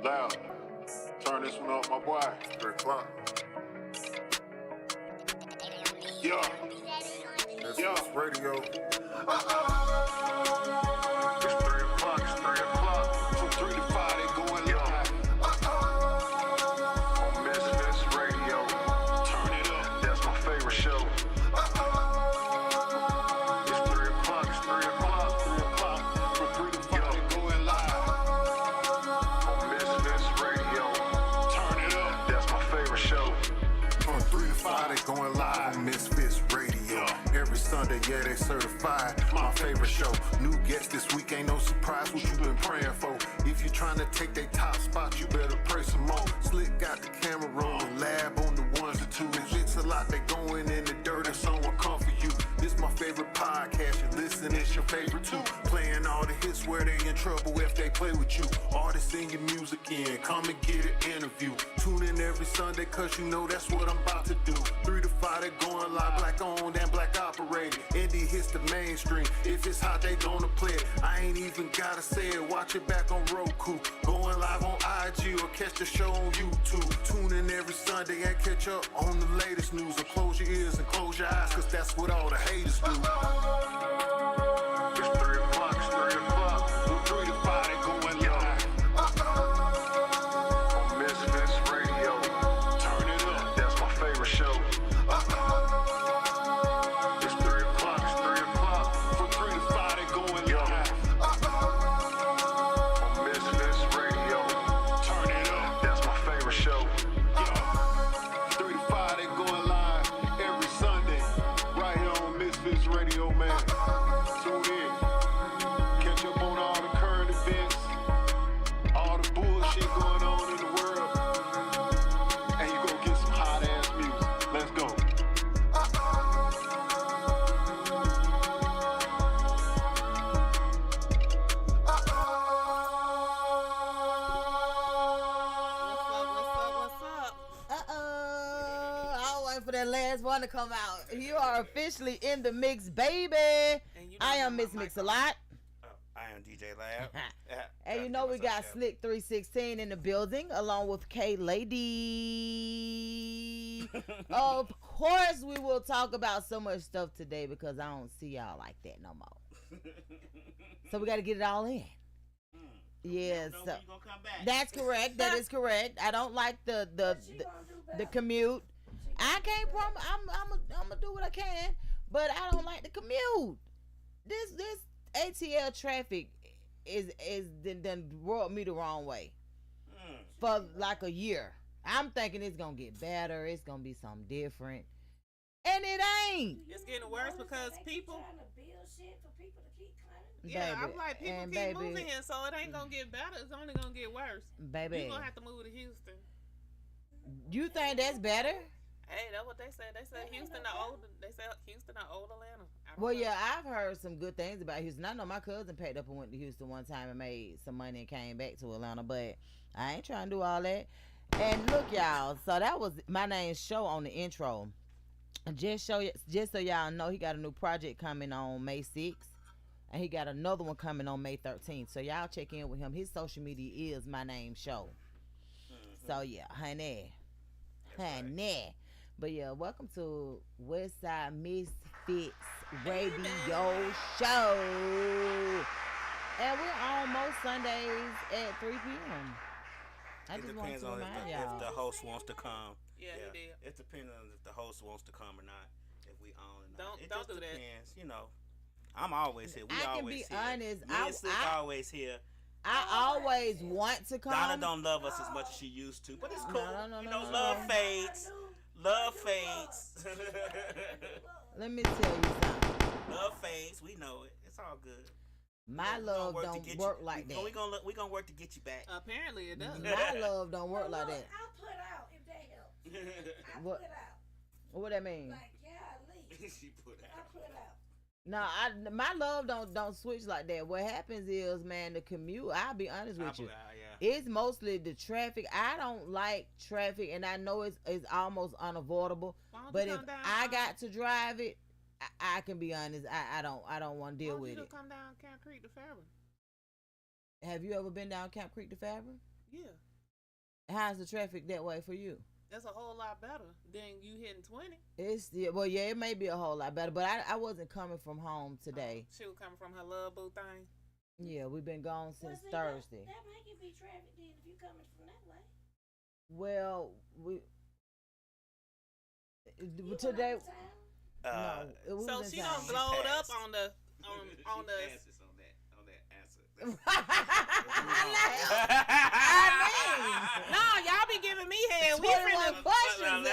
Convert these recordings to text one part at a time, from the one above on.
Loud. Turn this one up, my boy. 3 o'clock. Yeah. That's radio. It's 3 o'clock, it's 3 o'clock. From 3 to 5, they going live. On Misfits Radio. Turn it up, that's my favorite show. It's 3 o'clock, it's 3 o'clock, 3 o'clock. From 3 to 5, they going live. On Misfits Radio. Turn it up, that's my favorite show. From 3 to 5, they going live on Misfits Radio. Every Sunday, yeah, they certified. My favorite show. New guests this week, ain't no surprise what you been praying for. If you trying to take they top spot, you better pray some more. Slick got the camera rolling, lab on the ones and twos. It's a lot, they going in the dirt and someone come for you. This my favorite podcast, you listen, it's your favorite too. Playing all the hits where they in trouble if they play with you. Artists in your music in, come and get an interview. Tune in every Sunday, cause you know that's what I'm about to do. 3 to 5, they going live, black owned and black operated. Indie hits the mainstream, if it's hot, they gonna play it. I ain't even gotta say it, watch it back on Roku. Going live on IG or catch the show on YouTube. Tune in every Sunday and catch up on the latest news. Or close your ears and close your eyes, cause that's what all the haters do. It's 3 o'clock, it's 3 o'clock. From 3 to 5, they going live. On Misfits Radio. Turn it up, that's my favorite show. It's 3 o'clock, it's 3 o'clock. From 3 to 5, they going live. On Misfits Radio. Turn it up, that's my favorite show. 3 to 5, they going live every Sunday. Right here on Misfits Radio, man. Tune in. Catch up on all the current events, all the bullshit going on in the world. And you go get some hot ass music. Let's go. What's up? I'll wait for that last one to come out. You are officially in the mix, baby. And you know I am my Miss mic Mixalot. I am DJ Lab. And you know we got Slick 316 in the building along with K Lady. Of course we will talk about so much stuff today because I don't see y'all like that no more. So we got to get it all in. Yeah, No, so you gonna come back. that's correct. That is correct. I don't like the commute. I can't promise. I'm gonna do what I can, but I don't like the commute. This ATL traffic is done rubbed me the wrong way for like a year. I'm thinking it's gonna get better. It's gonna be something different, and it ain't. It's getting worse because people. trying to build shit for people to keep coming. Yeah, Baby, I'm like people and keep baby, moving here, so it ain't gonna get better. It's only gonna get worse. Baby, You gonna have to move to Houston. you think that's better? Hey, that's what they said. They said Houston the old. They said Houston the old Atlanta. I don't Well, know. yeah, I've heard some good things about Houston. I know my cousin packed up and went to Houston one time and made some money and came back to Atlanta, but I ain't trying to do all that. And look, y'all, so that was my name's show on the intro. Just so y'all know, he got a new project coming on May 6th, and he got another one coming on May 13th. So y'all check in with him. His social media is my name show. So yeah, honey. But yeah, welcome to Westside Misfits Radio Show. And we're on most Sundays at 3 p.m. I It just want depends to on remind if y'all. the host wants to come. Yeah, he did. It depends on if the host wants to come or not. If we on or not. Don't- it don't just do that. depends, you know. I'm always here. We I can always be here. honest, Me and Slick always here. I always want to come. Donna don't love us as much as she used to, but it's cool. no, you no, know, no, love no. fades. Love fades. Let me tell you something. Love fades. We know it. It's all good. My We gonna love work to don't get work you. like that. We gonna work to get you back. Apparently it does. My love don't work like that. I'll put out if that helps. I What? put out. What that mean? Like, golly. She put I out. put out. No, my love don't switch like that. What happens is, man, the commute. I'll be honest with you. Yeah. It's mostly the traffic. I don't like traffic, and I know it's almost unavoidable. Why don't But you if come down, I got to drive it, I can be honest. I don't want to deal Why don't with you it. just come down Camp Creek to Fairburn? Have you ever been down Camp Creek to Fabric? Yeah. How's the traffic that way for you? That's a whole lot better than you hitting 20. Yeah, it may be a whole lot better, but I wasn't coming from home today. She was coming from her love boo thing. Yeah, we've been gone since see, Thursday. That make it be traffic then if you coming from that way. Well, You today. went out of town? No, it was So in she town. done glowed up passed. on the on the. passes on that answer. No, y'all be giving me head. We 21 finna. questions.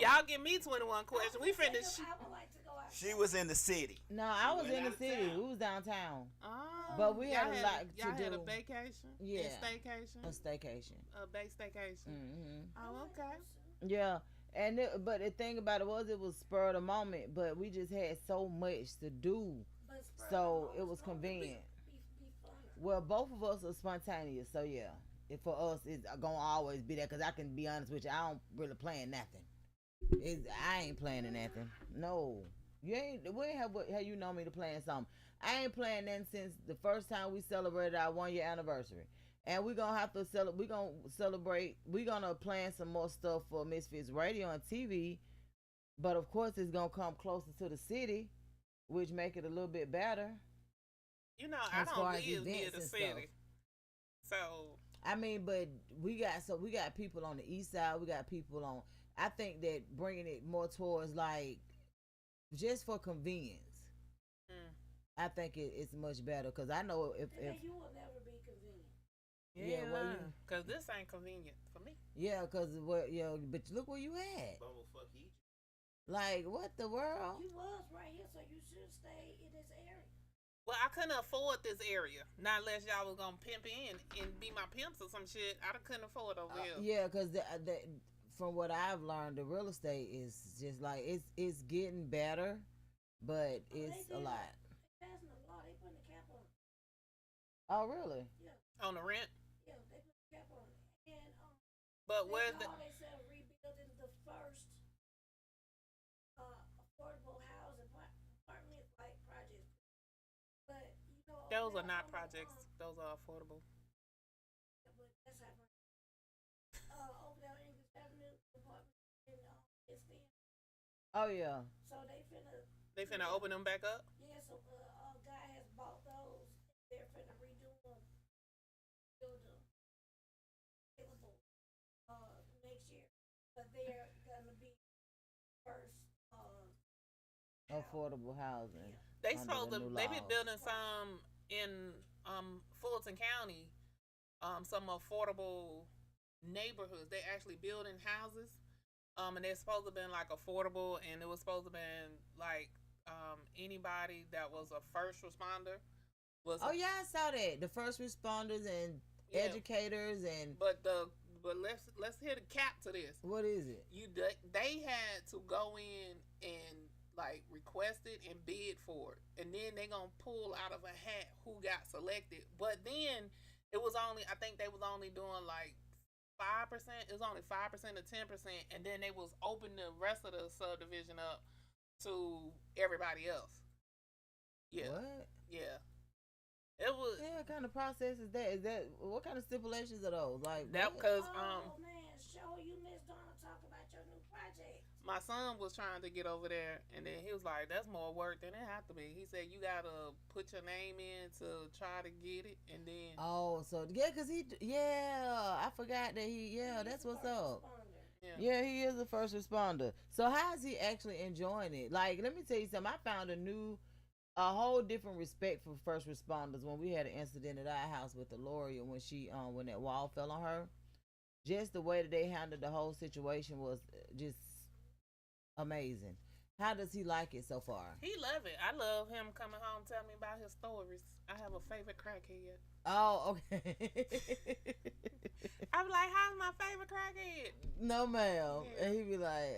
Y'all give me 21 questions. We finna. I would like to go out. She was in the city. No, I was went in out the of city. town. We was downtown. Oh, But we had y'all a lot to y'all had a do. vacation. Yeah. And staycation. A staycation. A base staycation. Oh, okay. Yeah, and but the thing about it was spur of the moment, but we just had so much to do, But spur so of the it was moment convenient. Be fun. Well, both of us are spontaneous, so yeah. For us, it's gonna always be that. Cause I can be honest with you, I don't really plan nothing. I ain't planning nothing. No, you ain't. We ain't have you know me to plan something. I ain't planning nothing since the first time we celebrated our 1-year anniversary. And we're gonna have to celebrate. We're gonna plan some more stuff for Misfits Radio and TV. But of course, it's gonna come closer to the city, which make it a little bit better. You know, I As far don't as live near events the and city, stuff. so I mean, but we got people on the east side. We got people on. I think that bringing it more towards like just for convenience. I think it's much better because I know if You will never be convenient. Yeah, well, because this ain't convenient for me. yeah, because but look where you at. Bumblefuck Egypt. Like what the world? You was right here, so you should stay in this area. Well, I couldn't afford this area. Not unless y'all was gonna pimp in and be my pimps or some shit. I couldn't afford over here. Yeah, because from what I've learned, the real estate is just like it's getting better, but it's a lot. They passing a law. They putting a cap on it. Oh really? On the rent. Yeah, they put a cap on it. And But where's the? they said rebuilding the first affordable housing apartment like projects. But you know, Those over are there not on the, projects. Those are affordable. but that's how. Over there on English Avenue, apartment in it's there. Oh yeah. So they finna. They finna open them back up. Yeah, so a guy has bought those. They're finna redo them, build them, available next year. But they're gonna be first. Affordable housing. They under supposed the to. new They been laws. building some in Fulton County. Some affordable neighborhoods. They actually building houses. And they're supposed to been like affordable, and it was supposed to been like anybody that was a first responder was. Oh yeah, I saw that. The first responders and Yeah. educators and But let's hit a cap to this. what is it? They had to go in and like request it and bid for it, and then they gonna pull out of a hat who got selected. But then it was only, I think they was only doing like 5%. It was only 5% or 10%, and then they was opening the rest of the subdivision up to everybody else. Yeah, What? yeah. It was Yeah, what kind of process is that? Is that what kind of stipulations are those? Like that what? because Oh man, show you Miss Donna talk about your new project. my son was trying to get over there, and then he was like, "That's more work than it have to be." He said, "You gotta put your name in to try to get it, and then Oh, so yeah, cause I forgot that that's what's up. Yeah, he is a first responder. So how is he actually enjoying it? Like, let me tell you something. I found a whole different respect for first responders when we had an incident at our house with the lawyer when when that wall fell on her. Just the way that they handled the whole situation was just amazing. How does he like it so far? he love it. I love him coming home telling me about his stories. I have a favorite crackhead. Oh, okay. I'm like, "How's my favorite crackhead?" No, ma'am. Yeah. And he be like,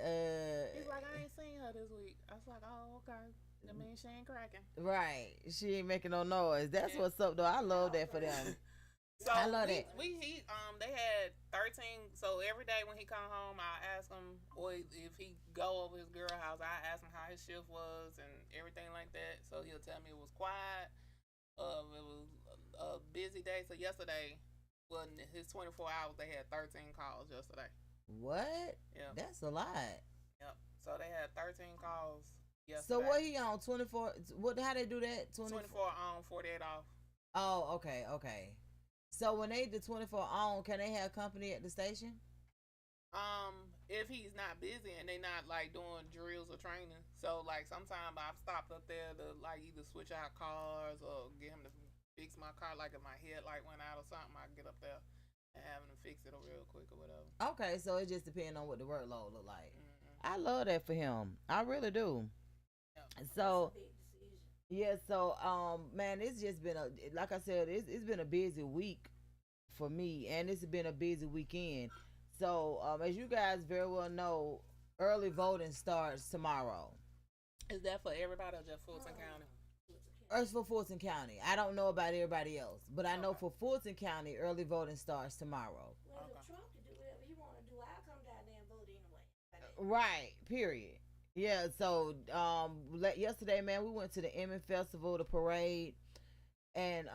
He's like, "I ain't seen her this week." I was like, "Oh, okay. That means she ain't cracking." right. She ain't making no noise. That's Yeah. what's up, though. I love that for them. So I love they that. they had 13. So every day when he come home, I ask him, or if he go over his girl house, I ask him how his shift was and everything like that. So he'll tell me it was quiet. It was a busy day. So yesterday, well, in his 24 hours, they had 13 calls yesterday. What? Yeah. That's a lot. Yep. So they had 13 calls yesterday. So what he on 24? What? How they do that? 24 on, 48 off. Oh, okay, okay. So when they do 24 on, can they have company at the station? If he's not busy and they not like doing drills or training, so like sometimes I've stopped up there to like either switch out cars or get him to fix my car. Like if my headlight went out or something, I get up there and have him fix it real quick or whatever. Okay, so it just depends on what the workload look like. I love that for him. I really do. Yep. So Big decision. yeah, so man, it's just been a, like I said, it's been a busy week for me, and it's been a busy weekend. So as you guys very well know, early voting starts tomorrow. Is that for everybody or just Fulton County? It's for Fulton County. I don't know about everybody else, but I know Okay. for Fulton County, early voting starts tomorrow. Well, Okay. if Trump can do whatever he want to do, I'll come down there and vote anyway. Right. Period. Yeah. So yesterday, man, we went to the Iman Festival, the parade, and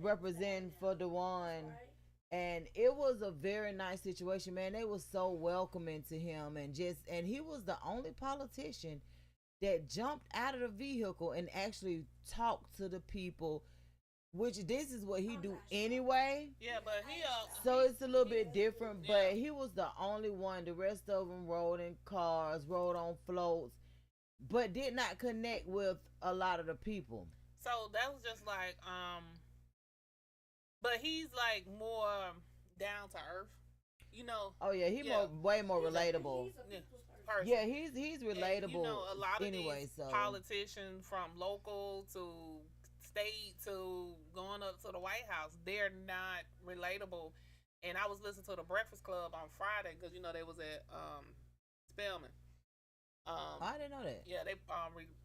representing for Duwon. Right? And it was a very nice situation, man. They were so welcoming to him, and he was the only politician that jumped out of the vehicle and actually talked to the people, which this is what he do anyway. Yeah, but he So it's a little bit different, Yeah. but he was the only one. The rest of them rode in cars, rode on floats, but did not connect with a lot of the people. So that was just like but he's like more down to earth, you know. Oh yeah, he Yeah. way more He's a relatable. people's person. Person. Yeah, he's And, relatable. you know, a lot of anyway, these so politicians from local to state to going up to the White House, they're not relatable. And I was listening to the Breakfast Club on Friday because you know they was at Spelman. I didn't know that. Yeah, they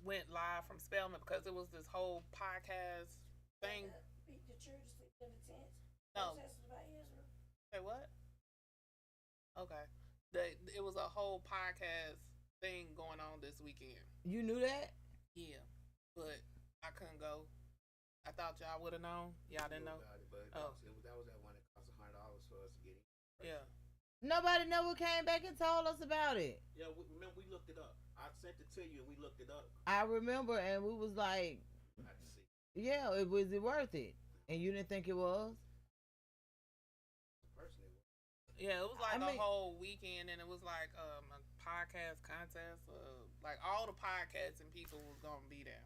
went live from Spelman because it was this whole podcast thing. The church sleep in the tents. No. Protesting about Israel. Say what? Okay. It was a whole podcast thing going on this weekend. You knew that? Yeah, but I couldn't go. I thought y'all would have known. Y'all didn't know. About it, but Oh. that was that one that cost $100 for us to get in. Yeah. Nobody never came back and told us about it. Yeah, remember we looked it up. I sent it to you and we looked it up. I remember, and we was like, I had to see. yeah, was it worth it? And you didn't think it was? Personally, Yeah, it was like I mean- a whole weekend, and it was like a podcast contest. Like all the podcasting people was gonna be there.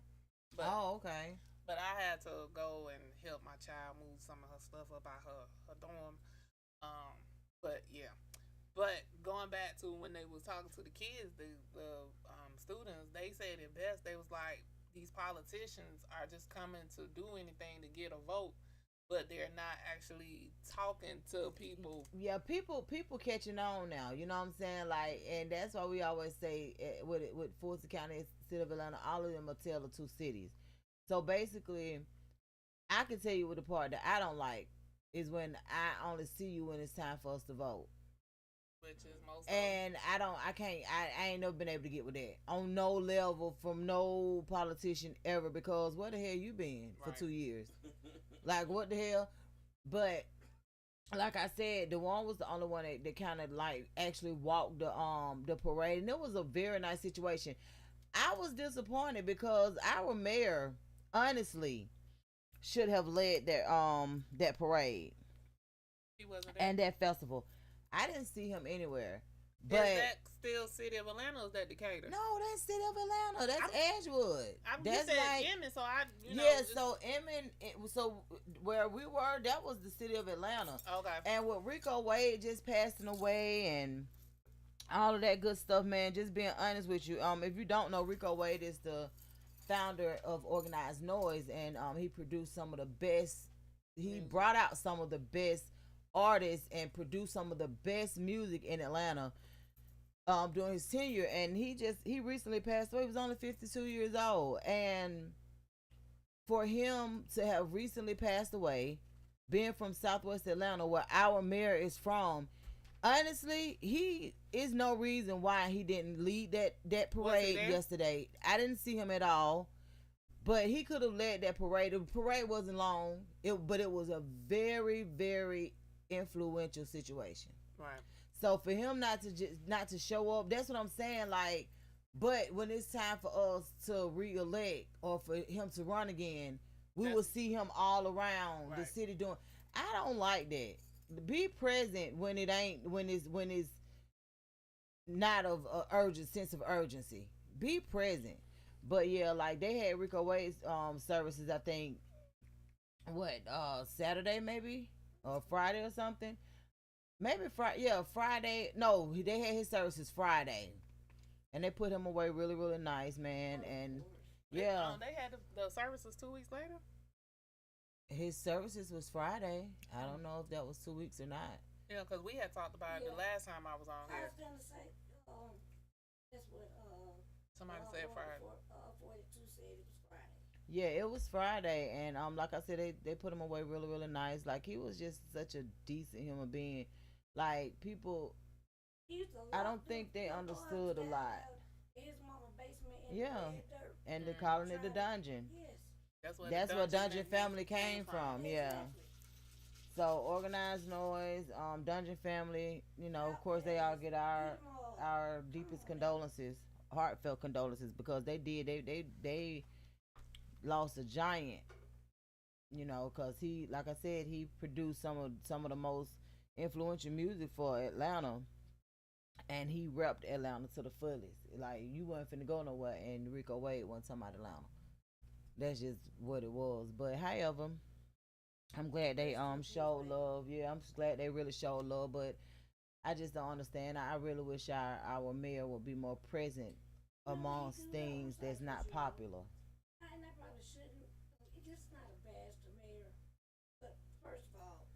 But Oh, okay. But I had to go and help my child move some of her stuff up out her dorm. But yeah. But going back to when they was talking to the kids, the students, they said it best. They was like, these politicians are just coming to do anything to get a vote, but they're not actually talking to people. Yeah, people catching on now. You know what I'm saying? Like, and that's why we always say with Fulton County, City of Atlanta, all of them are tell the two cities. So basically, I can tell you what the part that I don't like is when I only see you when it's time for us to vote. Which is most And I ain't never been able to get with that on no level from no politician ever, because where the hell you been for Right. 2 years? Like, what the hell? But like I said, Duwon was the only one that kind of like actually walked the parade, and it was a very nice situation. I was disappointed because our mayor honestly should have led that parade he wasn't there. and that festival. I didn't see him anywhere. But Is that still City of Atlanta or is that Decatur? no, that's City of Atlanta. That's Edgewood. You That's said like Emmett, so I, yeah. So Emmett, so where we were, that was the City of Atlanta. Okay. And with Rico Wade just passing away and all of that good stuff, man. Just being honest with you, if you don't know, Rico Wade is the founder of Organized Noise, and he produced some of the best. He brought out some of the best artists and produced some of the best music in Atlanta during his tenure. And he recently passed away. He was only 52 years old, and for him to have recently passed away, being from Southwest Atlanta, where our mayor is from, honestly, he is no reason why he didn't lead that parade there? yesterday. I didn't see him at all, But he could have led that parade. The parade wasn't long, but it was a very, very influential situation. Right. So for him not to show up, that's what I'm saying. Like, but when it's time for us to re-elect or for him to run again, we will see him all around the city doing. I don't like that. Be present when it's not of urgent sense of urgency. Be present. But yeah, like they had Rico Wade's services, I think Saturday maybe or Friday or something. Maybe Friday. Yeah, Friday. No, they had his services Friday, and they put him away really, really nice, man. And yeah, they had the services 2 weeks later. His services was Friday. I don't know if that was 2 weeks or not. Yeah, because we had talked about it the last time I was on I here. was gonna say, that's what Somebody said Friday. 42 said it was Friday. Yeah, it was Friday, and like I said, they put him away really, really nice. Like he was just such a decent human being. Like people, I don't think they understood a lot. His mama basement in Yeah, the red dirt. and they're calling it the dungeon. Yes. That's where Dungeon Family came from. Yeah. Exactly. So organized noise, Dungeon Family. You know, of course, they all get our deepest condolences, heartfelt condolences, because they lost a giant. You know, because he, like I said, he produced some of the most influential music for Atlanta, and he repped Atlanta to the fullest. Like you wasn't finna go nowhere, and Rico Wade wasn't talking about Atlanta. That's just what it was. But however, I'm glad they showed love. Yeah, I'm just glad they really showed love. But I just don't understand. I really wish our mayor would be more present amongst things that's not popular. And I probably shouldn't. It's not a bash to mayor. But first of all,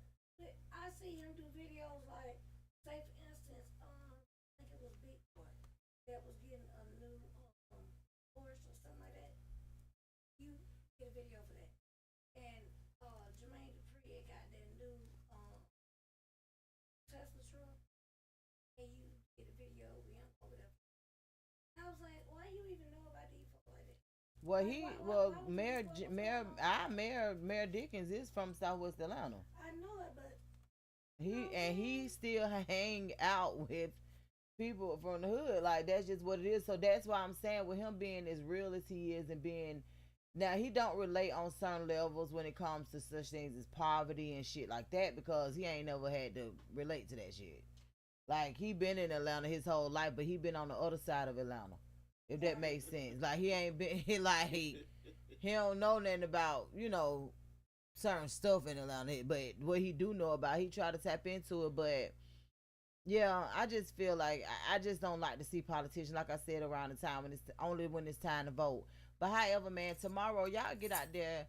I see him do videos like, say for instance, I think it was Big Boy that was getting a new Porsche or something like that. You get a video for that. And Jermaine Dupri got that new Tesla truck, and you get a video with him over there. I was like, why you even know about these folks like that? Well, Mayor Dickens is from Southwest Atlanta. I know it, but He still hang out with people from the hood. Like that's just what it is. So that's why I'm saying with him being as real as he is and being now he don't relate on certain levels when it comes to such things as poverty and shit like that because he ain't never had to relate to that shit. Like he been in Atlanta his whole life, but he been on the other side of Atlanta. If that makes sense. Like he ain't been like he don't know nothing about, certain stuff in Atlanta. But what he do know about, he try to tap into it. But yeah, I just feel like I just don't like to see politicians, like I said, around the time when it's time to vote. But however, man, tomorrow y'all get out there.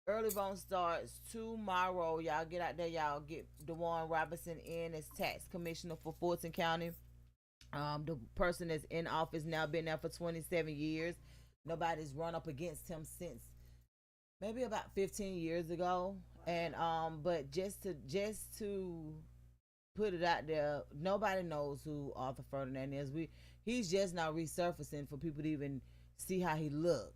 Early voting starts tomorrow. Y'all get out there. Y'all get Duwon Robinson in as tax commissioner for Fulton County. The person that's in office now been there for 27 years. Nobody's run up against him since maybe about 15 years ago. And but just to put it out there, nobody knows who Arthur Ferdinand is. He's just now resurfacing for people to even see how he look.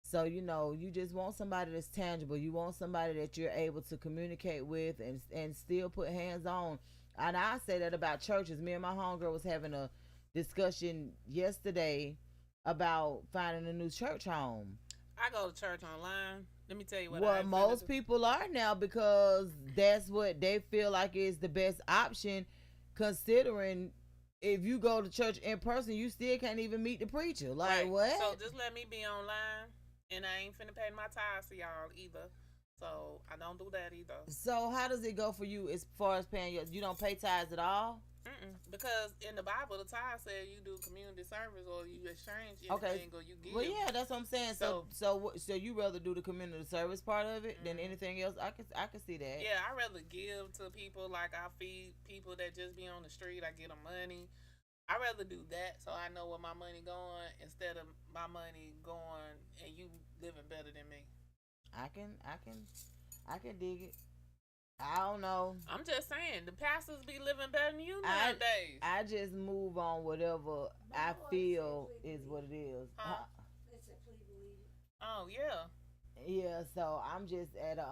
So you just want somebody that's tangible. You want somebody that you're able to communicate with and still put hands on. And I say that about churches. Me and my homegirl was having a discussion yesterday about finding a new church home. I go to church online. Let me tell you what. Well, most people are now because that's what they feel like is the best option. Considering if you go to church in person, you still can't even meet the preacher. Like right. what? So just let me be online, and I ain't finna pay my tithes to y'all either. So I don't do that either. So how does it go for you as far as paying you don't pay tithes at all? Because in the Bible, the tithe said you do community service or you exchange anything or you give. Well, yeah, that's what I'm saying. So you rather do the community service part of it than anything else? I can see that. Yeah, I rather give to people. Like I feed people that just be on the street. I get them money. I rather do that so I know where my money going instead of my money going and you living better than me. I can dig it. I don't know. I'm just saying the pastors be living better than you nowadays. I just move on whatever I feel is what it is. Huh? Oh yeah. Yeah, so I'm just at a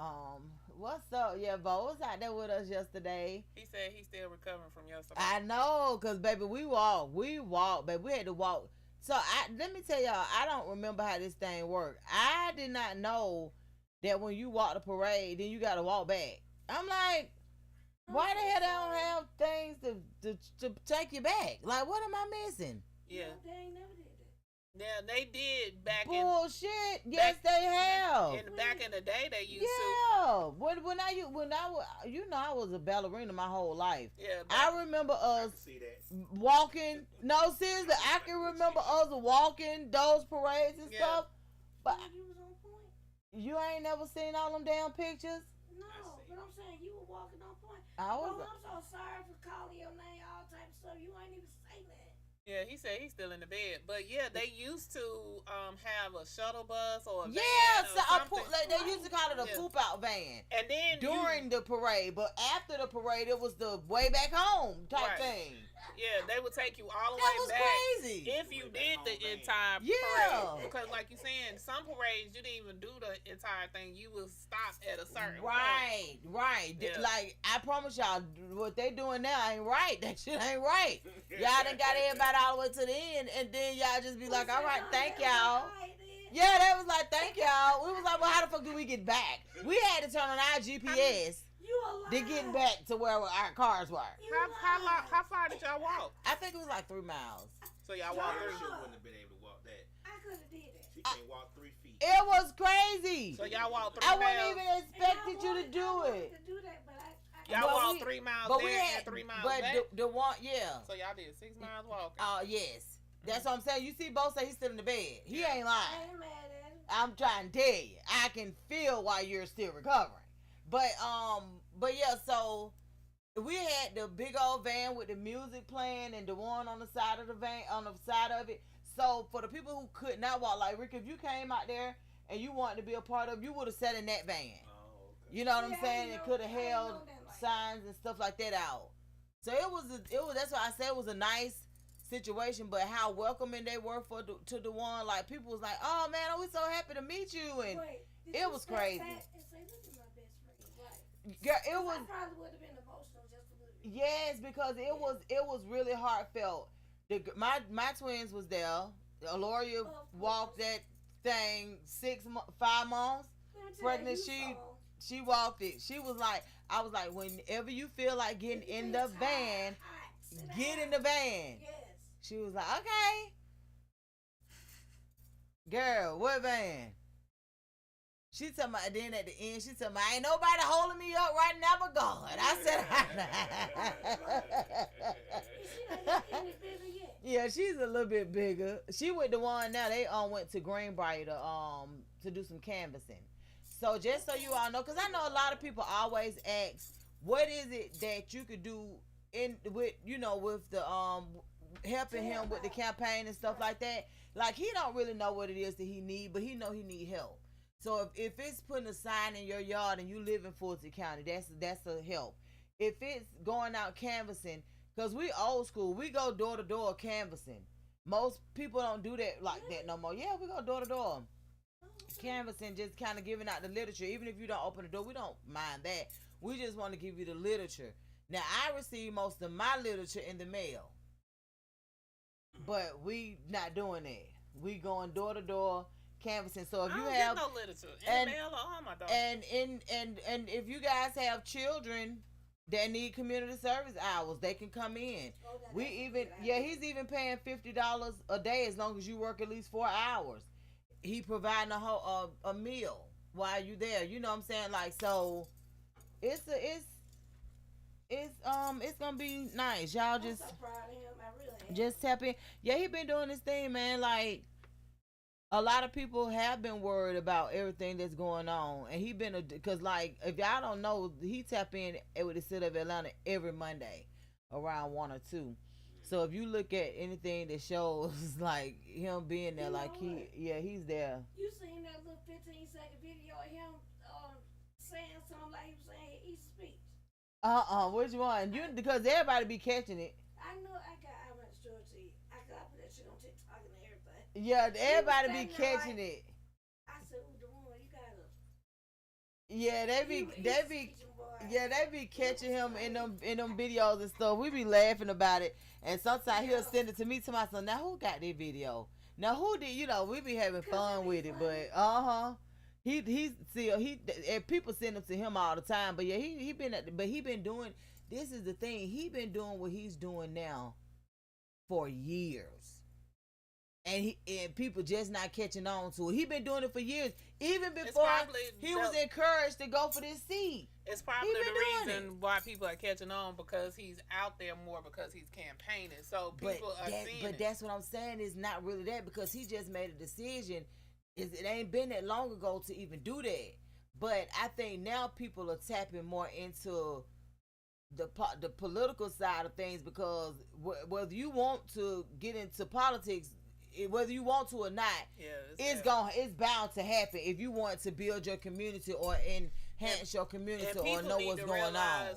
what's up? Yeah, Bo was out there with us yesterday. He said he's still recovering from yesterday. I know, cause baby, we walked, baby. We had to walk. So let me tell y'all, I don't remember how this thing worked. I did not know that when you walk the parade, then you got to walk back. I'm like, why the hell they don't have things to take you back? Like, what am I missing? Yeah. They ain't never did that. Yeah, they did back Bullshit. Yes, they have. back in the day they used to. Yeah. When I was a ballerina my whole life. Yeah. I remember us See that? walking. No, seriously, I can remember us walking those parades and Yeah. stuff. But You was on point. you ain't never seen all them damn pictures. No, but I'm saying you were walking on point. I was. Bro, I'm so sorry for calling your name, all type of stuff. You ain't even say that. Yeah, he said he's still in the bed. But yeah, they used to have a shuttle bus or a van Yeah, or so something. like they used to call it a Yeah. poop out van And then during the parade, but after the parade, it was the way back home type Right. thing. yeah, they would take you all the That way was back crazy. if you did the entire Yeah. parade. Because like you saying, some parades you didn't even do the entire thing. You would stop at a certain point. Right. Yeah. Like I promise y'all, what they doing now ain't right. That shit ain't right. Y'all done got everybody all the way to the end, and then y'all just be like, all right, thank y'all. Yeah, they was like, thank y'all. We was like, well, how the fuck do we get back? We had to turn on our GPS You alive. to get back to where our cars were. How far did y'all walk? I think it was like 3 miles. So y'all walked She through. wouldn't have been able to walk that. I could have did that. She can't walk 3 feet. It was crazy. So y'all walked 3 I miles. wouldn't even expected you to do it. To do that, but Y'all But walked we- 3 miles But there we had and 3 miles but back. the one, yeah. So y'all did 6 miles walking. Yes. That's what I'm saying. You see, Bo say he's still in the bed. He ain't I lying. ain't mad at him. I'm trying to tell you. I can feel why you're still recovering. But yeah, so we had the big old van with the music playing and the one on the side of the van, on the side of it. So for the people who could not walk, like Rick, if you came out there and you wanted to be a part of, you would have sat in that van. Oh, okay. You know what Yeah, I'm saying? I It know- could have I held know that like signs and stuff like that out. So it was that's why I said it was a nice situation, but how welcoming they were to the one, like people was like, oh man, we so happy to meet you, and Wait, did it you was step crazy. back and say, look at my best friend? Right. girl, it was I probably would have been emotional just a little bit. yes, because it was really heartfelt. My twins was there. Aloria Of walked course. that thing 5 months Let me tell pregnant. you, She walked it. She was like, I was like, whenever you feel like getting in the van, get in the van. Yes. She was like, okay. Girl, what van? She told me, then at the end, she told me, ain't nobody holding me up right now but God. I said, yeah, she's a little bit bigger. She with the one now, they went to Greenbrier to do some canvassing. So just so you all know, because I know a lot of people always ask, what is it that you could do with the helping him with the campaign and stuff like that. Like, he don't really know what it is that he need, but he know he need help. So if it's putting a sign in your yard and you live in Fulton County, that's a help. If it's going out canvassing, because we old school, we go door to door canvassing. Most people don't do that like that no more. Yeah, we go door to door canvassing, just kind of giving out the literature. Even if you don't open the door, we don't mind that. We just want to give you the literature. Now, I receive most of my literature in the mail, but we not doing that. We going door to door canvassing. So if I you don't have get no literature in and- the mail or on my door. and if you guys have children that need community service hours, they can come in. We even he's even paying $50 a day as long as you work at least 4 hours. He providing a meal while you there. You know what I'm saying? Like, so it's gonna be nice. Y'all just I'm so proud of him. I really am. just tap in. Yeah, he been doing this thing, man. Like, a lot of people have been worried about everything that's going on, and he been because, like, if y'all don't know, he tap in with the city of Atlanta every Monday around 1 or 2. So if you look at anything that shows like him being there, You know like what? he's there. You seen that little 15-second video of him saying something like he was saying his speech? Which one? You because everybody be catching it. I know I went to Georgia. I put that shit on TikTok and everything. Yeah, everybody be standing there catching like- it. I Yeah, they be Teaching boy. yeah, they be catching him in them videos and stuff. We be laughing about it, and sometimes he'll send it to me to my son. Now who got this video? Now who did we be having fun with it, but and people send them to him all the time. But yeah, he been doing. This is the thing. He been doing what he's doing now for years. And people just not catching on to it. He been doing it for years, even before he was encouraged to go for this seat. It's probably the reason why people are catching on, because he's out there more, because he's campaigning. So people are seeing it. But that's what I'm saying. Is not really that, because he just made a decision. It ain't been that long ago to even do that. But I think now people are tapping more into the political side of things, because whether you want to get into politics, whether you want to or not, it's bound to happen if you want to build your community or enhance your community or know what's going on.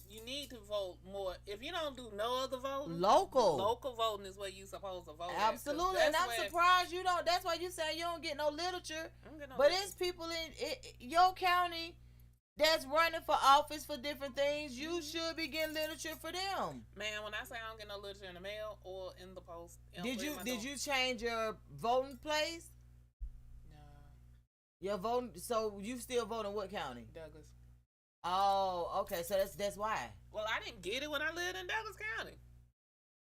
You need to vote more. If you don't do no other voting, local voting is what you supposed to vote. Absolutely, and I'm surprised you don't. That's why you say you don't get no literature. But it's people in your county that's running for office for different things. You should be getting literature for them. Man, when I say I don't get no literature in the mail or in the post, did you change your voting place? No. Your voting, so you still vote in what county? Douglas. Oh, okay. So that's why. Well, I didn't get it when I lived in Douglas County.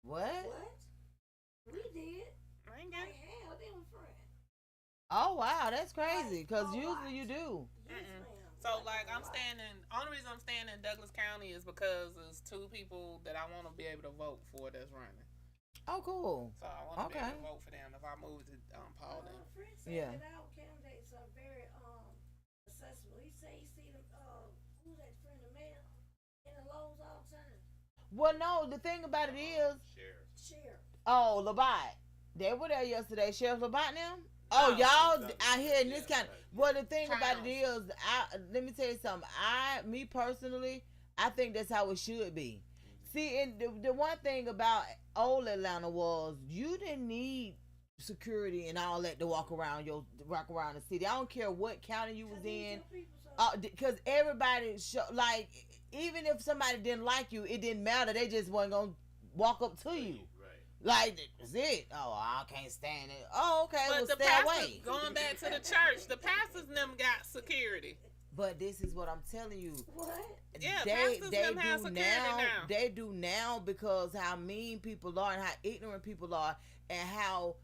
What? We did. I ain't get it. Hell, they were friends. Oh wow, that's crazy. Because usually you do. So, like, only reason I'm staying in Douglas County is because there's two people that I want to be able to vote for that's running. Oh, cool. So, I want to be able to vote for them if I move to Paulding. Friend said that our candidates are very accessible. He said he see them, who's that friend of mayor in the Lowe's all the time. Well, no, the thing about it is... Sheriff. Oh, Labatt. They were there yesterday. Sheriff Labatt and them? Oh, y'all out here in this county. Well, the thing about it is, let me tell you something. Me personally, I think that's how it should be. See, and the one thing about old Atlanta was you didn't need security and all that to walk around the city. I don't care what county you was in, because everybody even if somebody didn't like you, it didn't matter. They just wasn't gonna walk up to you. Like, that's it. Oh, I can't stand it. Oh, okay, but well, stay away. Going back to the church, the pastors and them got security. But this is what I'm telling you. What? Yeah, they pastors do them have security now. They do now because how mean people are and how ignorant people are and how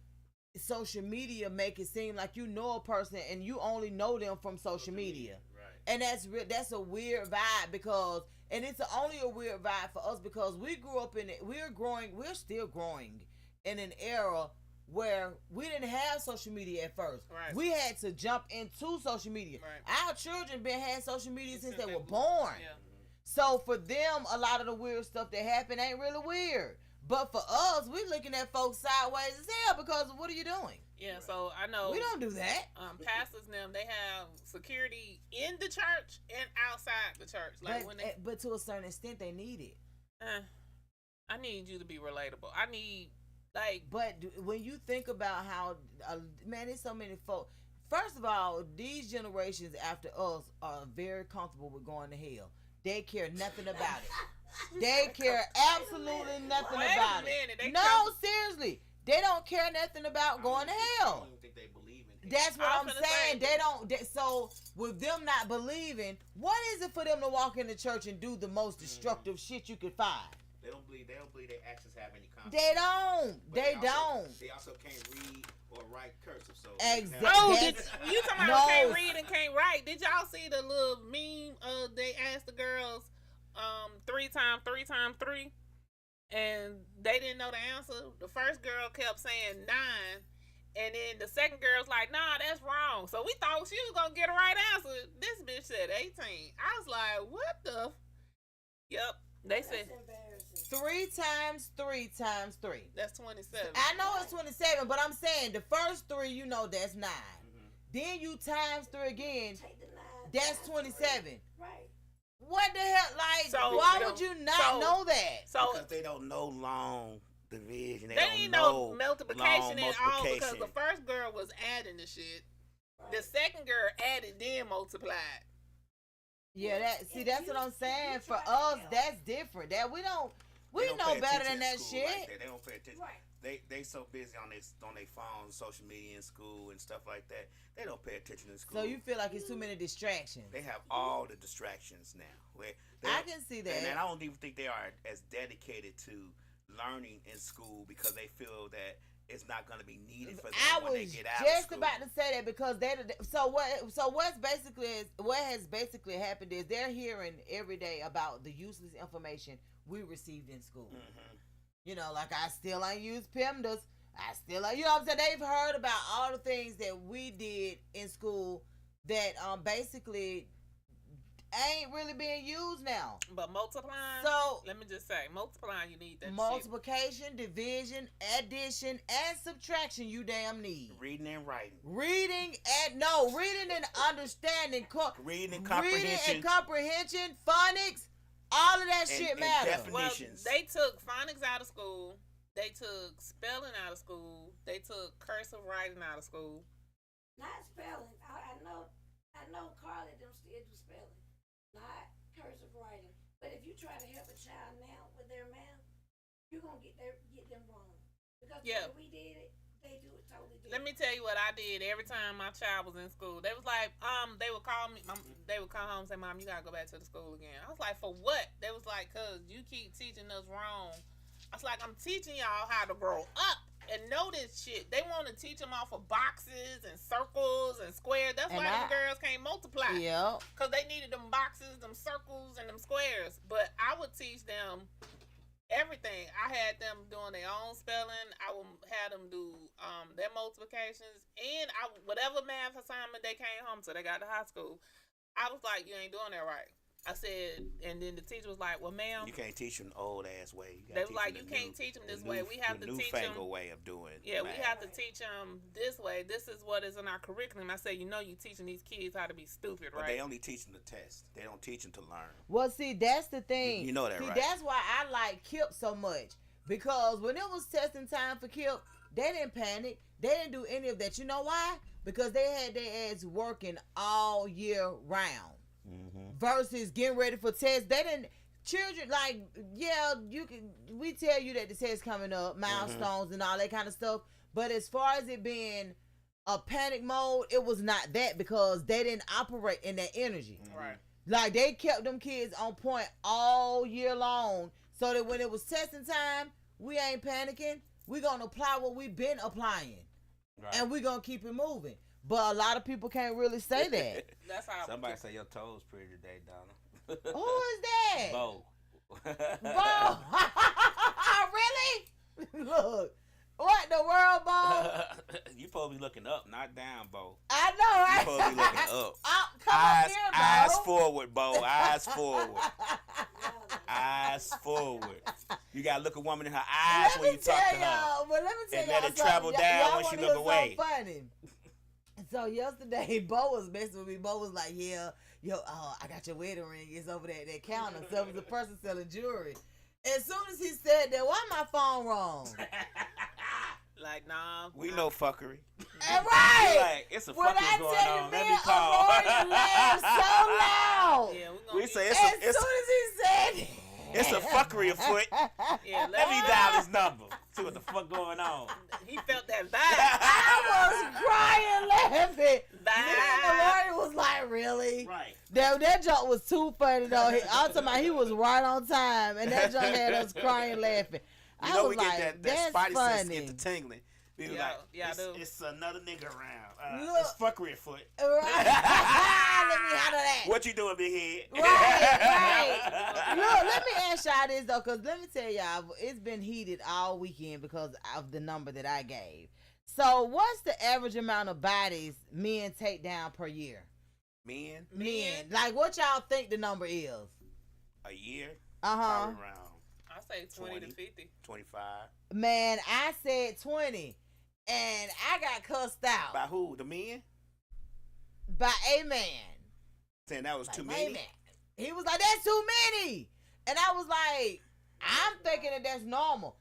social media make it seem like you know a person and you only know them from social media. Right. And that's a weird vibe because... And it's only a weird vibe for us because we grew up in it. We're still growing in an era where we didn't have social media at first. Right. We had to jump into social media. Right. Our children had social media since they were born. Yeah. So for them, a lot of the weird stuff that happened ain't really weird. But for us, we looking at folks sideways as hell because what are you doing? Yeah, so I know we don't do that. Pastors and them, they have security in the church and outside the church. Like but to a certain extent, they need it. I need you to be relatable. I need But when you think about how man, there's so many folks. First of all, these generations after us are very comfortable with going to hell. They care nothing about it. They care absolutely nothing about it. No, seriously. They don't care nothing about going to hell. I don't even think they believe in it. That's what I'm saying. They don't. So with them not believing, what is it for them to walk into church and do the most destructive shit you could find? They don't believe their actions have any consequence. They don't. They don't. They also can't read or write cursive. So exactly. Oh, you talking about can't read and can't write? Did y'all see the little meme? They asked the girls, 3 times 3 times 3. And they didn't know the answer. The first girl kept saying 9. And then the second girl's like, nah, that's wrong. So we thought she was going to get a right answer. This bitch said 18. I was like, what the? Yep. They said 3 times 3 times 3. That's 27. I know it's 27, but I'm saying the first 3, you know, that's 9. Then you times 3 again. Take the 9. That's 27. Right. What the hell? Like, So, why would you not know that? So because they don't know long division. They didn't know multiplication at all because the first girl was adding the shit. Right. The second girl added then multiplied. Yeah, that's what I'm saying. you For try to us, help. that's different. That we They know don't pay better attention than in that school shit. like that. They don't pay attention. Right. They so busy on their phones, social media in school and stuff like that. They don't pay attention in school. So you feel like it's too many distractions. They have all the distractions now. I can see that. And I don't even think they are as dedicated to learning in school because they feel that it's not going to be needed for them I when they was get out just of school. about to say that because what has basically happened is they're hearing every day about the useless information we received in school. Mm-hmm. You know, like I still ain't use PEMDAS. I still ain't, you know what I'm saying? They've heard about all the things that we did in school that basically ain't really being used now. But multiplying, So let me just say, multiplying, you need that shit. multiplication, division, addition, and subtraction you damn need. Reading and writing. Reading and understanding, Reading and comprehension, phonics, all of that shit and matters. Well, definitions. they took phonics out of school. They took spelling out of school. They took cursive writing out of school. Not spelling. I know Carly them still do spelling. Not cursive writing. But if you try to help a child now with their math, you're gonna get them wrong. Because Yeah. when we did it, they do it totally different. Let me tell you what I did every time my child was in school. They was like, they would call me, they would come home and say, Mom, you gotta go back to the school again. I was like, for what? They was like, cause you keep teaching us wrong. I was like, I'm teaching y'all how to grow up and know this shit. They want to teach them off of boxes and circles and squares. That's And why them girls can't multiply. Yep. Because they needed them boxes, them circles, and them squares. But I would teach them everything. I had them doing their own spelling. I would have them do their multiplications. And whatever math assignment they came home to, they got to high school. I was like, you ain't doing that right. I said, and then the teacher was like, well, ma'am. You can't teach them the old ass way. They was like, you can't teach them this way. We have to teach them. The newfangled way of doing. Yeah, math. we have to teach them this way. This is what is in our curriculum. I said, you know, you teaching these kids how to be stupid, But right? they only teach them to test. They don't teach them to learn. Well, see, that's the thing. You know that, see, right? That's why I like KIP so much. Because when it was testing time for KIP, they didn't panic. They didn't do any of that. You know why? Because they had their ass working all year round. Mm-hmm. Versus getting ready for tests. They didn't. Children, like, yeah, you can. We tell you that the test coming up, milestones and all that kind of stuff. But as far as it being a panic mode, it was not that because they didn't operate in that energy. Right. Like they kept them kids on point all year long, so that when it was testing time, we ain't panicking. We gonna apply what we've been applying, Right. and we gonna keep it moving. But a lot of people can't really say that. That's how. Somebody say your toes pretty today, Donna. Who is that? Bo. Bo. Really? Look. What the world, Bo? You supposed to be looking up, not down, Bo. I know, right? You supposed to be looking up. Come up here, Bo. Eyes forward, Bo. Eyes forward. Eyes forward. You gotta look a woman in her eyes when you talk to her. But let me tell And y'all let it something. travel down Y'all when she wanna look hear away. something funny. So yesterday, Bo was messing with me. Bo was like, "Yeah, I got your wedding ring. It's over there at that counter." So it was a person selling jewelry. As soon as he said that, why my phone wrong? Like, nah. We know fuckery. And right. Like, it's a When fuckery I going tell you, on. me Let me and call. Aurora laughed so loud. Yeah, we We say As it's soon as he said, it's a fuckery afoot. Yeah, Let me dial his number. See what the fuck going on. He felt that vibe. I was crying, laughing. Me and Vibe. Lori was like, "Really?" Right. That joke was too funny though. I'm talking about he was right on time, and that joke had us crying, laughing. You I know was we like, get that "That's spidey sense funny." get to tingling. We was Yeah, like, yeah, I do. it's another nigga around. Look. It's fuckery afoot. Right? Let me handle that. What you doing, big head? Right. Look, let me ask y'all this though, cause let me tell y'all, it's been heated all weekend because of the number that I gave. So, what's the average amount of bodies men take down per year? Men, Men, like what y'all think the number is? a year, Uh-huh. probably around I say 20 to 20. 50. 25. Man, I said 20, and I got cussed out By who? The men? by a man. Saying that was Like, too "Hey, many? man." He was like, "That's too many," and I was like, "I'm thinking that that's normal."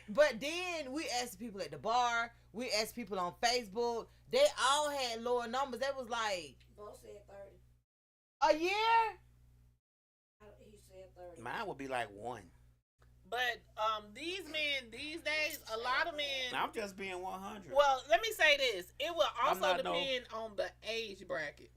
But then we asked people at the bar, we asked people on Facebook. They all had lower numbers. They was like, Bo said 30. A year? He said 30. Mine would be like 1. But these men these days, a lot of men. I'm just being 100. Well, let me say this: it will also not depend on the age bracket.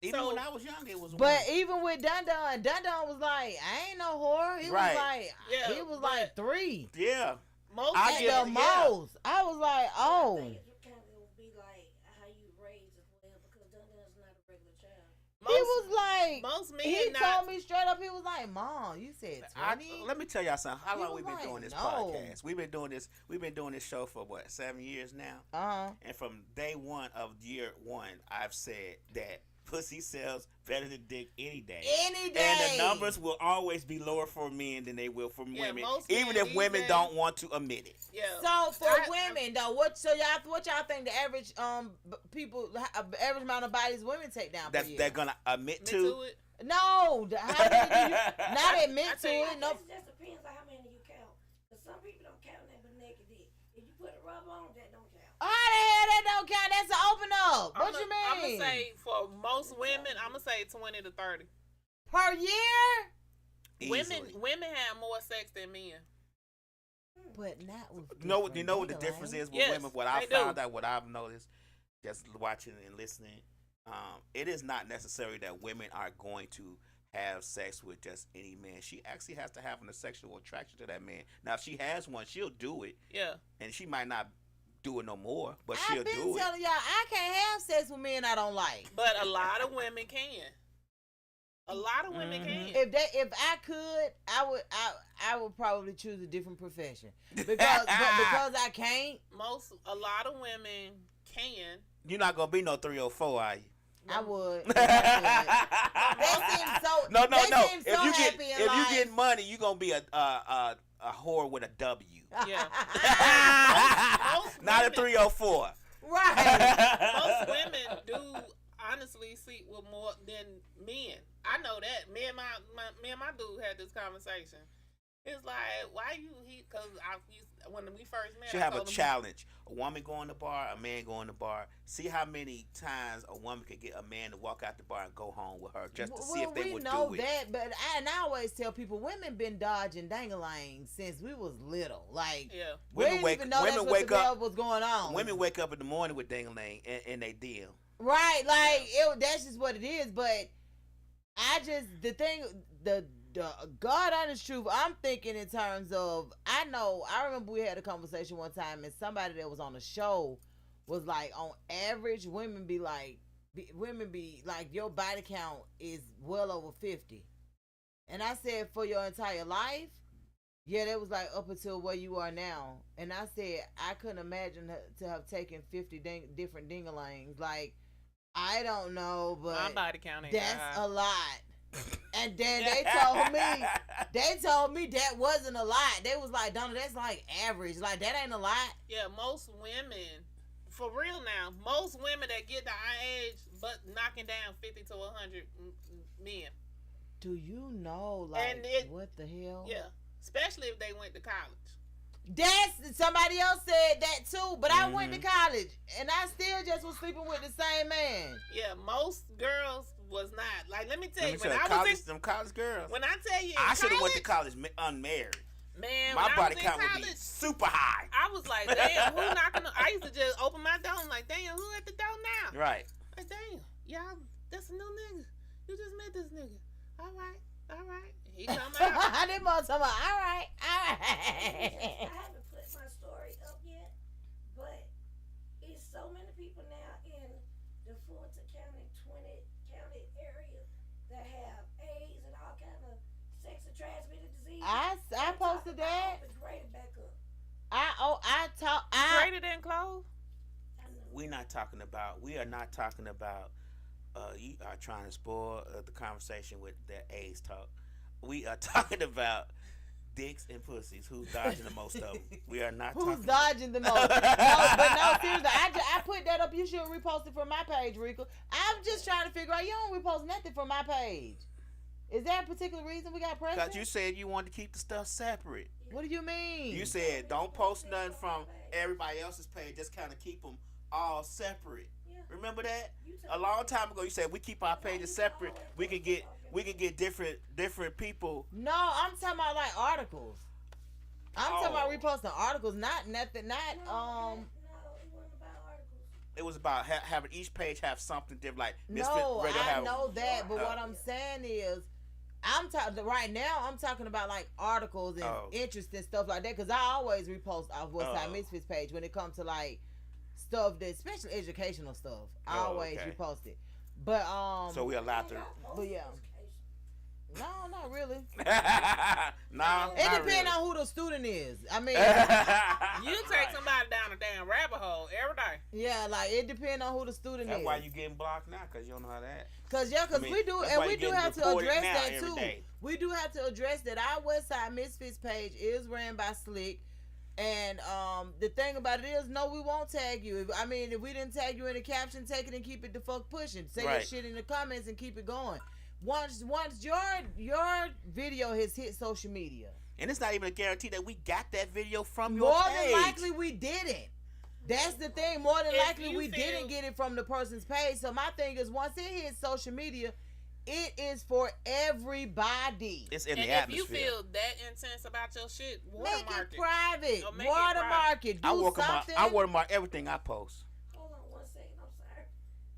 Even so- when I was young, it was 1. But even with Dun was like, I ain't no whore. He Right. was like, Yeah, he was but- like 3. Yeah. Most I At give the it- yeah. most. I was like, I oh. think it kind of will be like how you raise as well because Dundon's not a regular child. He was like, most men he not. told me straight up, he was like, Mom, you said 20? Let me tell y'all something. How He long was we been like, doing this no. podcast? We've been doing this show for what, 7 years now? Uh-huh. And from day 1 of year 1, I've said that pussy sells better than dick any day. Any day. And the numbers will always be lower for men than they will for Yeah, women, most even men if these women days- don't want to admit it. Yeah. So for I- women though, what y'all think the average people average amount of bodies women take down per That year? they're gonna admit Admit to. Oh, it. No, how many do you not admit I to think- it? No. It just depends on how many you count. Because some people don't count that but naked dick. If you put a rub on, that don't count. How the hell that don't count? That's an open up. What you mean? I'm gonna say for most women, I'm gonna say 20 to 30. per year? Easily. Women have more sex than men. But not with You know different what the nigga, difference like. is with Yes, women? What I they do. found out, what I've noticed, just watching and listening, it is not necessary that women are going to have sex with just any man. She actually has to have a sexual attraction to that man. Now, if she has one, she'll do it, Yeah. and she might not do it no more, but I've she'll been do it. telling y'all I can't have sex with men I don't like. But a lot of women can. A lot of women Mhm. can. If I could, I would probably choose a different profession because because I can't. A lot of women can. You're not gonna be no 304, are you? I would. If I could. They seem so. No. They seem so If happy in you life. get money, you gonna be a whore with a W. Yeah. most Not a women- 304. Right. Most women do honestly sleep with more than men. I know that. Me and my dude had this conversation. It's like, why you because when we first met, Should I have a told him, challenge. A woman go in the bar, a man go in the bar. See how many times a woman could get a man to walk out the bar and go home with her just to see if they we would know do it. that, but I always tell people women been dodging dangalang since we was little. Like Yeah. we didn't even know that's what the hell was going on. Women wake up in the morning with ding-a-ling and they deal. Right, like that's just what it is. But I just the God honest truth, I'm thinking in terms of I remember we had a conversation one time and somebody that was on the show was like on average women be like your body count is well over 50. And I said for your entire life? Yeah, that was like up until where you are now. And I said I couldn't imagine to have taken 50 different dingalangs. Like I don't know, but My body count ain't that's that high. a lot. And then they told me that wasn't a lot. They was like, Donna, that's like average. Like that ain't a lot. Yeah, most women, for real now, most women that get to our age, but knocking down 50 to 100 men. Do you know like And it- what the hell? Yeah, especially if they went to college. That's somebody else said that too, but I went to college and I still just was sleeping with the same man. Yeah, most girls was not. Like, let me tell you, Let me when tell I you, was in, them college girls. when I tell you, in I should have went to college, college unmarried. man, My when body I was in count would be college, super high. I was like, damn, who knocking on? I used to just open my door and like, damn, who at the door now? Right. Like, damn, y'all, that's a new nigga. You just met this nigga. All right. He come out. I didn't want to talk about all right. I haven't put my story up yet, but it's so many people now in the Fulton County, 20 area that have AIDS and all kind of sexually transmitted diseases. I posted that. It's rated back up. Graded and clothes. I know. We are not talking about you are trying to spoil the conversation with that AIDS talk. We are talking about dicks and pussies. Who's dodging the most of them? We are not Who's talking dodging the most? No, seriously, I put that up. You should repost it from my page, Rico. I'm just trying to figure out. You don't repost nothing from my page. Is there a particular reason we got pressure? because you said you wanted to keep the stuff separate. What do you mean? You said don't post nothing from everybody else's page. Just kind of keep them all separate. Yeah. Remember that? You A long time ago, you said we keep our pages separate. We can get different people. No, I'm talking about like articles. I'm talking about Oh. reposting articles, not nothing, not No, it wasn't about articles. It was about having each page have something different. Like Misfit No, Radio I have. know that, but what Oh. I'm saying is, I'm talking right now. I'm talking about like articles and Oh. interesting stuff like that because I always repost off Westside Oh. Misfits page when it comes to like stuff that, especially educational stuff. I Oh, always okay. repost it. But So we allowed to. But yeah. No, not really. Nah, It not depends really. on who the student is. I mean, You take somebody down a damn rabbit hole every day. yeah, like it depends on who the student That's is. why you getting blocked now, cause you don't know how that. Cause I mean, we do, that's and why we you do getting have to reported address now that every too. day. We do have to address that our Westside Misfits page is ran by Slick, and the thing about it is, no, we won't tag you. If we didn't tag you in the caption, take it and keep it the fuck pushing. Say your Right. shit in the comments and keep it going. Once your video has hit social media, And it's not even a guarantee that we got that video from your more page. than likely we didn't. That's the thing. More than If likely you we feel- didn't get it from the person's page. So my thing is, once it hits social media, it is for everybody. It's in And the if atmosphere. you feel that intense about your shit, Make watermark it it. private. Or make it Watermark it. Do something. I watermark everything I post. Hold on 1 second. I'm sorry.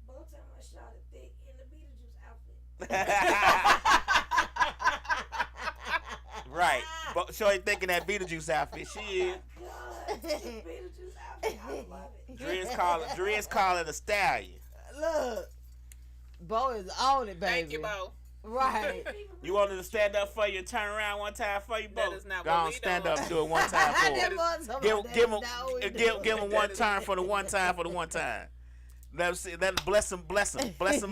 Both time I shot it thick in the Beetlejuice outfit. Right. But so you thinking that Beetlejuice outfit. She is. God, the Beetlejuice outfit. I love it. Driz calling a stallion. Look, Bo is on it, baby. Thank you, Bo. Right. You wanted to stand up for you and turn around one time for you, That Bo? is not Go what on, we stand doing. up and do it one time for That him. was something Give that him is not what we give doing. him one turn for the one time for the one time. Let him see. Let him bless him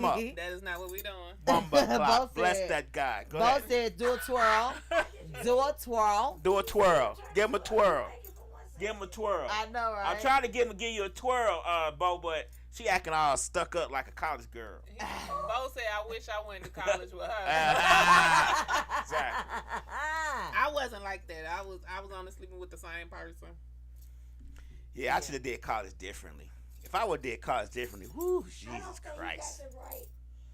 up. That is not what we doing. Bumba Bo clock. Bless said- that guy. Go Bo ahead. said, do a twirl. Do a twirl. Do a twirl. Give him a twirl. Thank you for 1 second. Give him a twirl. I know, right? I'm trying to give you a twirl, Bo, but she acting all stuck up like a college girl. Bo said, I wish I went to college with her. Exactly. I wasn't like that. I was only sleeping with the same person. Yeah, I should have did college differently. If I would have did college differently, whoo, I Jesus don't think Christ. you got the right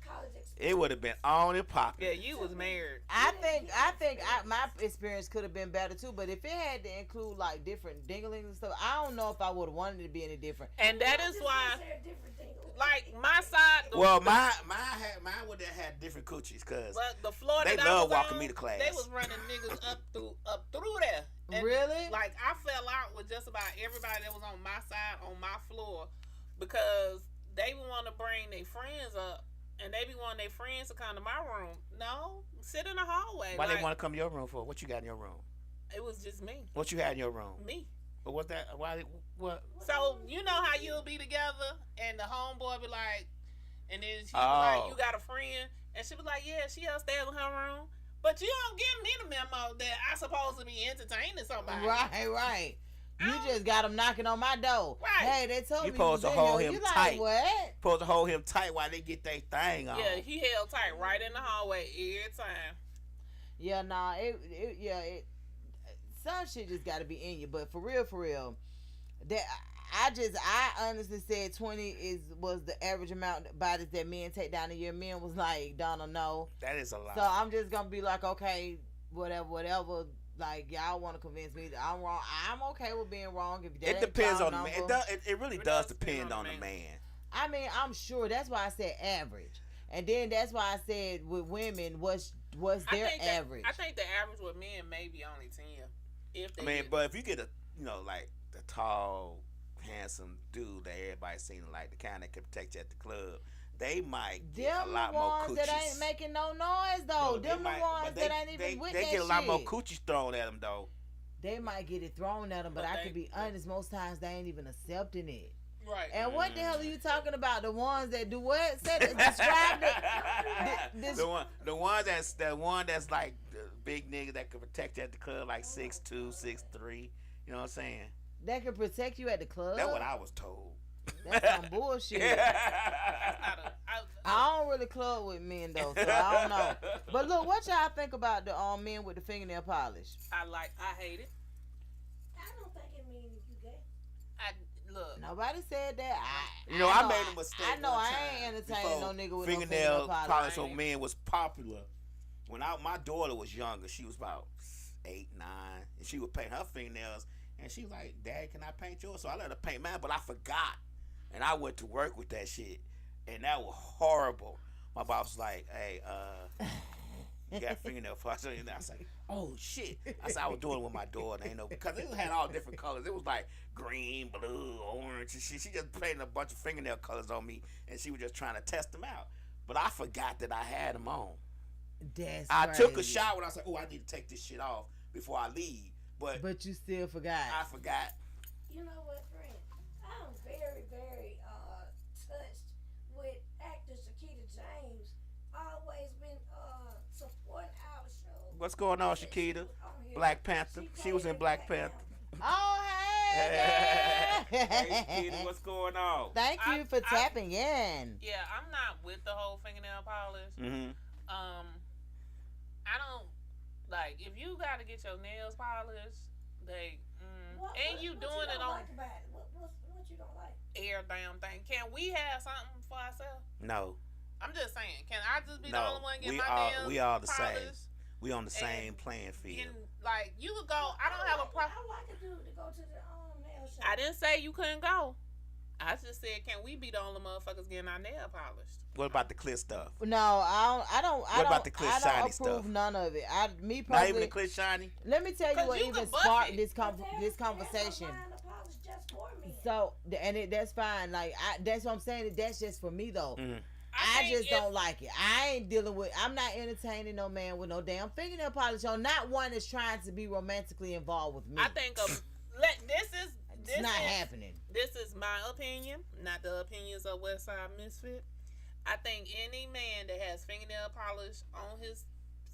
college experience. It would have been on and popping. Yeah, you was married. I think my experience could have been better too, but if it had to include like different dinglings and stuff, I don't know if I would have wanted it to be any different. And that I is just why, gonna say a different thing. like, my side, Well, mine would have had different coochies, cause but the floor they that I love was walking on, me to class. They was running niggas up through there. And, Really? Like, I fell out with just about everybody that was on my side, on my floor, because they want to bring their friends up, and they be wanting their friends to come to my room. No, sit in the hallway. why like, they want to come to your room for? What you got in your room? It was just me. What you had in your room? Me. But what that? Why? What? So you know how you'll be together and the homeboy be like, and then she be Oh. like, you got a friend, and she be like, yeah, she upstairs in her room, but you don't give me the memo that I supposed to be entertaining somebody. Right. You I don't- just got him knocking on my door. Right. Hey, they told You me supposed was to in hold here. him You like, tight. what? Supposed to hold him tight while they get their thing on. Yeah, he held tight right in the hallway every time. Yeah, nah, it some shit just got to be in you. But for real, that I honestly said 20 was the average amount of bodies that men take down a year. Men was like, Donald, no. That is a lot. So I'm just gonna be like, okay, whatever. Like y'all want to convince me that I'm wrong. I'm okay with being wrong. If that It ain't depends y'all on the man. number. It really It does does depend on the man. I mean, I'm sure that's why I said average, and then that's why I said with women, what's their average? I think the average with men may be only 10. If they I mean, get- but if you get a, like the tall, handsome dude that everybody seen like the kind that can protect you at the club, they might get Them a lot the more ones coochies. that ain't making no noise though. No, they Them might- the ones but that ain't even with they that get a lot more shit. coochies thrown at them though. They might get it thrown at them, but But I they- can be honest. Most times they ain't even accepting it. right. And what the hell are you talking about? The ones that do what? Describe it. The one that's like the big nigga that can protect you at the club, like 6'2", 6'3". You know what I'm saying? That can protect you at the club. That's what I was told. That's some bullshit. I don't really club with men though, so I don't know. But look, what y'all think about the men with the fingernail polish? I hate it. I don't think it means you gay. Look, Nobody said that. You know, I made a mistake. I know one I time ain't entertaining no nigga with fingernail no fingernail polish polish. on men was popular. When my daughter was younger, she was about 8, 9, and she would paint her fingernails. And she was like, "Dad, can I paint yours?" So I let her paint mine, but I forgot, and I went to work with that shit, and that was horrible. My boss was like, "Hey, you got fingernail polish on your nail?" I was like, "Oh shit!" I said I was doing it with my daughter, ain't no, because it had all different colors. It was like green, blue, orange, and she just painted a bunch of fingernail colors on me, and she was just trying to test them out. But I forgot that I had them on. I took a shower and I was like, "Oh, I need to take this shit off before I leave." But you still forgot. I forgot. You know what, friend? I'm very, very touched with actor Shakita James. Always been supporting our show. What's going on, Shakita? Black Panther. She was in Black Panther. Oh, hey. Hey, Shakita, what's going on? Thank you for tapping in. yeah, I'm not with the whole fingernail polish. Mm-hmm. I don't like if you gotta get your nails polished. And you doing it on what you don't like? air damn thing. Can we have something for ourselves? No. I'm just saying. Can I just be the No. only one getting my nails We all the polished? same. We on the same playing field. Like you could go. I don't have a problem. I like a dude to go to the nail shop. I didn't say you couldn't go. I just said, can we be the only motherfuckers getting our nail polished? What about the clear stuff? No, I don't. What about the clear I shiny don't stuff? approve none of it. Me Not even personally. the clear shiny? Let me tell you 'Cause what you even can buff sparked it. this There's conversation. a line of polish just for me. So that's fine. Like that's what I'm saying. That's just for me though. Mm. I think just don't like it. I ain't dealing with. I'm not entertaining no man with no damn fingernail polish on. Not one that's trying to be romantically involved with me. I think this it's not happening. This is my opinion, not the opinions of Westside Misfit. I think any man that has fingernail polish on his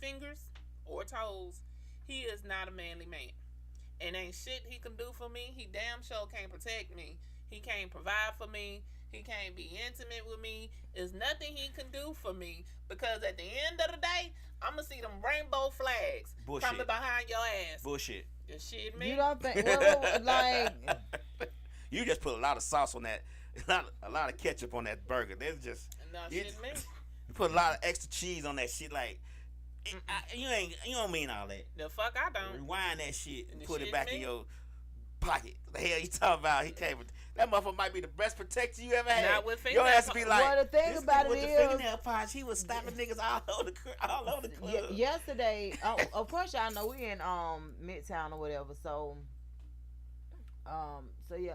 fingers or toes, he is not a manly man. And ain't shit he can do for me. He damn sure can't protect me. He can't provide for me. He can't be intimate with me. There's nothing he can do for me because at the end of the day, I'm going to see them rainbow flags Bullshit. coming behind your ass. Bullshit. You shit me? You don't think like You just put a lot of sauce on that, a lot of ketchup on that burger. There's just No, you, shit me. you put a lot of extra cheese on that shit. Like you don't mean all that. The fuck I don't. Rewind that shit and The put it shit back me? in your pocket. The hell you talking about? He came with that motherfucker. Might be the best protector you ever had. Not with Your ass be fingernail like, Well, the thing this about nigga with it the is- fingernail polish, he was stopping niggas all over the club. yesterday. Of course, y'all know we in Midtown or whatever. So yeah.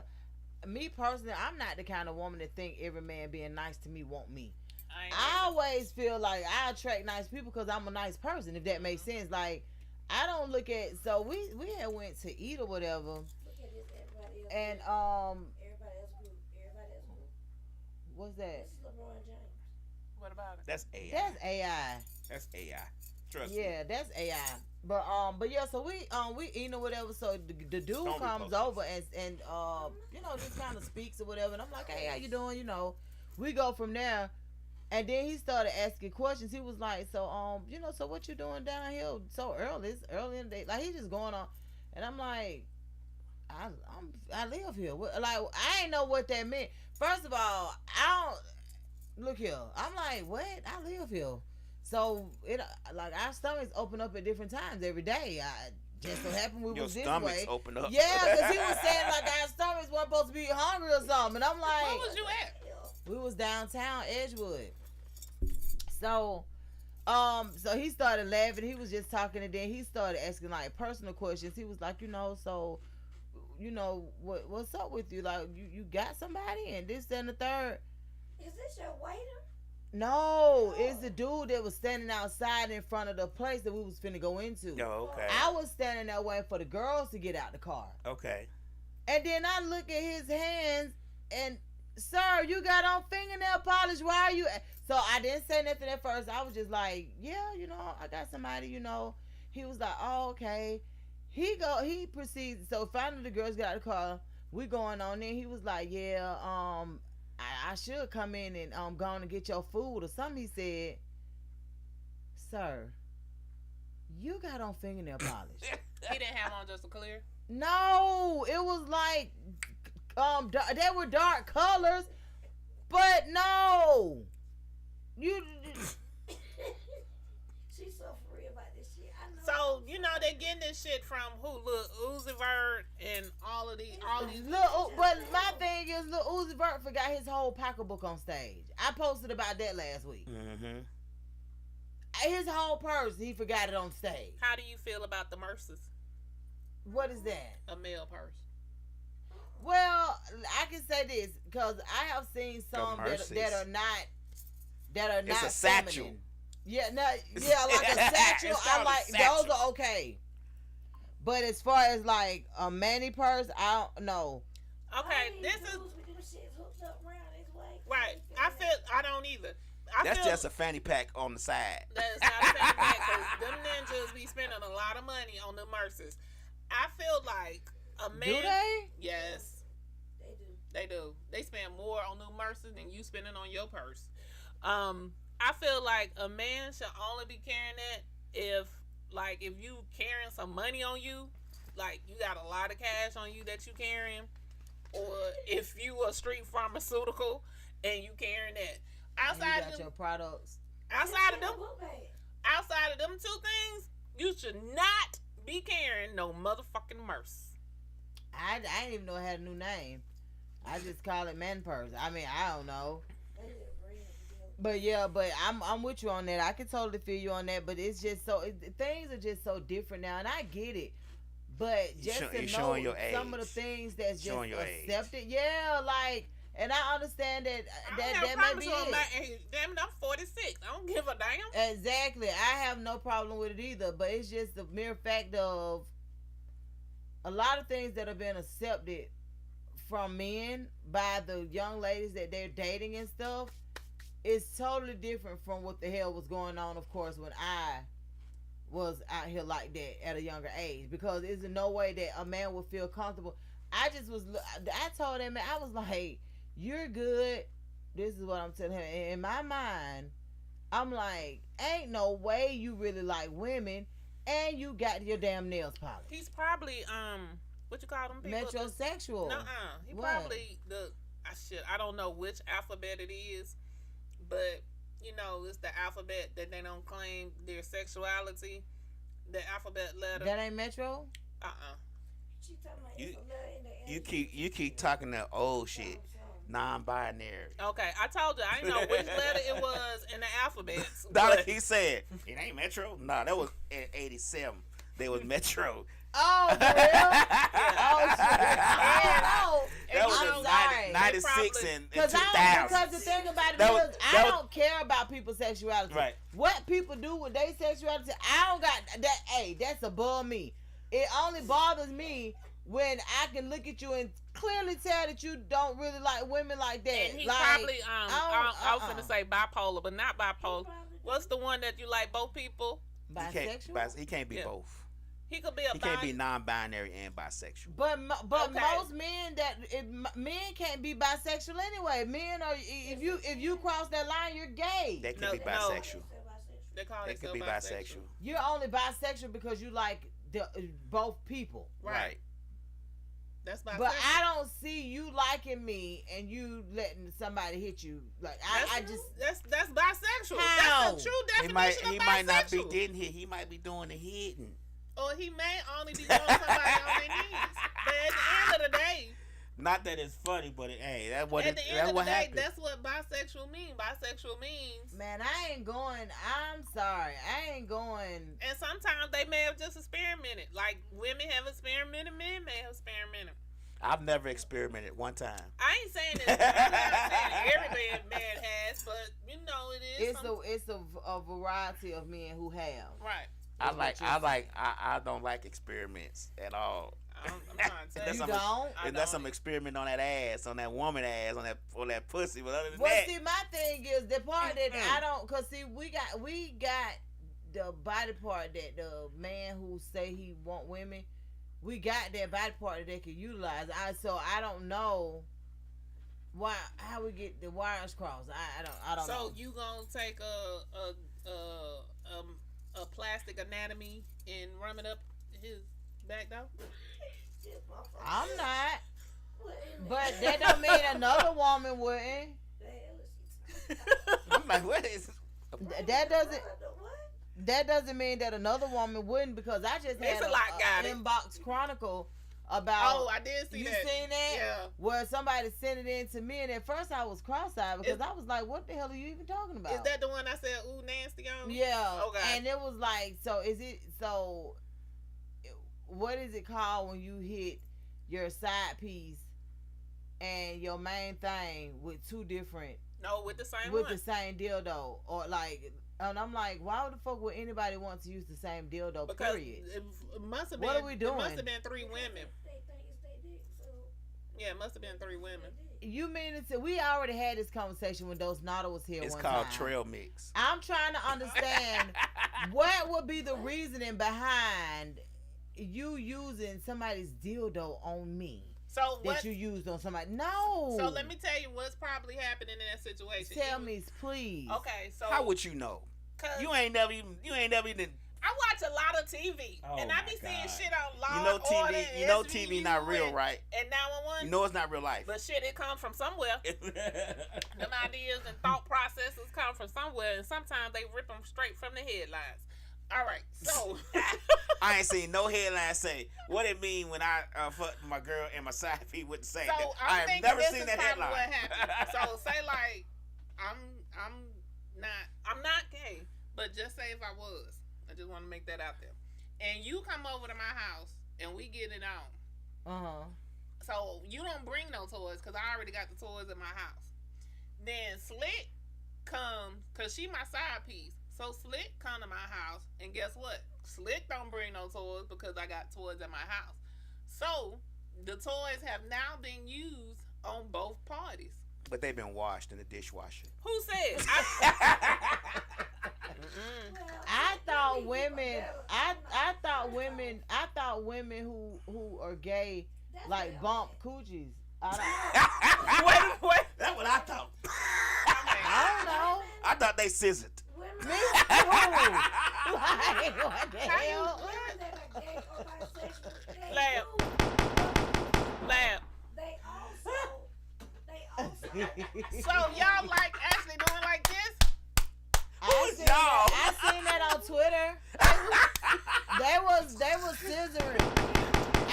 Me personally, I'm not the kind of woman that think every man being nice to me want me. I always feel like I attract nice people because I'm a nice person. If that makes sense, like I don't look at. So we had went to eat or whatever, Look at this, everybody else. and Everybody else group. Everybody else group. what's that? This is LeBron James. What about it? That's AI. That's AI. That's AI. Trust me. Yeah, that's AI. But yeah, so we eating or whatever. So the dude Don't comes repost over and you know, just kind of speaks or whatever. And I'm like, hey, how you doing? You know, we go from there. And then he started asking questions. He was like, so you know, so what you doing down here so early? It's early in the day. Like he just going on. And I'm like, I live here. Like I ain't know what that meant. First of all, I don't look here. I'm like, what? I live here. So it like our stomachs open up at different times every day. I just so happened we Your was this stomachs way. open up. Yeah, because he was saying like our stomachs weren't supposed to be hungry or something. And I'm like, Where was you at? we was downtown Edgewood. So so he started laughing. He was just talking, and then he started asking like personal questions. He was like, you know, so you know what's up with you? Like you got somebody and this and the third. Is this your waiter? No, it's the dude that was standing outside in front of the place that we was finna go into. Yo, okay. I was standing there waiting for the girls to get out the car. Okay. And then I look at his hands and, sir, you got on fingernail polish. Why are you? So I didn't say nothing at first. I was just like, yeah, you know, I got somebody, you know. He was like, oh, okay. He proceeds. So finally the girls got out of the car. We going on there. He was like, yeah, I should come in and go on and get your food or something. He said, sir, you got on fingernail polish. He didn't have on just a clear. No, it was like they were dark colors, but no, you. She's so for real about this shit. I know. So they getting this shit from who? Look, Uzi Vert and all these. But my thing is, Lil Uzi Vert forgot his whole pocketbook on stage. I posted about that last week. Mm-hmm. His whole purse, he forgot it on stage. How do you feel about the Merces? What is that? A male purse. Well, I can say this because I have seen some that are not It's a satchel. feminine. Yeah, like a satchel. It's I called a like satchel. those are okay. But as far as like a mani purse, I don't know. Okay, this is right. I don't either. That's just a fanny pack on the side. That's not a fanny pack because them ninjas be spending a lot of money on the Merces. I feel like a man. Do they? Yes, They do. they do. They spend more on the Merces than you spending on your purse. I feel like a man should only be carrying that if you carrying some money on you, like you got a lot of cash on you that you carrying, or if you a street pharmaceutical and you carrying that. And Outside you of got them, your products. outside of them two things, you should not be carrying no motherfucking Merce. I didn't even know it had a new name. I just call it man purse. I mean, I don't know. But yeah, I'm with you on that. I can totally feel you on that. But it's just things are just so different now, and I get it. But just to know your some of the age. things that's just Showing your age. accepted, yeah, like, and I understand that that may be it. My age. Damn it, I'm 46. I don't give a damn. Exactly, I have no problem with it either. But it's just the mere fact of a lot of things that have been accepted from men by the young ladies that they're dating and stuff. It's totally different from what the hell was going on, of course, when I was out here like that at a younger age. Because there's no way that a man would feel comfortable. I told him, I was like, you're good. This is what I'm telling him. And in my mind, I'm like, ain't no way you really like women and you got your damn nails polished. He's probably, what you call them people? Metrosexual. Nuh-uh. He What? probably, I don't know which alphabet it is. But, it's the alphabet that they don't claim their sexuality. The alphabet letter. That ain't Metro? She talking about You- it's a letter in the You keep talking that old shit, non-binary. Okay, I told you. I didn't know which letter it was in the alphabet. Dollar but- he said, it ain't Metro? No, that was in 87. They was Metro. Oh, for real? Oh, shit. That was I'm in sorry. 96 and Because 2000. the thing about it That is, was- I that was- don't care about people's sexuality. Right. What people do with their sexuality, I don't got that. Hey, that's above me. It only bothers me when I can look at you and clearly tell that you don't really like women like that. And he like, probably, I was going to say bipolar, but not bipolar. probably What's the one that you like both people? bisexual. He can't be Yeah. both. He could be a He can't be non-binary and bisexual. But Okay. most men men can't be bisexual anyway. Men are if you cross that line, you're gay. They can No, be no. bisexual. They call They it could be bisexual. You're only bisexual because you like both people. Right. That's bisexual. But I don't see you liking me and you letting somebody hit you. Like I just That's bisexual. How? That's the true definition He of bisexual. might not be getting hit. He might be doing the hitting. Or he may only be doing somebody on their knees. But at the end of the day, Not that it's funny, but hey, that's what at the end that's of the what day, happened. that's what bisexual means. Bisexual means, man, I ain't going. I'm sorry, I ain't going. and sometimes they may have just experimented. Like women have experimented, men may have experimented. I've never experimented one time. I ain't saying this. I'm not saying every man has, but it is. It's a variety of men who have. Right. I don't like experiments at all. I'm trying to tell Unless You you. don't. I Unless don't. I'm experimenting on that ass, on that woman ass, on that pussy. But other than Well, that, see, my thing is the part that I don't, cause see, we got the body part that the man who say he want women, we got that body part that they can utilize. So I don't know how we get the wires crossed. I don't know. So you gonna take a plastic anatomy and run it up his back though? I'm not. But that don't mean another woman wouldn't. The hell is she talking I'm like, what is? That doesn't. about? What? That doesn't mean that another woman wouldn't, because I just had It's a lot, got an it. inbox chronicle about. Oh, I did see you that. seen that? Yeah. Where somebody sent it in to me, and at first I was cross-eyed because I was like, "What the hell are you even talking about?" Is that the one I said, ooh, nasty on? Yeah. Okay. And it was like, so is it so? What is it called when you hit your side piece and your main thing with two different No, with the same with one. the same dildo, or like? And I'm like, why the fuck would anybody want to use the same dildo? Because Period. it must have been. What are we doing? It must have been 3 women. They think it's their dick, so Yeah, it must have been 3 women. You mean to say we already had this conversation when Dose Nada was here? It's one called time. trail mix. I'm trying to understand what would be the reasoning behind you using somebody's dildo on me So that what? you used on somebody. No. So let me tell you what's probably happening in that situation. tell It me, please. was- Okay, so How would you know? 'cause You ain't never even. I watch a lot of TV, Oh and I my be seeing God. shit on Law You know and Order, TV. and You know SVU TV not real, right? And 911. You know it's not real life. But shit, it comes from somewhere. Them ideas and thought processes come from somewhere, and sometimes they rip them straight from the headlines. All right, so I ain't seen no headline say what it mean when I fucked my girl and my side piece with the same. so thing. I'm I have thinking never this seen is that probably headline. what happened. So say like I'm not gay, but just say if I was, I just want to make that out there. And you come over to my house and we get it on. So you don't bring no toys because I already got the toys at my house. Then Slick comes because she my side piece. So Slick come to my house and guess what? Slick don't bring no toys because I got toys at my house. So the toys have now been used on both parties. But they've been washed in the dishwasher. Who said? I thought women. I thought women who are gay like bump coochies. Wait. That's what I thought. I don't know. I thought they scissored. Me too. Like, what the hell? women that are gay or bisexual, they Lab. do. Lab. They also. So y'all like actually doing like this? I seen that on Twitter. They was scissoring.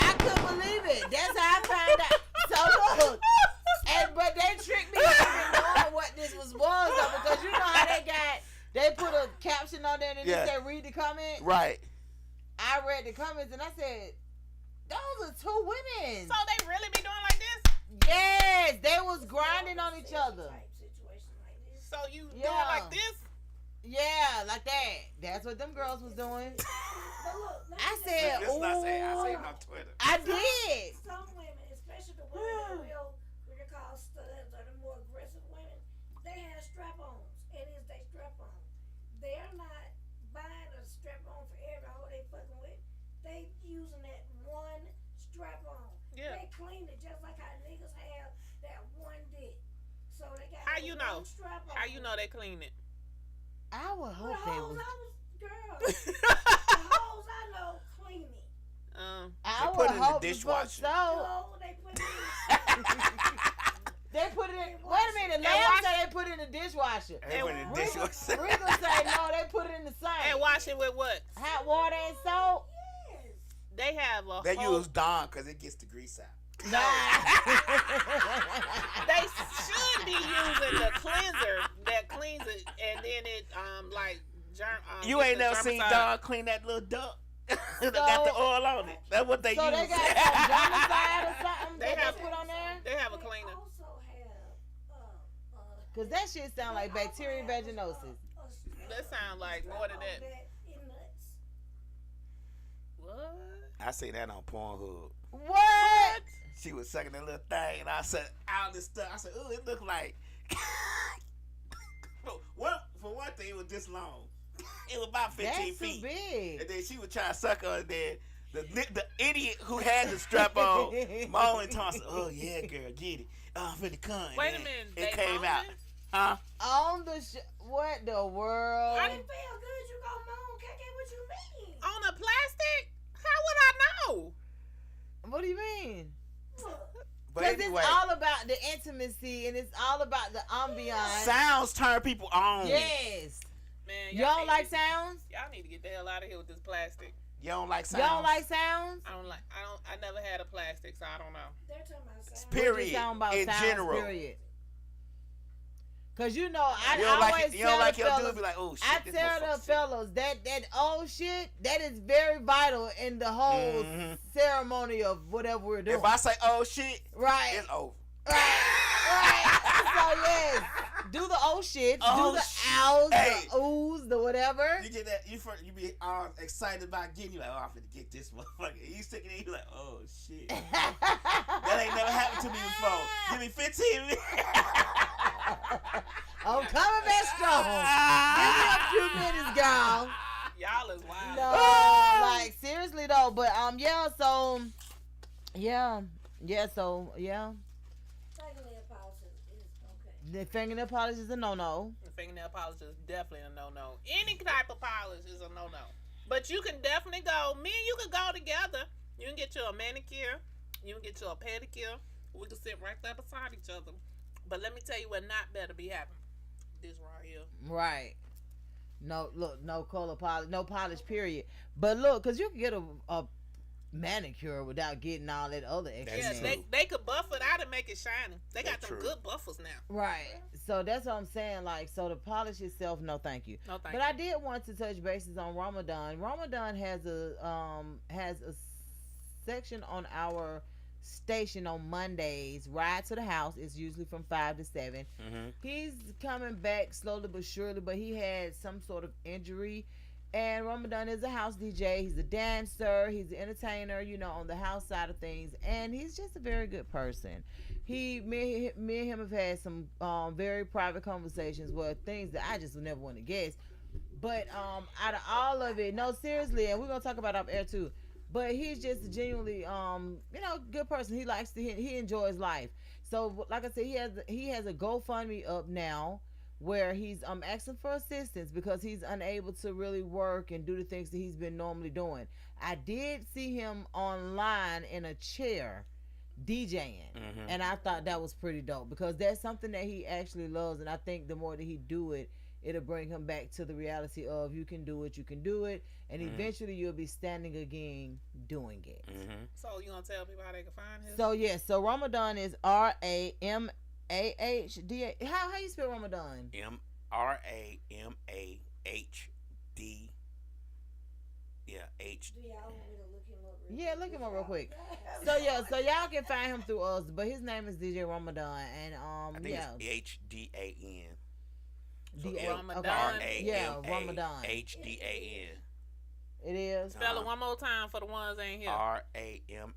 I couldn't believe it. That's how I found out. So look, but they tricked me into knowing what this was though, because you know how they put a caption on there and they said read the comment. Right. I read the comments and I said, those are 2 women. So they really be doing like this? Yes, they was grinding on each other. Type situation like this. So you doing Yeah. like this? Yeah, like that. That's what them girls was doing. But look, let me I just said, That's what I say. I say it ooh. on Twitter. I did. some women, especially the women that what they call studs or the more aggressive women, they have strap-ons. It is they strap-on. They're not buying a strap-on for every hoe they fucking with. They using that one strap-on. Yeah. They clean it just like how niggas have that one dick. So they got How that you know? one strap-on. How you know they clean it? I would The hope they hoes was. girl. The hoes I know clean it. I They would put it in the hope the fuck dishwasher. so. So they put it in. They put it in. Wait a minute. Lamb say they put it in the dishwasher. They put it in the dishwasher. Rico say no. They put it in the And sink. wash it with what? Hot water and soap. Yes. They have a They whole, use Dawn because it gets the grease out. No. they should be using the cleanser that cleans it and then it like germ. You gets ain't the never seen germicide. Dawn clean that little duck? That got the oil on it. That's what they So use. they got some germicide or something They that have- they put on there. They have a They cleaner. also have Cause that shit sound like bacteria vaginosis. That sound like more than that. In nuts. What? I seen that on Pornhub. What? She was sucking that little thing, and I said, all this stuff. I said, ooh, it looked like. For one thing, it was this long. It was about 15 That's too feet. big. And then she was trying to suck her, and then the idiot who had the strap on, moaned and tossed, oh, yeah, girl, get it. Oh, I'm finna come. Wait a And minute. It they came out. moaning? Huh? On the what the world? I didn't feel good. You go moan, KK. What you mean? On a plastic? How would I know? What do you mean? Look, But Because anyway, it's all about the intimacy and it's all about the ambiance. sounds turn people on. Yes. Man, Y'all need like to- sounds? Y'all need to get the hell out of here with this plastic. You don't like sounds? Y'all don't like sounds? I never had a plastic, so I don't know. They're talking about sound. Period. Talking about In sounds, general. Cause you know I You don't always like, you tell don't like the your fellas, dude be like, oh shit. I this tell motherfucker the sick. fellas that old shit that is very vital in the whole ceremony of whatever we're doing. If I say oh shit, right, it's over. right. So yes, do the old shit, Oh, do the shit. owls, Hey. the oohs, the whatever. You get that, you be all excited about getting, you like, oh, I'm finna get this motherfucker. You sticking it, you like, oh shit. That ain't never happened to me before. Give me 15 minutes. I'm coming back strong. Give me a few minutes, girl. Y'all is wild. No, like seriously though, but yeah. Fingernail polish is okay. The fingernail polish is a no. The fingernail polish is definitely a no-no. Any type of polish is a no-no. But you can definitely go. Me and you can go together. You can get you a manicure. You can get you a pedicure. We can sit right there beside each other. But let me tell you what not better be happening. This right here. Right. No, look, no color polish, no polish, period. But look, cause you can get a manicure without getting all that other extra. That's Yeah, true. they could buff it out and make it shiny. They got That's them true. good buffers now. Right. So that's what I'm saying. Like, so the polish itself, no, thank you. No, thank But you. I did want to touch bases on Ramadan. Ramadan has a section on our station on Mondays. Ride to the house. It's usually from 5 to 7. Mm-hmm. He's coming back slowly but surely, but he had some sort of injury. And Ramadan is a house DJ. He's a dancer. He's an entertainer, on the house side of things. And he's just a very good person. Me and him have had some very private conversations where things that I just would never want to guess. But out of all of it, no, seriously, and we're going to talk about it off air too. But he's just a genuinely, good person. He enjoys life. So, like I said, he has a GoFundMe up now where he's asking for assistance because he's unable to really work and do the things that he's been normally doing. I did see him online in a chair DJing, and I thought that was pretty dope because that's something that he actually loves, and I think the more that he do it, it'll bring him back to the reality of you can do it, and eventually you'll be standing again doing it. So you gonna tell people how they can find him? So yes, so Ramadan is RAMAHDA. How you spell Ramadan? RAMAHD. Yeah, HD. Do y'all want me to look him up? Yeah, look him up real quick. So yeah, so y'all can find him through us, but his name is DJ Ramadan, and I think it's HDAN. Ramadan. Ramadan. HDAN. It is. Spell it one more time for the ones that ain't here. RAMAHDAN.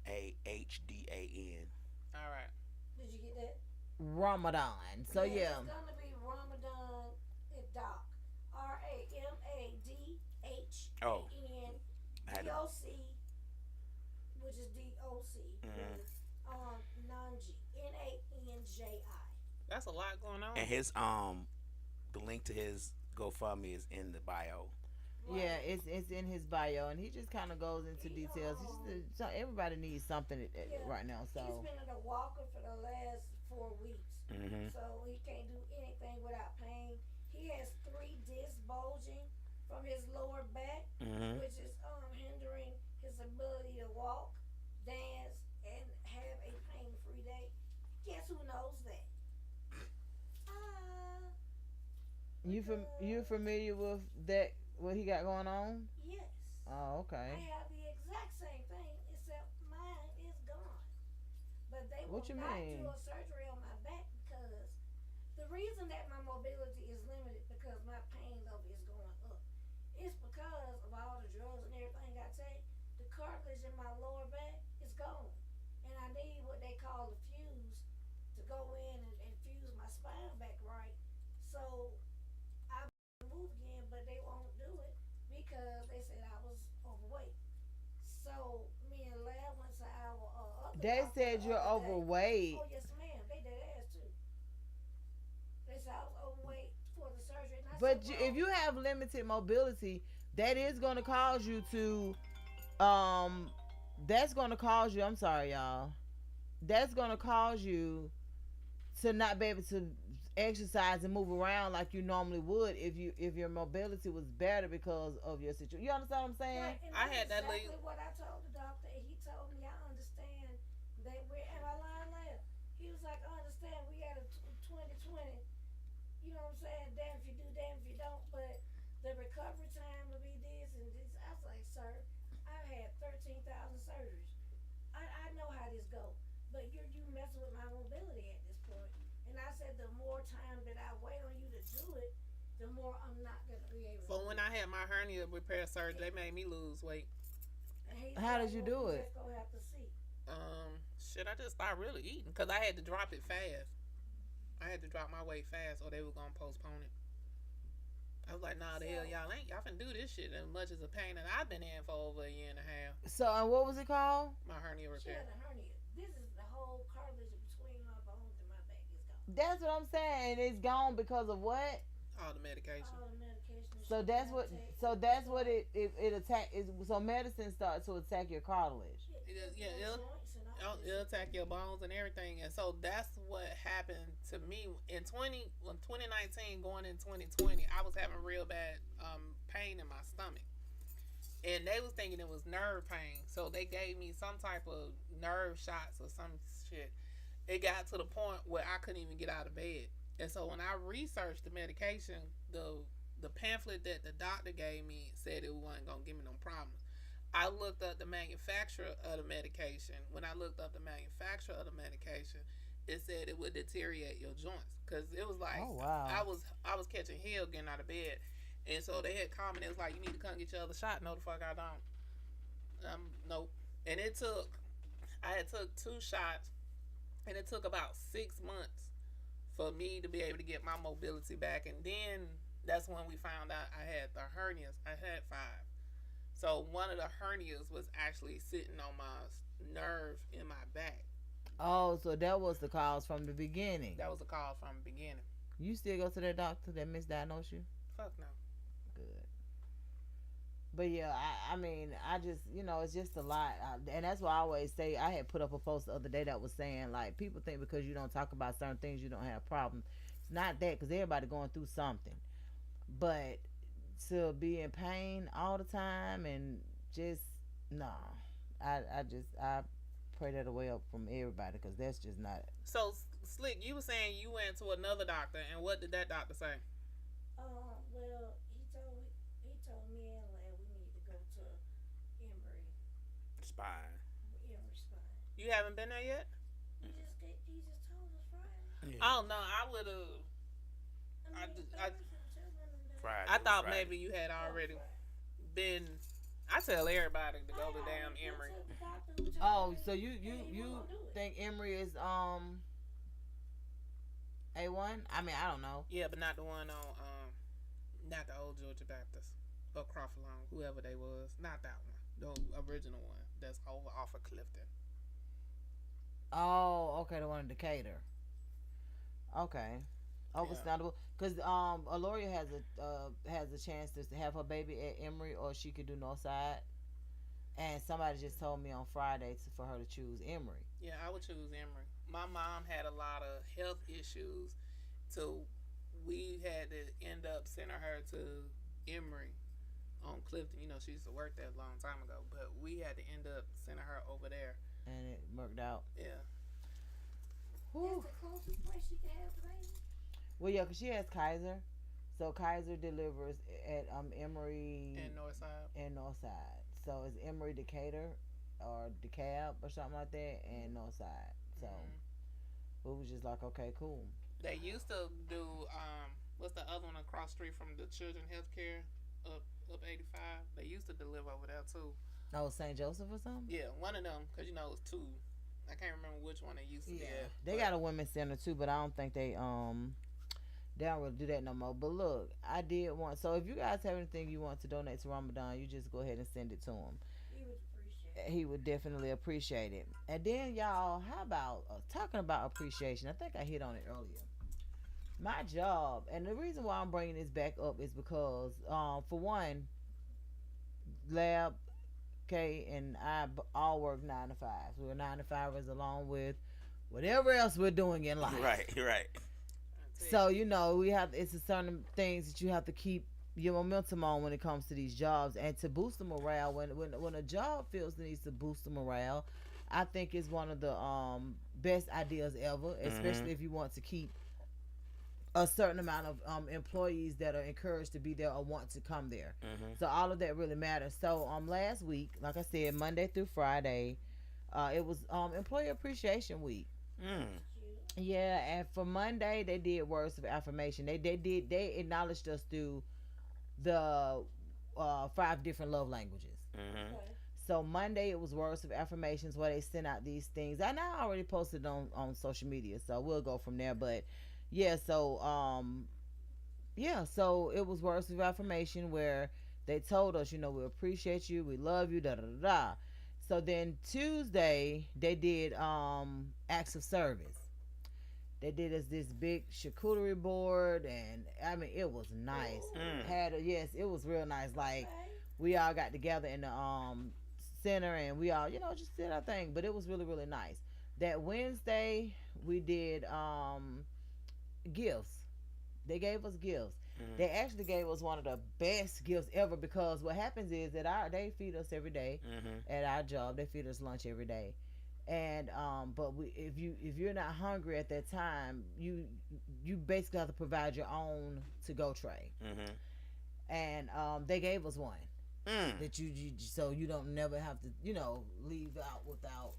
All right. Did you get that? Ramadan. So yeah. It's gonna be Ramadan Doc. Oh. I had to- RAMADHAN which is DOC. Nanji. NANJI. That's a lot going on. And his the link to his GoFundMe is in the bio. Yeah, it's in his bio, and he just kind of goes into details. So everybody needs something right now. So He's been in a walker for the last 4 weeks, so he can't do anything without pain. He has 3 discs bulging from his lower back, which is hindering his ability to walk, dance, and have a pain-free day. Guess who knows that? you familiar with that? What he got going on? Yes. Oh, okay. I have the exact same thing, except mine is gone. But they will What you not mean? do a surgery on my back because the reason that my mobility is limited because my pain level is going up. It's because of all the drugs and everything I take. The cartilage in my lower back is gone. And I need what they call the fuse to go in and fuse my spine back right. So I move again, but they won't do it because they said I was overweight. So me and Lab went to our other They doctor said the you're other day. overweight. Oh yes, ma'am. They did ass too. They said I was overweight for the surgery. And I But said, if you have limited mobility, that is going to cause you to, that's going to cause you. I'm sorry, y'all. that's gonna cause you to not be able to exercise and move around like you normally would if your mobility was better because of your situation. You understand what I'm saying? Right, and I that's had that exactly lead. what I told the doctor, and he told me I understand that we're at our line later. He was like, I understand we had a 2020. You know what I'm saying? Damn if you do, damn if you don't. But the recovery time will be this and this. I was like, sir, I've had 13,000 surgeries. I know how this go. But you messing with my mobility at this point. And I said the more time that I wait on you to do it, the more I'm not gonna be able to So do when it. I had my hernia repair surgery, they made me lose weight. And he's How like, did you well, do we it? just gonna have to see. Shit, I just started really eating because I had to drop it fast. I had to drop my weight fast, or they were gonna postpone it. I was like, nah, the hell, So y'all can do this shit as much as a pain that I've been in for over a year and a half. So, and what was it called? My hernia she repair. had a hernia. This is the whole cartilage between my bones and my back is gone. That's what I'm saying. It's gone because of what? All the medication. All the medication So she that's gotta what. take. So that's So what it attack is. So medicine starts to attack your cartilage. Yeah, your joints and all this it'll shit. attack your bones and everything. And so that's what happened to me in 2019 going in 2020. I was having real bad pain in my stomach. And they was thinking it was nerve pain. So they gave me some type of nerve shots or some shit. It got to the point where I couldn't even get out of bed. And so when I researched the medication, the pamphlet that the doctor gave me said it wasn't gonna give me no problems. I looked up the manufacturer of the medication. When I looked up the manufacturer of the medication, it said it would deteriorate your joints because it was like Oh wow. I was catching hell getting out of bed, and so they had commented it was like you need to come get your other shot. No, the fuck I don't. Nope. And I had took 2 shots, and it took about 6 months for me to be able to get my mobility back, and then that's when we found out I had the hernias. I had 5. So one of the hernias was actually sitting on my nerve in my back. Oh, so that was the cause from the beginning. That was a call from the beginning. You still go to that doctor that misdiagnosed you? Fuck no. Good. But yeah, I mean, I just, it's just a lot. And that's why I always say, I had put up a post the other day that was saying, like, people think because you don't talk about certain things, you don't have problems. It's not that, because everybody going through something. But to be in pain all the time and just, no. I pray that away up from everybody, because that's just not. So Slick, you were saying you went to another doctor, and what did that doctor say? Well, he told me and Lad we need to go to Emory, Spine. Emory Spine. You haven't been there yet? He just told us Friday. Yeah. Oh no, I would have. I mean, I Thursday, tell them that. Friday. I thought Friday. maybe you had already Friday. been. I tell everybody to go to I damn already Emory. went to the doctor who told Oh, me so you that he wasn't gonna do it. think Emory is A1? I mean, I don't know. Yeah, but not the one on not the old Georgia Baptist or Crawford Long, whoever they was. Not that one. The original one that's over off of Clifton. Oh, okay, the one in Decatur. Okay. Understandable. Because Aloria has a chance to have her baby at Emory, or she could do Northside. And somebody just told me on Friday for her to choose Emory. Yeah, I would choose Emory. My mom had a lot of health issues, so we had to end up sending her to Emory on Clifton. You know, she used to work there a long time ago, but we had to end up sending her over there. And it worked out. Yeah. Whew. That's the closest place she can have the baby. Well, yeah, because she has Kaiser. So Kaiser delivers at Emory And Northside. and Northside. So it's Emory Decatur or DeKalb or something like that, and Northside. So it was just like, okay, cool. They used to do what's the other one across the street from the Children Healthcare up 85. They used to deliver over there too. Oh, St. Joseph or something? Yeah, one of them because it's 2. I can't remember which one they used to be at. They got a women's center too, but I don't think they don't really do that no more. But look, I did want. So if you guys have anything you want to donate to Ramadan, you just go ahead and send it to him. He would appreciate it. He would definitely appreciate it. And then y'all, how about talking about appreciation? I think I hit on it earlier. My job, and the reason why I'm bringing this back up is because, for one, Lab, Kay, and I all work 9 to 5. We're 9 to 5ers along with whatever else we're doing in life. Right. So it's a certain things that you have to keep your momentum on when it comes to these jobs, and to boost the morale. When a job feels the needs to boost the morale, I think it's one of the best ideas ever, especially if you want to keep a certain amount of employees that are encouraged to be there or want to come there. So all of that really matters. So last week, like I said, Monday through Friday, it was Employee Appreciation Week. Yeah, and for Monday they did words of affirmation. They acknowledged us through the 5 different love languages. So Monday it was words of affirmations where they sent out these things, and I already posted on social media, so we'll go from there. But so it was words of affirmation where they told us, we appreciate you, we love you, da da da da. So then Tuesday they did acts of service. They did us this big charcuterie board, and I mean it was nice. It was real nice. Like we all got together in the center, and we all just did our thing. But it was really, really nice. That Wednesday we did gifts. They gave us gifts. They actually gave us one of the best gifts ever, because what happens is that they feed us every day at our job. They feed us lunch every day. And but if you're not hungry at that time, you basically have to provide your own to-go tray. And they gave us one that you so you don't never have to leave out without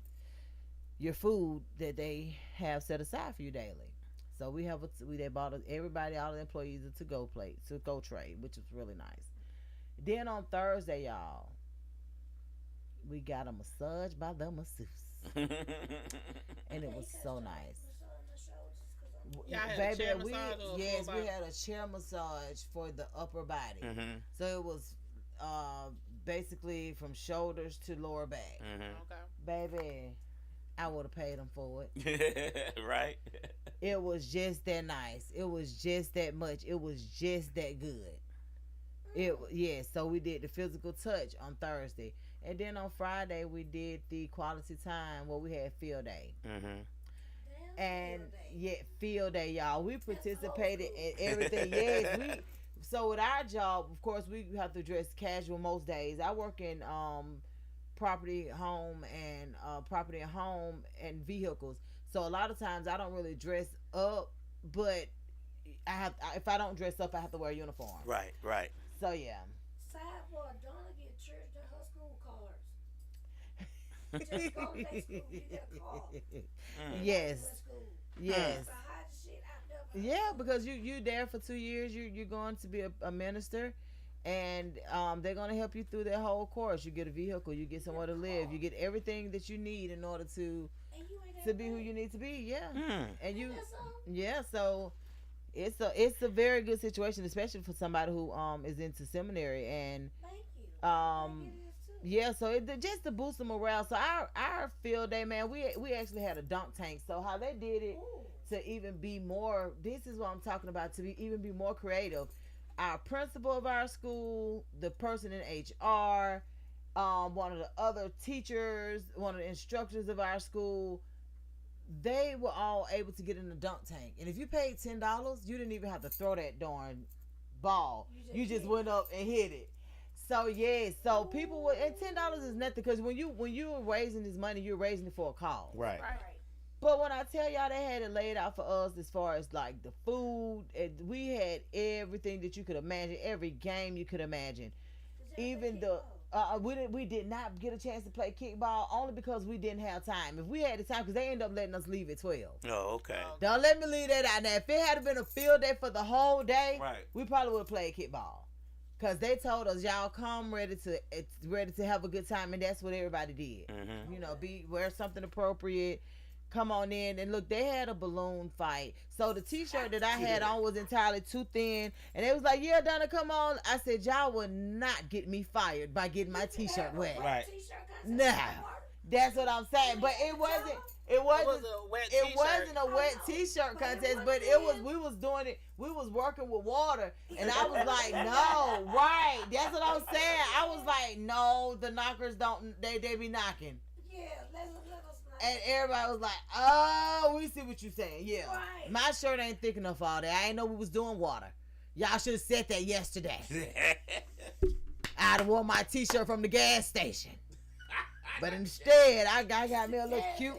your food that they have set aside for you daily. So they bought everybody, all the employees, a to-go tray, which was really nice. Then on Thursday, y'all, we got a massage by the masseuse. And it was so nice. Yeah, we had a chair massage for the upper body. So it was basically from shoulders to lower back. Okay. Baby, I would have paid them for it. Right. It was just that nice. It was just that much. It was just that good. So we did the physical touch on Thursday. And then on Friday, we did the quality time where we had field day. And field day, y'all. We participated in everything. So with our job, of course, we have to dress casual most days. I work in property, home, and vehicles. So a lot of times I don't really dress up, but if I don't dress up, I have to wear a uniform. Right. So yeah. Sidebar, Donna get church to her school cards. Just go to that school, you get a card. Yes. So hide the shit out there. Yeah, because you there for 2 years. You're going to be a minister, and they're going to help you through that whole course. You get a vehicle, you get somewhere to live, you get everything that you need in order to be who you need to be. Yeah. And so it's a very good situation, especially for somebody who is into seminary. And so just to boost the morale. So our field day, man, we actually had a dunk tank. So how they did it to even be more, this is what I'm talking about, to even be more creative. Our principal of our school, the person in HR, one of the other teachers, one of the instructors of our school, they were all able to get in the dunk tank. And if you paid $10, you didn't even have to throw that darn ball. You just went up and hit it. So people were, and $10 is nothing, because when you were raising this money, you're raising it for a cause. Right. But when I tell y'all, they had it laid out for us as far as like the food, and we had everything that you could imagine, every game you could imagine. Even the we did not get a chance to play kickball, only because we didn't have time. If we had the time, because they ended up letting us leave at 12. Oh, okay. Don't let me leave that out now. If it had been a field day for the whole day, we probably would have played kickball. Because they told us, y'all come ready to have a good time, and that's what everybody did. Wear something appropriate. Come on in. And look, they had a balloon fight. So the t-shirt that I had on was entirely too thin. And they was like, yeah, Donna, come on. I said, y'all will not get me fired by getting my t-shirt wet. Right. Nah. That's what I'm saying. But it wasn't a wet t-shirt contest, but we was doing it. We was working with water, and I was like, no, right. That's what I was saying. I was like, no, the knockers don't. They be knocking. Yeah, let us knock. And everybody was like, oh, we see what you saying. Yeah. Right. My shirt ain't thick enough for all that. I ain't know we was doing water. Y'all should have said that yesterday. I'd have worn my t-shirt from the gas station. But instead, I got me a little cute.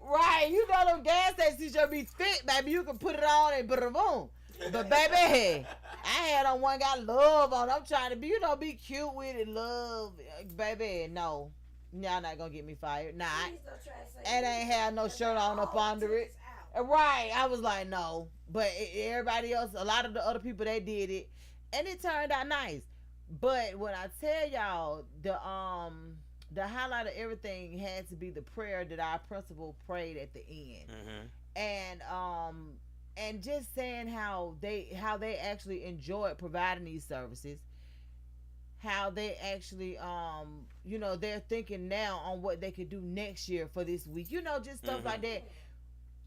Right, you know them gas station t-shirt be thick, baby. You can put it on and boom. But baby, I had on one got love on. I'm trying to be, be cute with it, love, baby. No, y'all not gonna get me fired. Nah, it ain't have no shirt on up under it. Right, I was like, no. But everybody else, a lot of the other people, they did it, and it turned out nice. But when I tell y'all, the highlight of everything had to be the prayer that our principal prayed at the end, and just saying how they actually enjoyed providing these services, how they actually they're thinking now on what they could do next year for this week, just stuff like that.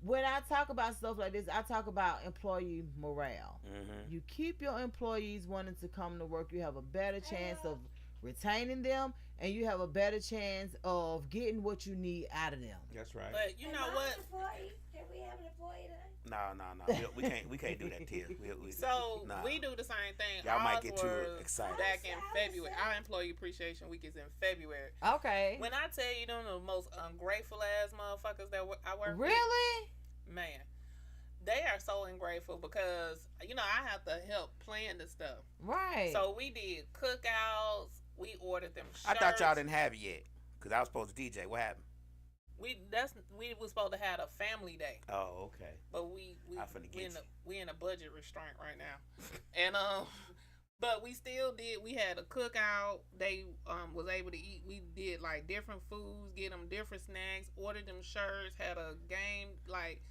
When I talk about stuff like this, I talk about employee morale. You keep your employees wanting to come to work, you have a better chance of retaining them, and you have a better chance of getting what you need out of them. That's right. But you know what? Can we have an employee today? No. We can't do that, Tia. We do the same thing. Y'all might get too Ours was excited. Back in February. Our Employee Appreciation Week is in February. Okay. When I tell you, them the most ungrateful ass motherfuckers that I work with. Really? Man, they are so ungrateful because I have to help plan the stuff. Right. So we did cookouts. We ordered them shirts. I thought y'all didn't have it yet because I was supposed to DJ. What happened? We was supposed to have a family day. Oh, okay. But we in a budget restraint right now, and but we still did. We had a cookout. They was able to eat. We did like different foods, get them different snacks, ordered them shirts, had a game, like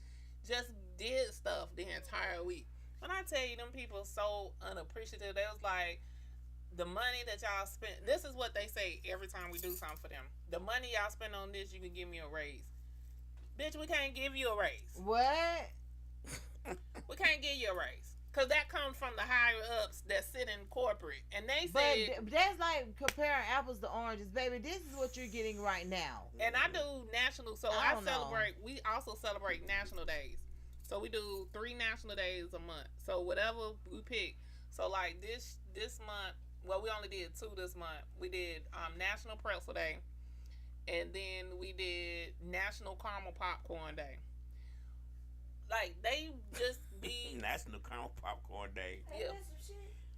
just did stuff the entire week. When I tell you, them people so unappreciative. They was like, the money that y'all spent, this is what they say every time we do something for them. The money y'all spend on this, you can give me a raise. Bitch, we can't give you a raise. What? We can't give you a raise. Because that comes from the higher ups that sit in corporate. And they say. But that's like comparing apples to oranges. Baby, this is what you're getting right now. And I do national, so I celebrate, we also celebrate national days. So we do 3 national days a month. So whatever we pick. So like this month, well, we only did 2 this month. We did National Pretzel Day, and then we did National Caramel Popcorn Day. Like, they just be... National Caramel Popcorn Day.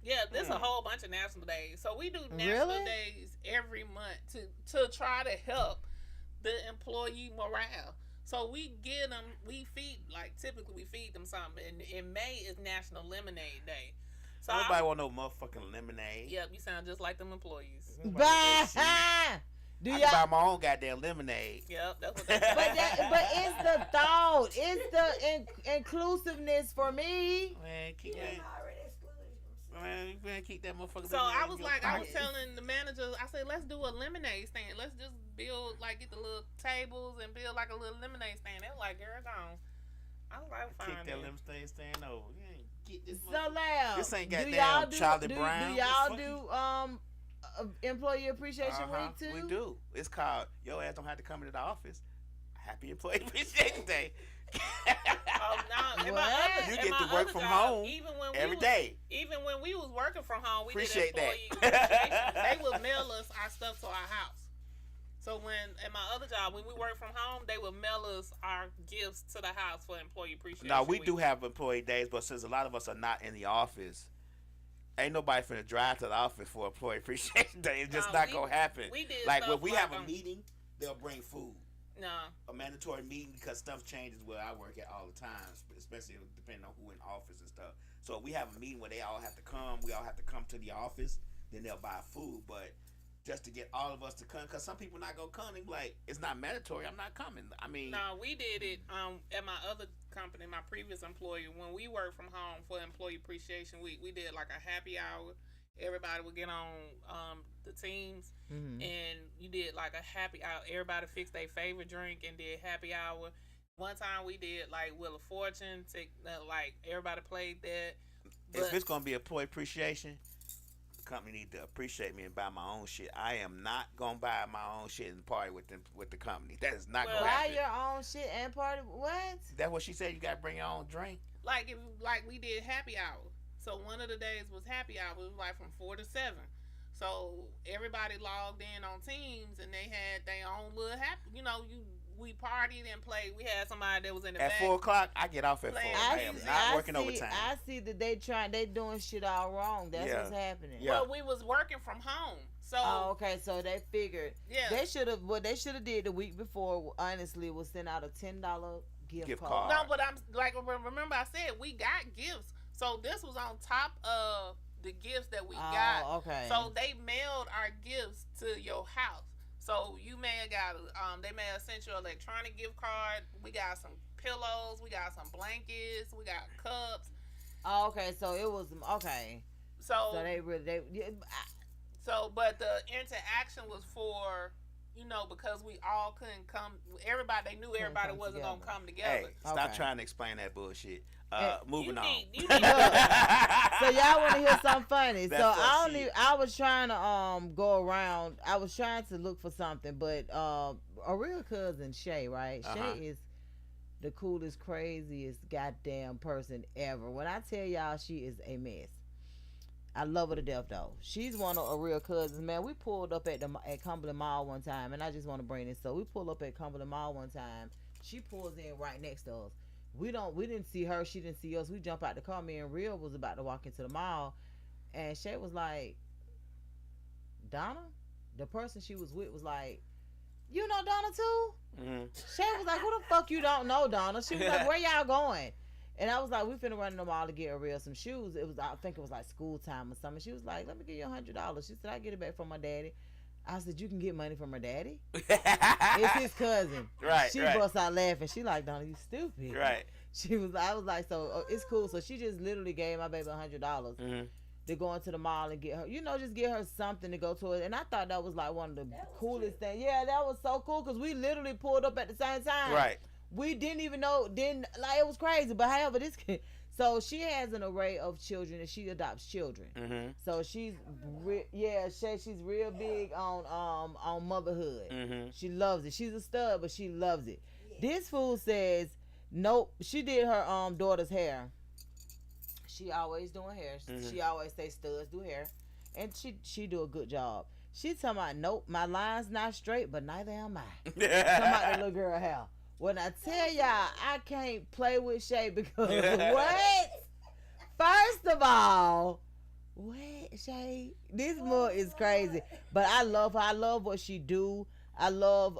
Yeah, there's a whole bunch of national days. So we do national days every month to try to help the employee morale. So we get them, typically we feed them something. And in May is National Lemonade Day. So nobody want no motherfucking lemonade. Yep, you sound just like them employees. I can buy my own goddamn lemonade. Yep, that's what they but it's the thought. It's the inclusiveness for me. Man, keep that. Man, keep that motherfucker. So I was telling the manager, I said, let's do a lemonade stand. Let's just build, get the little tables and build like a little lemonade stand. They were like, girl, gone. I was like, fine. Kick that lemonade stand over. You ain't get this. So loud. This ain't goddamn Charlie Brown. Do y'all do Employee Appreciation Week too? We do. It's called Your Ass Don't Have to Come into the Office. Happy Employee Appreciation Day. Oh no! You get to work from home every day. Even when we was working from home, we appreciate did employee appreciation. They would mail us our stuff to our house. So at my other job, when we work from home, they would mail us our gifts to the house for Employee Appreciation Now, we Week. do have employee days, but since a lot of us are not in the office, ain't nobody finna drive to the office for Employee Appreciation Day. It's just not gonna happen. We did like, stuff when we have a meeting, they'll bring food. No. A mandatory meeting because stuff changes where I work at all the time, especially depending on who in office and stuff. So if we have a meeting where they all have to come, we all have to come to the office, then they'll buy food. But just to get all of us to come, because some people not gonna come, they be like, it's not mandatory, I'm not coming. I mean, no, we did it at my other company, my previous employer, when we worked from home for Employee Appreciation Week. We did like a happy hour. Everybody would get on the teams, and you did like a happy hour. Everybody fixed their favorite drink and did happy hour. One time we did like Wheel of Fortune. Like everybody played that. If it's gonna be employee appreciation, company need to appreciate me and buy my own shit. I am not gonna buy my own shit and party with the company. That is not Well, gonna Buy happen. your own shit and party. What? That's what she said. You gotta bring your own drink. Like we did happy hour. So one of the days was happy hour. It was like from 4 to 7. So everybody logged in on Teams and they had their own little happy. We partied and played. We had somebody that was in the At back. 4 o'clock, I get off at 4. I am not working overtime. I see that they doing shit all wrong. That's what's happening. Yeah. Well, we was working from home. So okay, so they figured yeah. what they should have did the week before, honestly, was send out a $10 gift card. No, but I'm like, remember I said we got gifts. So this was on top of the gifts that we got. Okay. So they mailed our gifts to your house. So you may have got they may have sent you an electronic gift card. We got some pillows, we got some blankets, we got cups. Oh, okay, so it was okay. So but the interaction was for because we all couldn't come. Everybody, they knew everybody wasn't gonna come together. Hey, stop Okay. trying to explain that bullshit. Moving on. You need So y'all want to hear something funny? That's So that shit. I was trying to go around. I was trying to look for something, but a real cousin Shay, right? Shay is the coolest, craziest goddamn person ever. When I tell y'all, she is a mess. I love her to death though. She's one of a real cousins. Man, we pulled up at Cumberland Mall one time, and I just want to bring this. So we pulled up at Cumberland Mall one time. She pulls in right next to us. We didn't see her. She didn't see us. We jump out the car. Me and Real was about to walk into the mall, and Shay was like, "Donna," the person she was with was like, "You know Donna too?" Mm-hmm. Shay was like, "Who the fuck you don't know Donna?" She was like, "Where y'all going?" And I was like, "We finna run in the mall to get Real some shoes." I think it was like school time or something. She was like, "Let me give you $100." She said, "I get it back from my daddy." I said, "You can get money from her daddy?" It's his cousin. Right. She right. busts out laughing. She like, "Donna, you stupid." Right. I was like, "So it's cool." So she just literally gave my baby $100 Mm-hmm. to go into the mall and get her, just get her something to go to it. And I thought that was like one of the coolest things. Yeah, that was so cool because we literally pulled up at the same time. Right. We didn't even know, it was crazy. But however, so she has an array of children and she adopts children. Mm-hmm. So she's she's real big on motherhood. Mm-hmm. She loves it. She's a stud, but she loves it. This fool says nope. She did her daughter's hair. She always doing hair. Mm-hmm. She always say studs do hair, and she do a good job. She talking about nope, my line's not straight, but neither am I. Talking about the little girl hair. When I tell y'all, I can't play with Shay because what? First of all, what Shay? This mug is crazy, but I love her. I love what she do. I love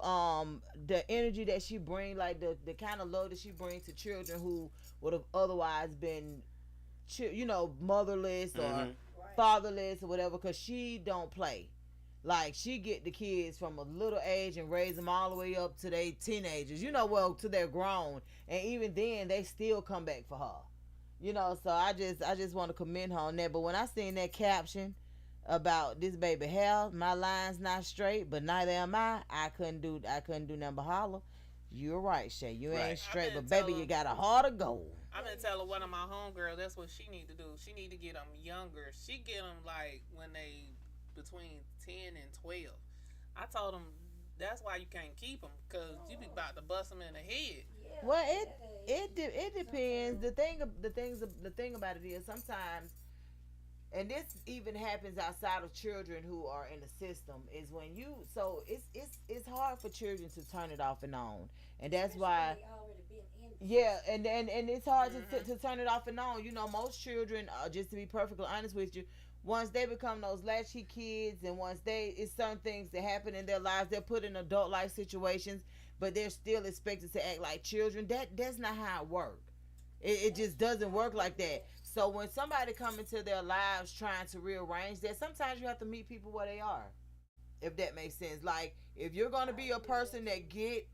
the energy that she bring, like the kind of love that she brings to children who would have otherwise been, motherless or fatherless or whatever. Cause she don't play. Like, she get the kids from a little age and raise them all the way up to their teenagers, to their grown. And even then, they still come back for her. So I just want to commend her on that. But when I seen that caption about this baby hair, my line's not straight, but neither am I couldn't do nothing but holler. You're right, Shay. You ain't straight, but baby, you got a heart of gold. I'm gonna tell her one of my homegirls, that's what she need to do. She need to get them younger. She get them like when they between 10 and 12. I told them that's why you can't keep them, because you be about to bust them in the head. Well, it depends. The thing about it is sometimes, and this even happens outside of children who are in the system, is when it's hard for children to turn it off and on, and that's why. Yeah, and it's hard to turn it off and on. Most children, just to be perfectly honest with you, once they become those latchkey kids, and once it's certain things that happen in their lives, they're put in adult life situations, but they're still expected to act like children. That's not how it works. It just doesn't work like that. So when somebody come into their lives trying to rearrange that, sometimes you have to meet people where they are, if that makes sense. Like, if you're going to be a person that get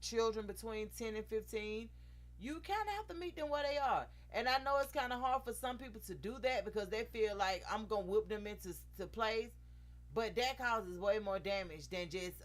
children between 10 and 15, you kind of have to meet them where they are. And I know it's kind of hard for some people to do that because they feel like I'm going to whip them into place. But that causes way more damage than just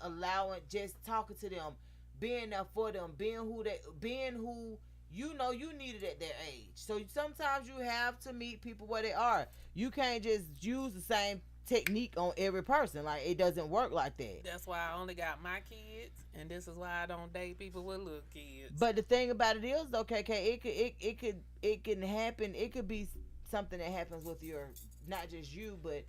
talking to them, being there for them, being who you know you need it at their age. So sometimes you have to meet people where they are. You can't just use the same technique on every person. Like, it doesn't work like that. That's why I only got my kids, and this is why I don't date people with little kids. But the thing about it is, though, KK, it can happen. It could be something that happens with your, not just you, but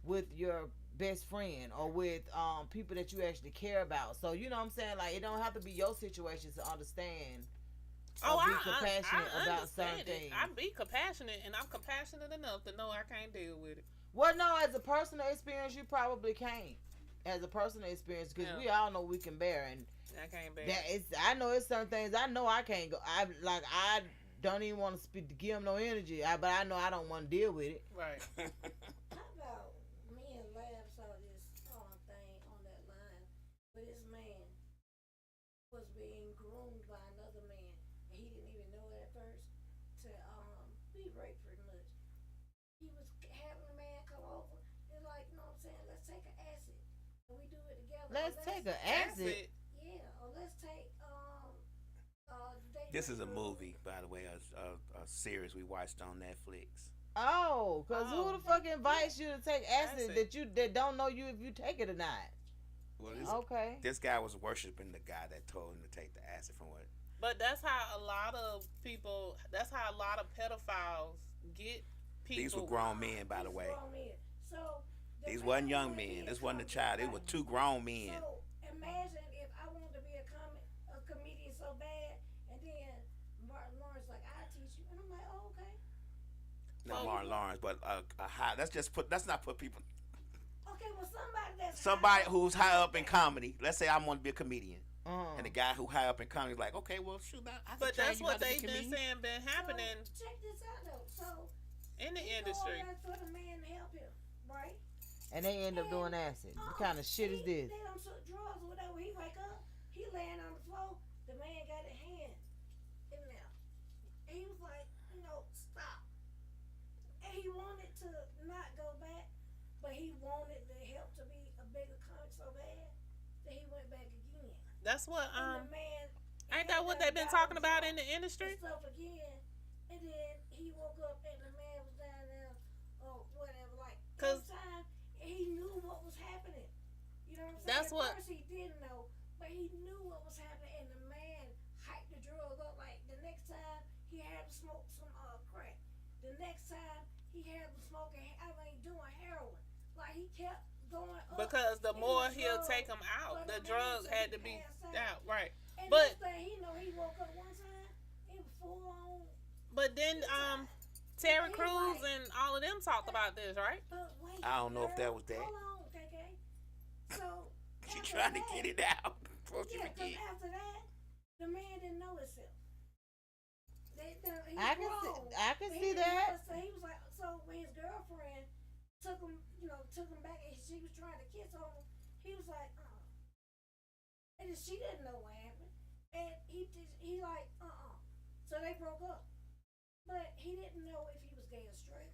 with your best friend or with people that you actually care about. So you know what I'm saying? Like, it don't have to be your situation to understand. Or be compassionate about certain things. I be compassionate, and I'm compassionate enough to know I can't deal with it. Well, no, as a personal experience, you probably can't. As a personal experience, because we all know we can bear, and I can't bear. I know it's some things I know I can't go. I don't even want to give them no energy. But I know I don't want to deal with it. Right. How about me and Lab saw this thing on that line where this man was being groomed by another man, and he didn't even know it at first, to be raped pretty much. He was having a man come over and like, you know what I'm saying, let's take an acid and we do it together. Let's take an acid. Yeah, or let's take This is a movie, by the way, a series we watched on Netflix. Oh, because who the fuck invites you to take acid that don't know you if you take it or not? Well, this guy was worshiping the guy that told him to take the acid from what. But that's how a lot of people. That's how a lot of pedophiles get people. These were grown men, by the way. So these wasn't young men. This wasn't a child. They were two grown men. So imagine if I wanted to be a comedian so bad, and then Martin Lawrence like, I teach you, and I'm like, oh, okay. Not Martin Lawrence, but a high. Let's not put people. Okay, well, somebody who's high up in comedy. Let's say I want to be a comedian. And the guy who high up in comedy is like, okay, well, shoot, but that's what they've been saying been happening. So, check this out though. So in the industry, for the man to help him, right? And they end up doing acid. What kind of shit is this? They done took drugs or whatever. He wake up, he laying on the floor. The man got his hand in there. And he was like, stop. And he wanted to not go back, but he wanted the help to be a bigger comic so bad that he went back again. That's what And the man ain't that what they've been talking about in the industry? Stuff again, and then he woke up and the man was down there or whatever. Like, this time he knew what was happening. You know what I'm saying? That's what. At first he didn't know, but he knew what was happening, and the man hyped the drug up. Like, the next time he had to smoke some crack. The next time he had to smoke, doing heroin. Like, he kept going up. Because the more he'll take him out, the drug had to be out, right? And but he woke up one time, he was full on. But then Terry Crews and all of them talked about this, right? But wait, I don't know if that was that. Hold on, KK. So she trying to get it out. Yeah, because after that, the man didn't know himself. I can see that. So he was like, so when his girlfriend took him back, and she was trying to kiss on him, he was like, and she didn't know what happened, and he like, so they broke up, but he didn't know if he was gay or straight.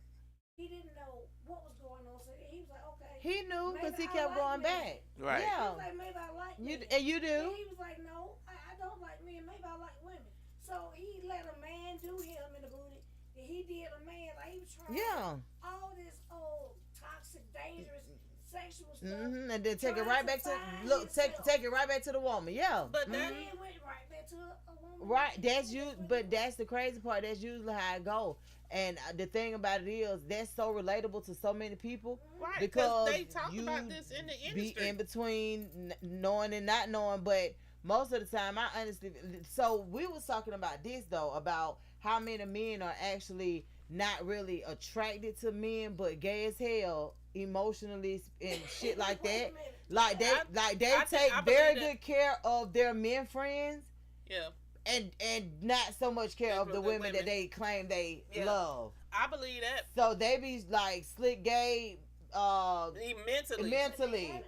He didn't know what was going on, so he was like, okay. He knew because he kept going back. Right. Yeah. He was like, maybe I like men. And you do. And he was like, no, I don't like men. Maybe I like women. So he let a man do him in the booty. And he did a man, like, he was trying all this old toxic, dangerous sexual stuff. And then take it right back to take it right back to the woman. Yeah. But then it went right back to a woman. Right. But that's the crazy part. That's usually how it go. And the thing about it is, that's so relatable to so many people. Right, because they talk about this in the industry. Be in between knowing and not knowing, but most of the time, I honestly. So we was talking about this though, about how many men are actually not really attracted to men, but gay as hell emotionally and shit like that. Like they take very good care of their men friends. Yeah. And not so much care of the women that they claim they love. I believe that. So they be like slick gay mentally.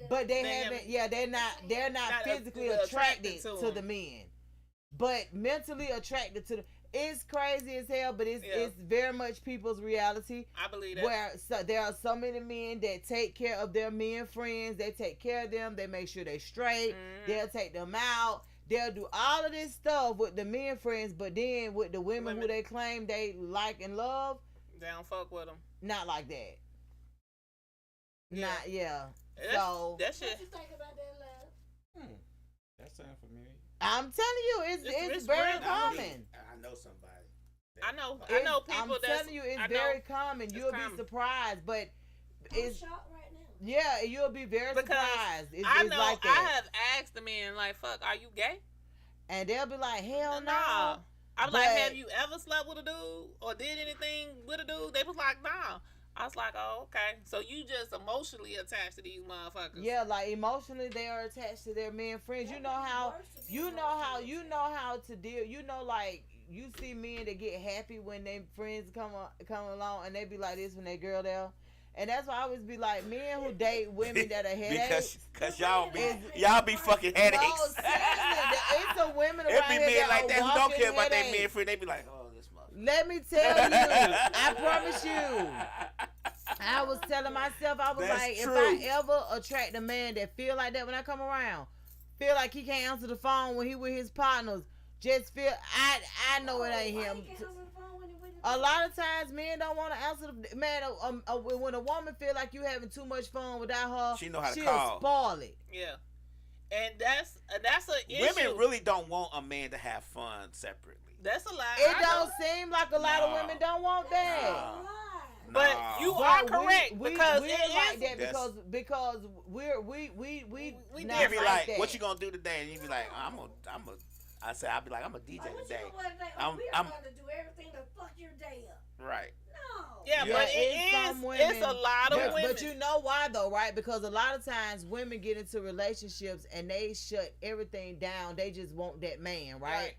But they haven't they're not physically attracted to the men. But mentally attracted to the it's crazy as hell, but it's very much people's reality. I believe that. Where there are so many men that take care of their men friends. They take care of them. They make sure they straight. They'll take them out. they'll do all of this stuff with the men friends, but then with the women who they claim they like and love, they don't fuck with them. Not like that. Yeah. Not yeah. So that shit. What you think about that, love? That sounds familiar. I'm telling you, it's very common. I know somebody. I know people. I'm telling you, it's very common. You'll be surprised, but it's shocked right now. Yeah, you'll be very surprised. It's like that. I have asked the men, like, "Fuck, are you gay?" And they'll be like, "Hell no." Nah. I'm like, "Have you ever slept with a dude or did anything with a dude?" They was like, "Nah." I was like, "Oh, okay. So you just emotionally attached to these motherfuckers?" Yeah, like emotionally they are attached to their men friends. You know how to deal. You know, like you see men that get happy when their friends come along and they be like this when they girl there. And that's why I always be like, men who date women that are headaches. Because y'all be fucking headaches. No, seriously, it's a women around it be here men like that who don't care about their headaches. men friend. They be like, oh, this motherfucker. Let me tell you, I promise you. I was telling myself, I was That's like, true. if I ever attract a man that feel like that when I come around, feel like he can't answer the phone when he with his partners, just feel, I know it ain't him. A lot of times, men don't want to answer the man. When a woman feel like you having too much fun without her, she know how to she'll call. spoil it. Yeah, and that's an issue. Women really don't want a man to have fun separately. That's a lie. It don't seem like a lot of women don't want that. But you are correct because we it like is that because we not did be like, that. what you gonna do today? And you be like, I say I'll be like, I'm a DJ today. We are going to do everything to fuck your day up. Right. No. Yeah, but it's a lot of women. But you know why though, right? Because a lot of times women get into relationships and they shut everything down. They just want that man, right?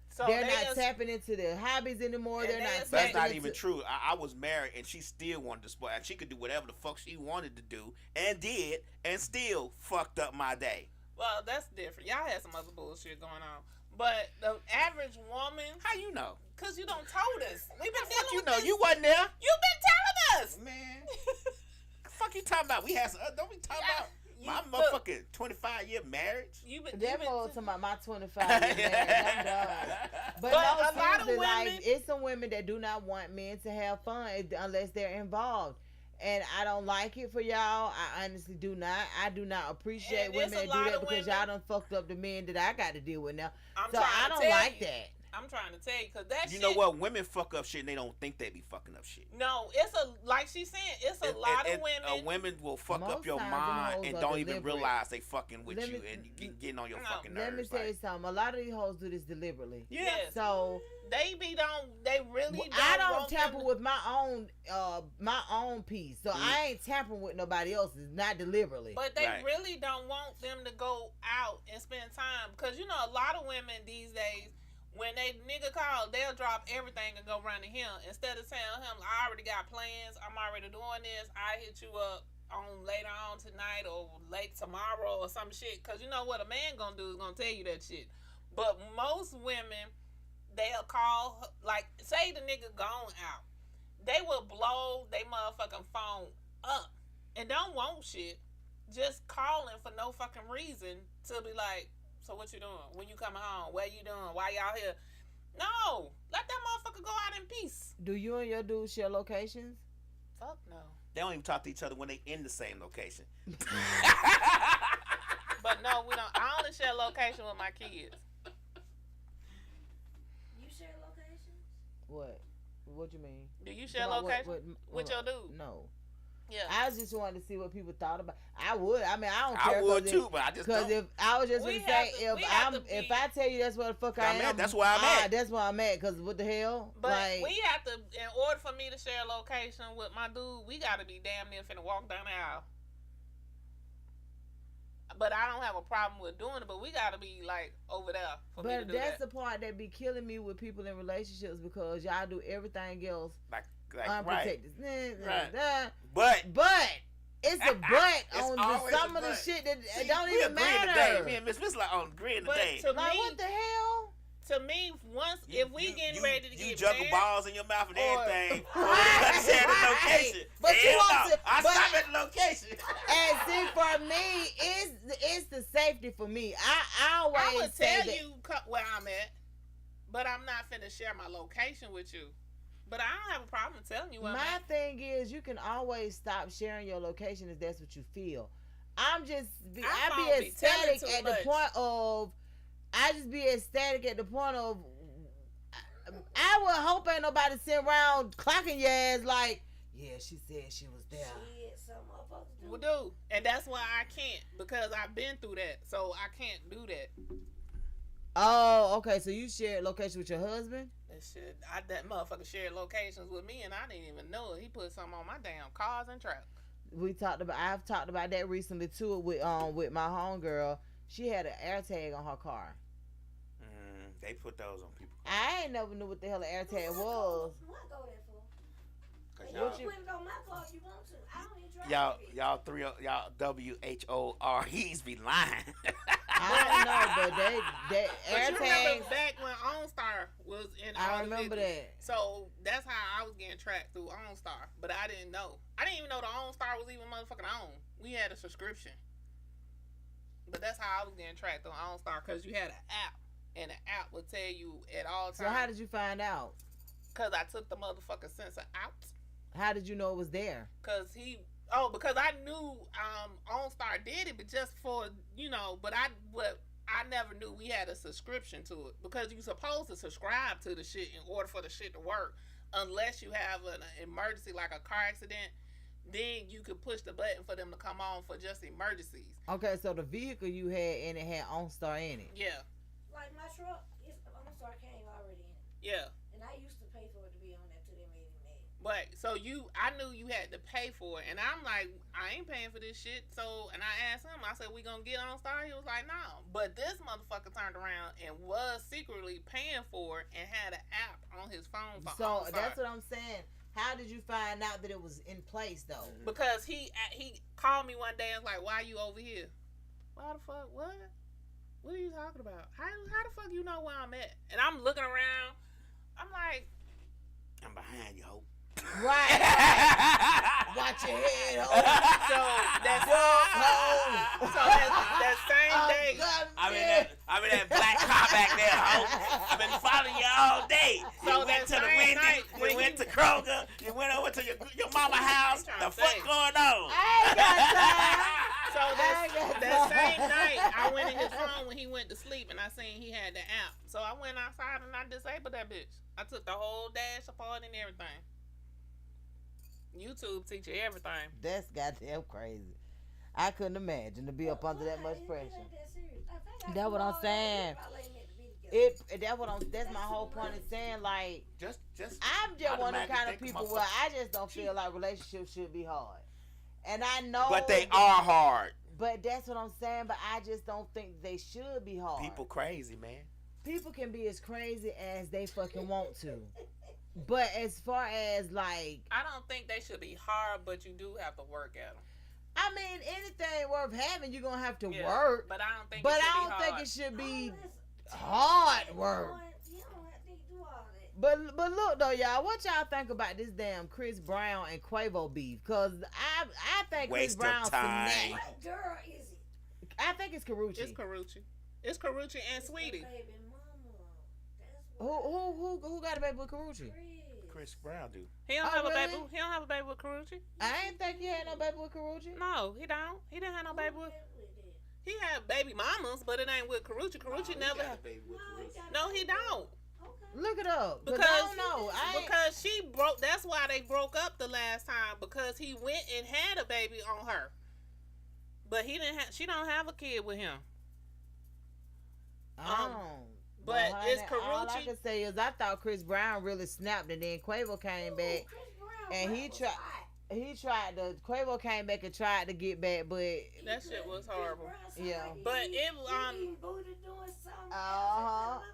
So they're not tapping into their hobbies anymore. They're not. That's not even true. I was married and she still wanted to spoil, and she could do whatever the fuck she wanted to do and did, and still fucked up my day. Well, that's different. Y'all had some other bullshit going on. But the average woman... How you know? Because you don't told us. We've been fuck dealing you with know. this. You wasn't there. You've been telling us. Man. Fuck you talking about? We had some... Don't we talk about my motherfucking 25-year marriage? They're more talking about my 25-year marriage. I'm done. But no, a lot of women... like, it's some women that do not want men to have fun unless they're involved. And I don't like it for y'all. I honestly do not. I do not appreciate women that do that because y'all done fucked up the men that I got to deal with now. So I don't like that. I'm trying to tell you because that shit. You know what? Women fuck up shit and they don't think they be fucking up shit. No, it's like she's saying, it's a lot of women. Women will fuck up your mind and don't even realize they fucking with you and getting on your fucking nerves. Let me tell you something. A lot of these hoes do this deliberately. Yes. So they really don't. I don't tamper with my own piece. So I ain't tampering with nobody else's, not deliberately. But they really don't want them to go out and spend time because you know a lot of women these days. When they nigga call, they'll drop everything and go run to him. Instead of telling him, I already got plans, I'm already doing this, I hit you up on later on tonight or late tomorrow or some shit. Because you know what a man gonna do is gonna tell you that shit. But most women, they'll call, like, say the nigga gone out. They will blow they motherfucking phone up and don't want shit. Just calling for no fucking reason to be like, so what you doing? When you coming home? Where you doing? Why y'all here? No. Let that motherfucker go out in peace. Do you and your dude share locations? Fuck no. They don't even talk to each other when they in the same location. But no, we don't. I only share location with my kids. You share locations? What? What you mean? Do you share location with your dude? No. Yeah. I just wanted to see what people thought about. I would. I mean, I don't care. I would too, but I just don't. Because if I was just gonna say, if I tell you that's where the fuck I am, that's where I'm at. That's where I'm at. Because what the hell? But like, we have to, in order for me to share a location with my dude, we got to be damn near finna walk down the aisle. But I don't have a problem with doing it. But we got to be like over there for me to do that. But that's the part that be killing me with people in relationships because y'all do everything else like unprotected. Right. But it's a but on some of the shit that don't even matter. Today. Me and Miss like on agreeing today. Like what the hell? To me, if we getting ready to you get juggle married, balls in your mouth and everything. Share the location. But you want to. I stop at the location. And see, for me, it's the safety it for me. I always I would say tell that, you where I'm at, but I'm not finna share my location with you. But I don't have a problem telling you where I'm my at. thing is you can always stop sharing your location if that's what you feel. I phone be be telling ecstatic too at the much. point of I just be ecstatic at the point of I would hope ain't nobody sitting around clocking your ass like, yeah, she said she was there. Shit, some motherfuckers do. We do, and that's why I can't because I've been through that, so I can't do that. Oh, okay. So you shared location with your husband? That shit, that motherfucker shared locations with me, and I didn't even know it. He put something on my damn cars and trucks. I've talked about that recently too with my homegirl. She had an air tag on her car. They put those on people. I ain't never knew what the hell an air tag was. What go there for? Cause You y'all, can put it on my car if you want to. I don't even drive it. y'all WHOREs be lying. I don't know, but they But air you tags. remember back when OnStar was in all I the remember vehicles. that. So that's how I was getting tracked through OnStar, but I didn't know. I didn't even know the OnStar was even motherfucking on. We had a subscription, but that's how I was getting tracked through OnStar because you had an app, and the app would tell you at all times. So how did you find out? Because I took the motherfucking sensor out. How did you know it was there? Because I knew OnStar did it, but just for but I never knew we had a subscription to it because you're supposed to subscribe to the shit in order for the shit to work, unless you have an emergency like a car accident. Then you could push the button for them to come on for just emergencies. Okay, so the vehicle you had in it had OnStar in it. Yeah, Like my truck, I'm sorry, came already in. yeah. And I used to pay for it to be on there till they made it mad. But so I knew you had to pay for it, and I'm like, I ain't paying for this shit. So, and I asked him, I said, we gonna get OnStar? He was like, no. But this motherfucker turned around and was secretly paying for it and had an app on his phone for So OnStar. that's what I'm saying. How did you find out that it was in place though? Because he called me one day and was like, why you over here? Why the fuck? What? What are you talking about? How the fuck you know where I'm at? And I'm looking around. I'm like, I'm behind you, ho. Right. Watch your head, ho. so that same day. I'm in that black car back there, ho. I've been following you all day. So You went that to the same Wendy's, night you when went to Kroger, you went over to your mama house. trying The to fuck say. going on? I ain't got time. So that same night, I went in his phone when he went to sleep, and I seen he had the app. So I went outside and I disabled that bitch. I took the whole dash apart and everything. YouTube teach you everything. That's goddamn crazy. I couldn't imagine to be up under that much pressure. That's what I'm saying. That's my whole point in saying, like, Just I'm just one of the automatically kind of think people about where I just don't feel like relationships should be hard. And I know, But they are hard. But that's what I'm saying. But I just don't think they should be hard. People crazy, man. People can be as crazy as they fucking want to. But as far as like, I don't think they should be hard, but you do have to work at them. I mean, anything worth having, you're gonna have to Yeah, work. but I don't think. But it should I be don't hard. think it should be hard work. You don't have to do all that. But look though, y'all, what y'all think about this damn Chris Brown and Quavo beef? Cause I think Waste Chris of Brown time. snapped. What girl is it? I think it's Karuchi. It's Karuchi. It's Karuchi and Sweetie. Baby mama. That's what Who got a baby with Karuchi? Chris Brown do. He don't Oh, have a really? baby. He don't have a baby with Karuchi. I ain't think he had no baby with Karuchi. No, he don't. He didn't have no baby with. with it. He had baby mamas, but it ain't with Karuchi. Karuchi never. No, he got No, he don't. Okay. Look it up. Because I don't know. because she broke. That's why they broke up the last time because he went and had a baby on her, but he didn't. She don't have a kid with him. I don't. But honey, it's all I Karuchi. can say is I thought Chris Brown really snapped, and then Quavo came back. Chris Brown, And he was tried- hot. Quavo came back and tried to get back, but That shit was horrible. Chris Brown sound Yeah. like But he it eating booty doing something. Uh-huh. else.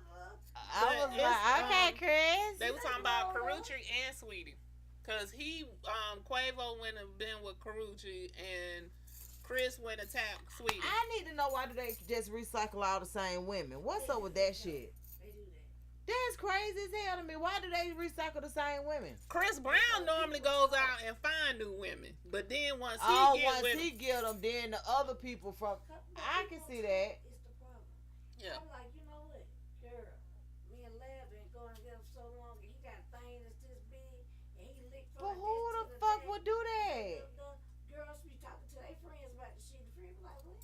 I But was it's, like, okay, Chris. They were talking about Karuchi and Sweetie, cause Quavo went and been with Karuchi and Chris went and tapped Sweetie. I need to know why do they just recycle all the same women? What's up with that shit? They do that. That's crazy as hell to me. Why do they recycle the same women? Chris Brown normally goes out and find new women, but then once he get them, then the other people from I can see that. It's the problem. Yeah. I'm like, you know what, girl, me and Lev been going together so long, and he got a thing that's this big, and he licked from But who the fuck would do that? The girls be talking to their friends about the shit. The friends be like, what?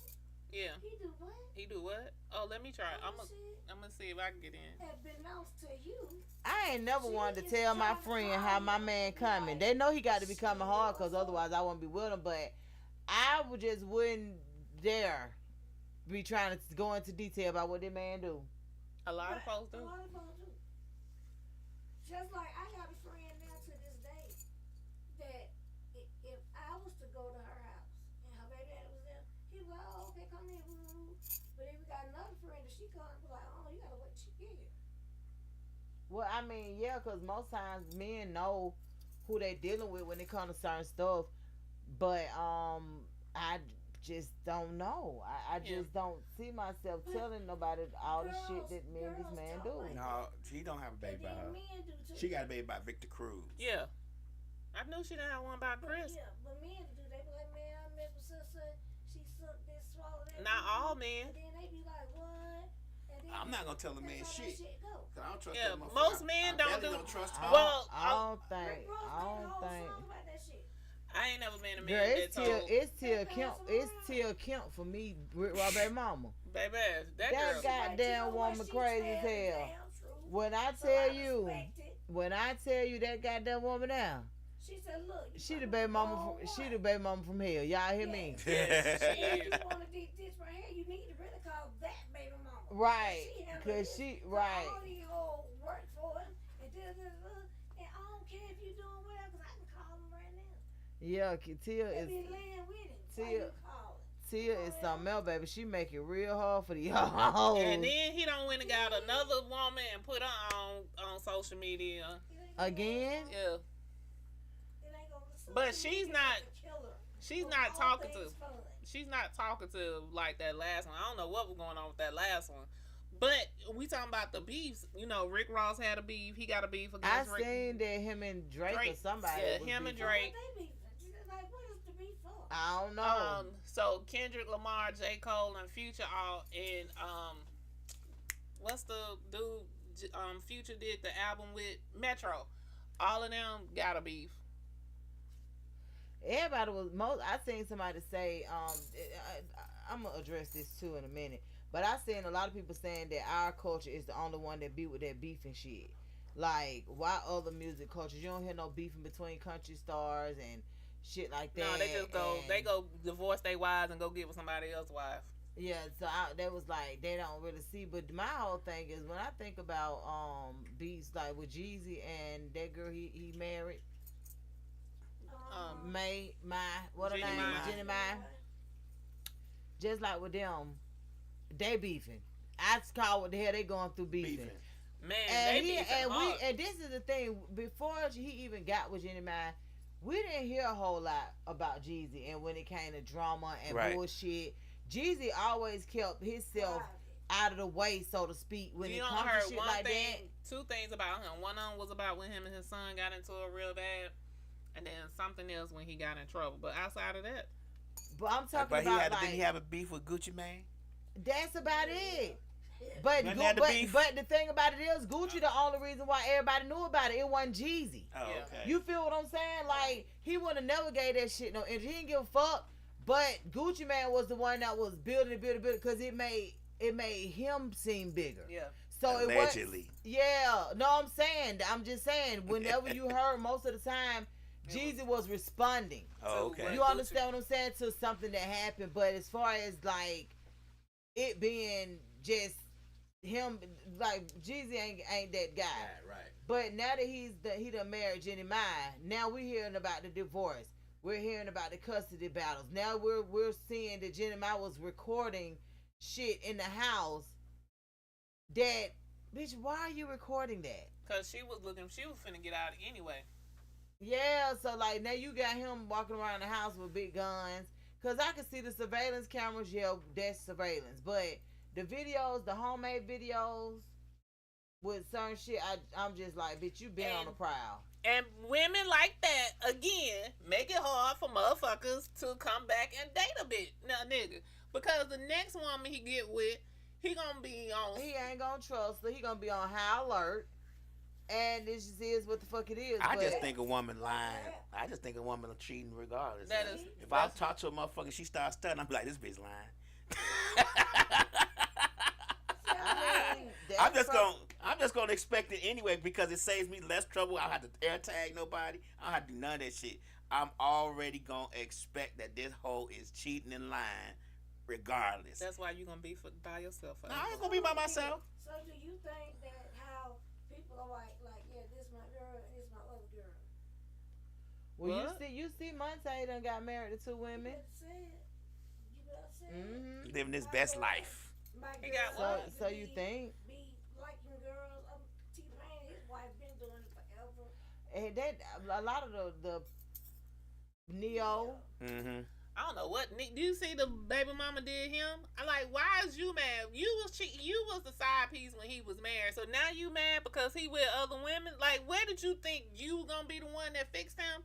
Yeah. He do what? He do what? Oh, let me try. I'm Shit gonna see if I can get in. have been announced to you. I ain't never wanted to tell my friend how my man coming. They know he got to be coming hard because otherwise I won't be with him. But I wouldn't dare be trying to go into detail about what that man do. A lot of folks do. A lot of folks do. Just like I got a friend now to this day that if I was to go to her house and her baby daddy was there, he'd be like, oh, okay, come in. But if we got another friend that she comes, be like, oh, you gotta wait till she get here. Well, I mean, yeah, because most times men know who they dealing with when it comes to certain stuff. But I just don't know. I just don't see myself telling nobody all the shit that me and this man do. No, she don't have a baby by her. Men do too. She got a baby by Victor Cruz. Yeah. I knew she didn't have one by Chris. Yeah, but men do. They be like, man, I met my sister. She sucked this, swallowed that. Not all men. And then they be like, what? And then I'm not gonna tell a man that's how that shit. go. 'Cause I don't trust Yeah, that motherfucker. most men I don't barely do- don't trust her. Well, I don't think. Rick Ross I made a don't whole think. song about that shit. I ain't never been a Girl, man that told it's Tia Kemp for me, Rick Ross baby mama. baby that That girl. goddamn woman crazy as hell. When I tell you that goddamn woman now, She said, look. she the baby mama from hell. Y'all hear me? Yeah, she If is. you want to do this right here, you need to really call that baby mama. Right. She handled Cause this. she So right. all these whole work for him and and I don't care if you doing whatever, 'cause I can call him right now. Yeah, Tia They is be laying with him. Why Tia- you calling? Tia is something else, baby. She make it real hard for the hoes. And then he done went and got another woman and put her on social media. It ain't gonna Again? work. Yeah. It ain't gonna work. But Social she's media not- is a killer She's for not all talking things to. fun. She's not talking to like that last one. I don't know what was going on with that last one. But we talking about the beefs. You know, Rick Ross had a beef. He got a beef I against Rick. seen that him and Drake or somebody. Yeah, was him and beefing. Drake. What they be? Like, what is the beef for? I don't know. So Kendrick Lamar, J. Cole, and Future all and what's the dude? Future did the album with Metro. All of them got a beef. Everybody was I seen somebody say I'm gonna address this too in a minute, but I seen a lot of people saying that our culture is the only one that be with that beef and shit. Like, why other music cultures you don't hear no beefing between country stars and shit like that? No, they just go. and- They go divorce their wives and go get with somebody else's wife. Yeah, so that was like they don't really see. But my whole thing is when I think about beats like with Jeezy and that girl he married, what her Jenny name? Mai. Jenny Mai. Just like with them, they beefing. I call what the hell they going through beefing. Man, And they he beefing and hard. we and this is the thing. Before he even got with Jenny Mai, we didn't hear a whole lot about Jeezy. And when it came to drama and Right. bullshit, Jeezy always kept himself out of the way, so to speak, when you it don't comes heard to shit one like thing, two things about him. One of them was about when him and his son got into it real bad, and then something else when he got in trouble. But outside of that, that. But I'm talking But about didn't he like have a beef with Gucci Mane? that's about it. But Wasn't that the beef? but the thing about it is, Gucci the only reason why everybody knew about it. It wasn't Jeezy. Oh, Yeah. okay. You feel what I'm saying? Like, he would have never gave that shit no interest. He didn't give a fuck. But Gucci Mane was the one that was building because it made him seem bigger. yeah, So Allegedly. it was, yeah. No, I'm just saying. Whenever you heard, most of the time, Jeezy was responding. Oh, okay. You understand what I'm saying? To something that happened. But as far as like it being just him, like Jeezy ain't that guy. Right. But now that he done married Jenny Mai, now we're hearing about the divorce. We're hearing about the custody battles. Now we're seeing that Jenny Mai was recording shit in the house. That bitch, why are you recording that? because she was finna get out anyway. Yeah, so like now you got him walking around the house with big guns. Cause I can see the surveillance cameras. Yeah, that's surveillance. But the videos, the homemade videos, with certain shit, I'm just like, bitch, you been on the prowl. And women like that, again, make it hard for motherfuckers to come back and date a bitch, nigga. Because the next woman he get with, he gonna be on. He ain't gonna trust her. He gonna be on high alert. And this just is what the fuck it is. I but just think a woman lying. I just think a woman cheating regardless. That is- if I talk to a motherfucker, she starts stuttering, I'm like, this bitch lying. I mean, I'm just gonna expect it anyway because it saves me less trouble. I don't have to air tag nobody. I don't have to do none of that shit. I'm already gonna expect that this hoe is cheating and lying, regardless. That's why you gonna be by yourself. No, I ain't gonna be by myself. So do you think that how people are like, yeah, this my girl, this my other girl? Well, What? you see, Monte done got married to 2 women. You better say it. Mm-hmm. Living his best life. My He girl got So, what? used so to you be- think? Be liking girls. T-Pain, his wife been doing it forever. And that a lot of the Neo. Mm-hmm. I don't know what. Do you see the baby mama did him? I like. Why is you mad? You was the side piece when he was married. So now you mad because he with other women? Like, where did you think you gonna be the one that fixed him?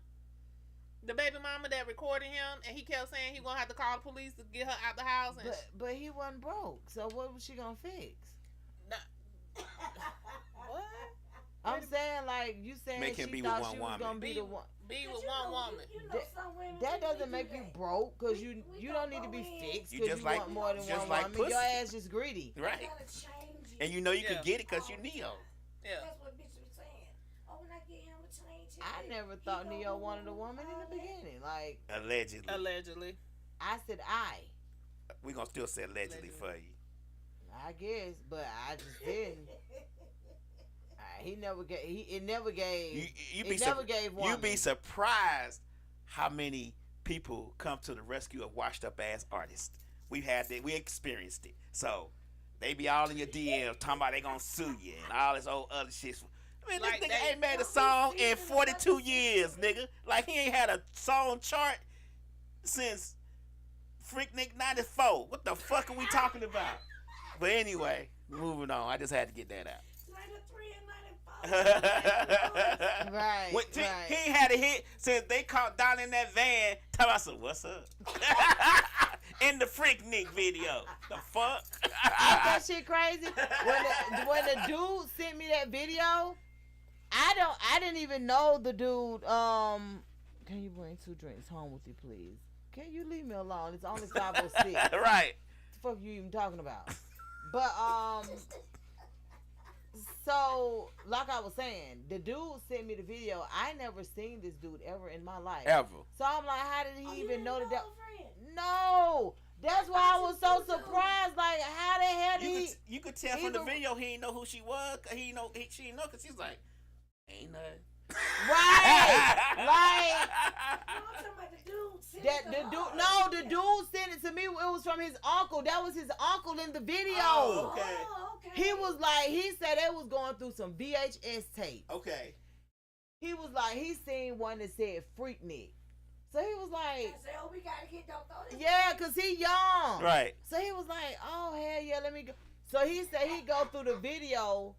The baby mama that recorded him, and he kept saying he gonna have to call the police to get her out the house. And But he wasn't broke. So what was she gonna fix? what? I'm saying, like, you saying Make him she be with thought one she was woman. gonna be the one. Be Cause with you one know- woman. You know That- some women That really doesn't do make you that. broke because you We don't don't need to be go in. fixed You because just you like- want more than just one like woman. Your pussy. ass just greedy. Right. You gotta change it. And you know you Yeah. could get it because you all the Neo. time. Yeah. That's what bitch was saying. Oh, when I get him to change it. I never he thought gonna Neo do wanted a woman in all the that. beginning. Like, Allegedly. Allegedly. I said We're going to still say allegedly Allegedly. for you. I guess, but I just didn't. He never gave. It never gave. You it be never gave one. You'd be surprised how many people come to the rescue of washed up ass artists. We had that. We experienced it. So they be all in your DMs talking about they gonna sue you and all this old other shit. I mean, Like this nigga they- ain't made a song in 42 years, nigga. Like he ain't had a song chart since Freaknik 94. What the fuck are we talking about? But anyway, moving on. I just had to get that out. 93 and 94. Right. He right. ain't had a hit since they caught down in that van. Tell me, I said, what's up? In the Freaknik video. The fuck? Ain't that shit crazy? When the dude sent me that video, I didn't even know the dude. Can you bring 2 drinks home with you, please? Can you leave me alone? It's only 5:06. Right. The fuck you even talking about? But so like I was saying, the dude sent me the video. I never seen this dude ever in my life. Ever. So I'm like, how did Oh, he you even didn't know that? her friend? No, that's why I was so surprised. Like, how the hell did he? You could tell from the either- video he didn't know who she was. She didn't know because she's like, ain't nothing. Right, like. No, I'm talking about the dude. sitting That in the the dude, car. no, the dude sent it to me. It was from his uncle. That was his uncle in the video. Oh, okay. Oh, okay. He was like, he said they was going through some VHS tape. Okay. He was like, he seen one that said Freaknik. So he was I like, said, oh, we gotta get don't throw this. yeah, cause he young. Right. So he was like, oh hell yeah, let me go. So he said he go through the video,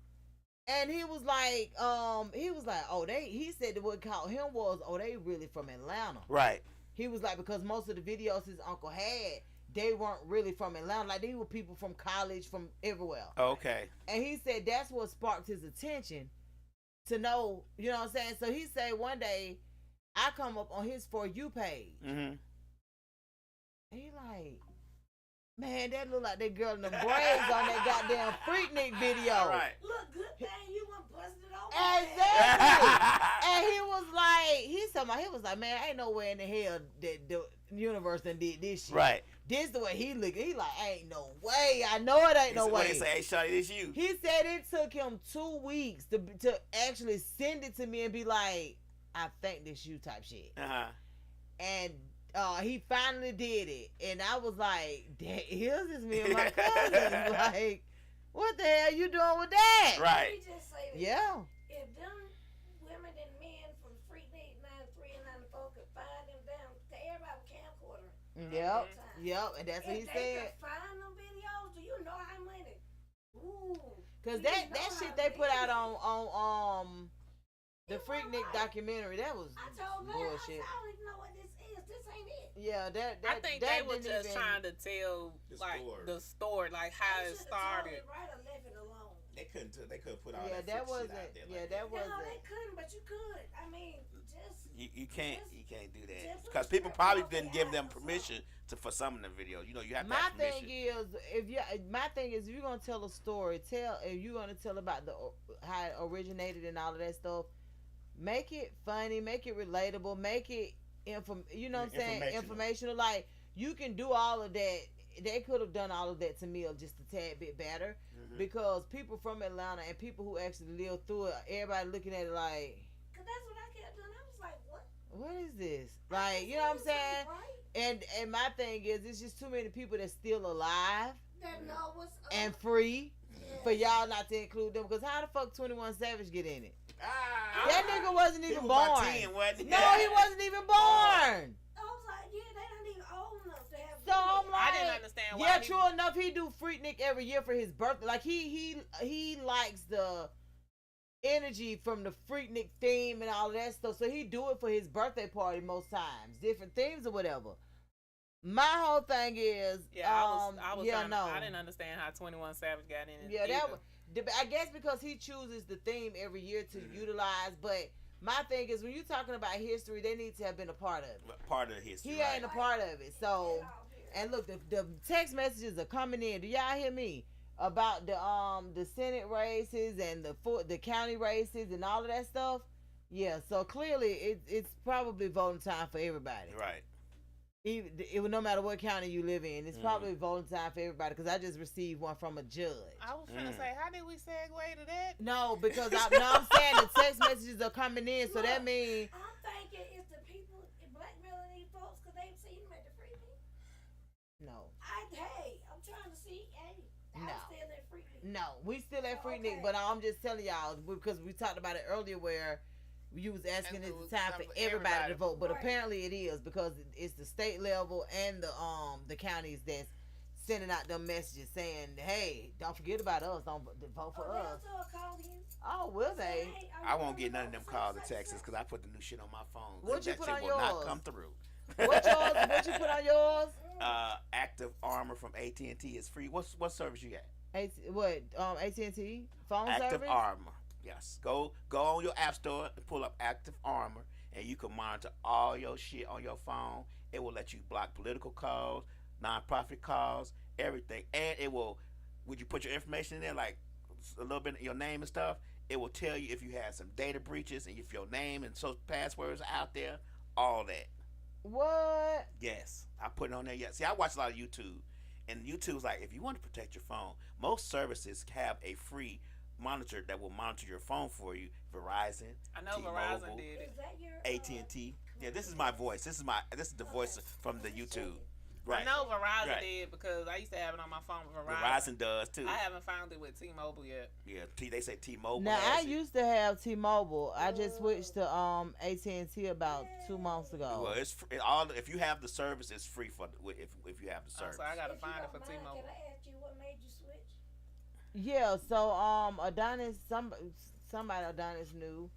and he was like, oh he said that what caught him was, oh, they really from Atlanta. Right. He was like, because most of the videos his uncle had, they weren't really from Atlanta. Like, they were people from college, from everywhere. Okay. And he said that's what sparked his attention to know, you know what I'm saying? So he said one day, I come up on his For You page. Mm-hmm. And he like, man, that look like that girl in the braids on that goddamn Freaknik video. All right. Look, good thing you weren't busted open. Exactly. And he was like, he was like, man, ain't nowhere in the hell that the universe done did this shit. Right. This the way he looking. He like, ain't no way. I know it ain't no What way. they say, hey, shawty, this you. He said it took him 2 weeks to actually send it to me and be like, I think this you type shit. Uh-huh. And he finally did it. And I was like, here's this me and my cousin. Like, what the hell you doing with that? Right. Let me just say this. Yeah. If them women and men from Freaknik 93 and 94 could find them down, everybody with camcorder. Yep. Yep. And that's what he If they said. could find them videos, do you know how many? Ooh. Cause You that know shit how they put out big on the It Freaknik wasn't right. documentary, that was I told her, bullshit. I don't even know what this is. This ain't it. Yeah, that I think that they were didn't just even, trying to tell The like story. the story, like how They it should've told started. it right or left it alone. They couldn't. They couldn't put all Yeah, that, that freak wasn't. shit out there. Yeah, like that No, wasn't. they couldn't, but you could. I mean, just You can't do that just because put people strap probably off didn't their give them eyes or permission for some of the videos. You know, you have to My have thing permission. is, if you're gonna tell a story, if you're gonna tell about how it originated and all of that stuff, make it funny, make it relatable, make it you know what I'm saying, informational. Like you can do all of that. They could have done all of that to me just a tad bit better, because people from Atlanta and people who actually live through it, everybody looking at it like, Cause that's what I kept doing. I was like, what? what is this? Like, you know what I'm saying? Right? And my thing is, it's just too many people that's still alive That know what's up. and free Yes. for y'all not to include them. Because how the fuck 21 Savage get in it? Ah, That nigga wasn't he even was about born. 10, wasn't he? No, he wasn't even born. I was like, yeah, they don't even old enough to have. So I'm videos. like, I didn't understand why. yeah, he- true enough, he do Freaknik every year for his birthday. Like he likes the energy from the Freaknik theme and all of that stuff. So he do it for his birthday party most times, different themes or whatever. My whole thing is, Yeah, I was yeah, trying, no, I didn't understand how 21 Savage got in it. yeah, that either. was. I guess because he chooses the theme every year to utilize. But my thing is, when you're talking about history, they need to have been a part of it. Part of the history. He right. ain't a part of it. So, Get off here. and look, the text messages are coming in. Do y'all hear me about the Senate races and the county races and all of that stuff? Yeah. So clearly, it's probably voting time for everybody. Right. Even no matter what county you live in, it's probably voting time for everybody. Because I just received one from a judge. I was gonna say, how did we segue to that? No, because I'm saying the text messages are coming in, so that means I'm thinking it's the people blackmailing these folks because they've seen them at the freebie. no. Hey, I'm trying to see. Hey, I'm No. still at freebie. No, we still at Oh, Freaknik, okay. but I'm just telling y'all because we talked about it earlier where you was asking And is it the was time time for for everybody to everybody. vote, but Right. apparently it is because it's the state level and the counties that's sending out them messages saying, hey, don't forget about us, don't vote for Oh, us. they'll still call you. Oh, will Say, they? hey, I won't you get none of gonna them vote calls for or such and texts such? because I put the new shit on my phone. What you that put shit on will not yours? come through. What you put on yours? Active Armor from AT&T is free. What service you got? AT&T phone Active service? Armor. Yes. Go on your app store and pull up Active Armor, and you can monitor all your shit on your phone. It will let you block political calls, nonprofit calls, everything, and it will. Would you put your information in there, like a little bit of your name and stuff? It will tell you if you had some data breaches and if your name and social passwords are out there. All that. What? Yes, I put it on there. Yeah. See, I watch a lot of YouTube, and YouTube's like, if you want to protect your phone, most services have a free monitor that will monitor your phone for you. Verizon, I know T-Mobile, Verizon did it. Is that your AT&T. Yeah, this is my voice. This is the voice from the YouTube. Right. I know Verizon Right. did because I used to have it on my phone with Verizon. Verizon does too. I haven't found it with T-Mobile yet. Yeah, they say T-Mobile. Now I has it. used to have T-Mobile. I just switched to AT&T about 2 months ago. Well, it's all. If you have the service, it's free for if you have the Oh, service. so I gotta If you find it don't for mind, T-Mobile. Can I ask you what made you switch? Yeah, so Adonis, somebody Adonis knew,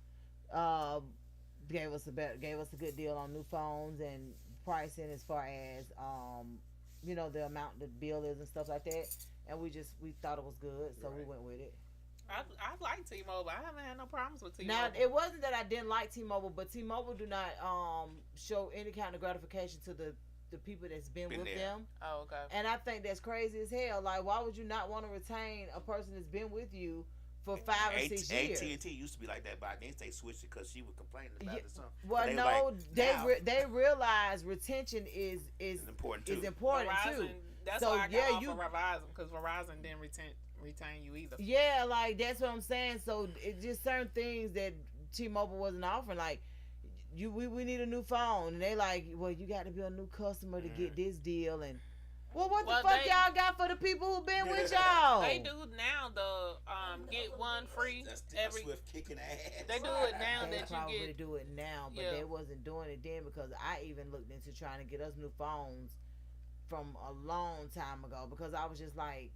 gave us a good deal on new phones and pricing as far as the amount the bill is and stuff like that. And we thought it was good, so we Right. went with it. I like T-Mobile. I haven't had no problems with Now T-Mobile. it wasn't that I didn't like T-Mobile, but T-Mobile do not show any kind of gratification to the people that's been with there. them. Oh, okay. And I think that's crazy as hell. Like, why would you not want to retain a person that's been with you for 5 or 6 years? AT&T used to be like that, but I think they switched it because she was complaining about Yeah, it. Something. Well, They no, like, now, they realize retention is it's important too. Verizon, too. that's So, why I got yeah, off you- of Verizon because Verizon didn't retain you either. Yeah, like that's what I'm saying. So it's just certain things that T-Mobile wasn't offering. Like, we need a new phone, and they like, well, you got to be a new customer to get this deal. And well, what Well, the fuck they- y'all got for the people who been with y'all? They do now the get one free That's every. Swift kicking ass. They do it now They that you probably get. do it now, but Yeah. they wasn't doing it then because I even looked into trying to get us new phones from a long time ago because I was just like,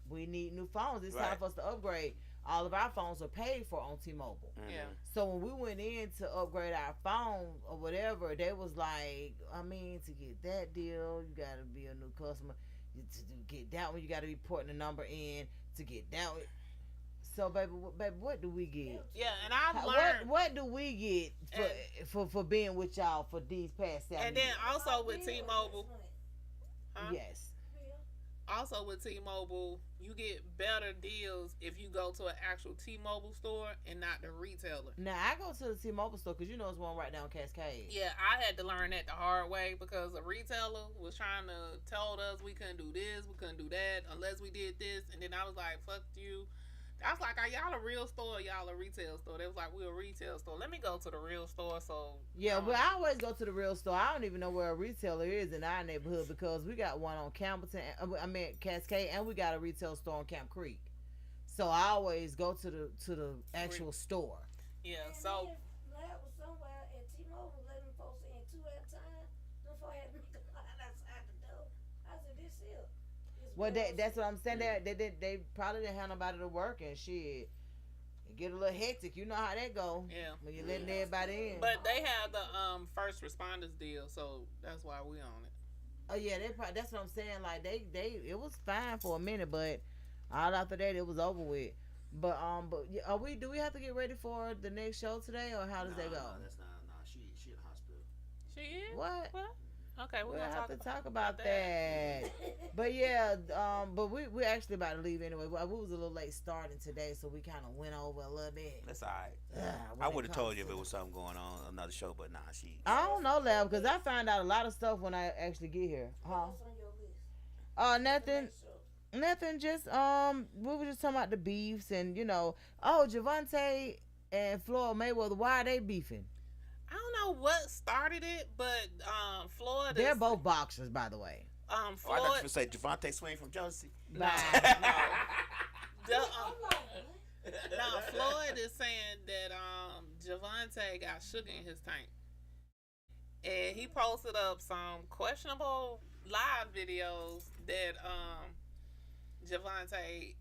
we need new phones. It's Right. time for us to upgrade. All of our phones are paid for on T-Mobile. Yeah. So when we went in to upgrade our phone or whatever, they was like, I mean, to get that deal, you got to be a new customer. To get that one, you got to be putting the number in. To get that one. So, baby, what do we get? Yeah, and I've learned. What do we get for being with y'all for these past 7 And then years? also with T-Mobile, huh? Yes. Also with T-Mobile, you get better deals if you go to an actual T-Mobile store and not the retailer. Now, I go to the T-Mobile store because you know it's one right down Cascade. Yeah, I had to learn that the hard way because the retailer was trying to tell us we couldn't do this, we couldn't do that unless we did this, and then I was like, fuck you. I was like, are y'all a real store or y'all a retail store? They was like, we're a retail store. Let me go to the real store. So Yeah, well, I always go to the real store. I don't even know where a retailer is in our neighborhood because we got one on Cascade, and we got a retail store on Camp Creek. So I always go to the actual store. Yeah, And so then that was somewhere at T-Mobile letting folks in 2 at a time. Before I had to make a line outside the door. I said, this here. Well, that's what I'm saying. They probably didn't have nobody to work and shit. It get a little hectic. You know how that go. yeah. When you're letting everybody in. But they have the first responders deal, so that's why we on it. Oh yeah, that's what I'm saying. Like they it was fine for a minute, but all after that it was over with. But do we have to get ready for the next show today, or how does that go? No, that's not. No, she in the hospital. She is? What? Okay, we're We'll gonna have to talk about that. But yeah, but we're actually about to leave anyway. We was a little late starting today, so we kind of went over a little bit. That's all right. I would have told you if it was something going on another show, but nah, she. I don't know, Lab, because I find out a lot of stuff when I actually get here. Huh? What's on your list? Nothing. Just we were just talking about the beefs and Javante and Floyd Mayweather. Why are they beefing? I don't know what started it, but Floyd. They're both boxers, by the way. Oh, I Floyd. thought you say Javante Swain from Jersey. Bye. The, no, Floyd is saying that Javante got sugar in his tank, and he posted up some questionable live videos that Javante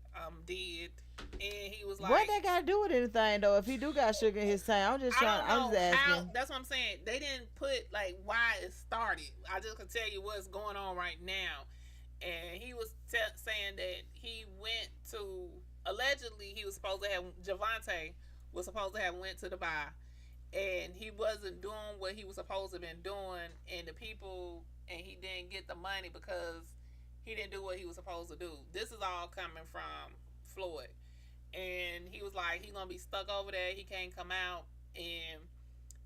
did, and he was like, What that got to do with anything though? If he do got sugar in his tank, I'm just trying. I'm just asking. That's what I'm saying. They didn't put like why it started. I just can tell you what's going on right now. And he was saying that he went to allegedly he was supposed to have Javante was supposed to have went to Dubai, and he wasn't doing what he was supposed to have been doing, and he didn't get the money because he didn't do what he was supposed to do. This is all coming from Floyd. And he was like, he gonna be stuck over there. He can't come out. And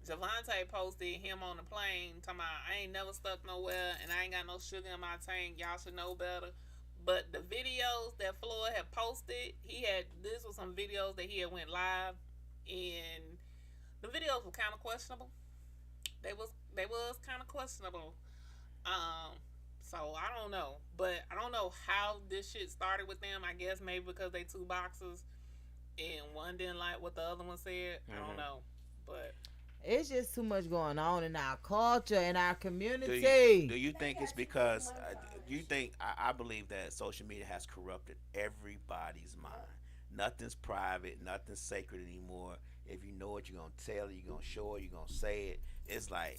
Javante posted him on the plane talking about, I ain't never stuck nowhere and I ain't got no sugar in my tank. Y'all should know better. But the videos that Floyd had posted, this was some videos that he had went live, and the videos were kind of questionable. They was kind of questionable. So I don't know, but I don't know how this shit started with them. I guess maybe because they two boxers and one didn't like what the other one said. I don't know, but It's just too much going on in our culture and our community. Do you think it's because? Do you think? I believe that social media has corrupted everybody's mind. Nothing's private. Nothing's sacred anymore. If you know it, you're gonna tell it. You're gonna show it. You're gonna say it. It's like,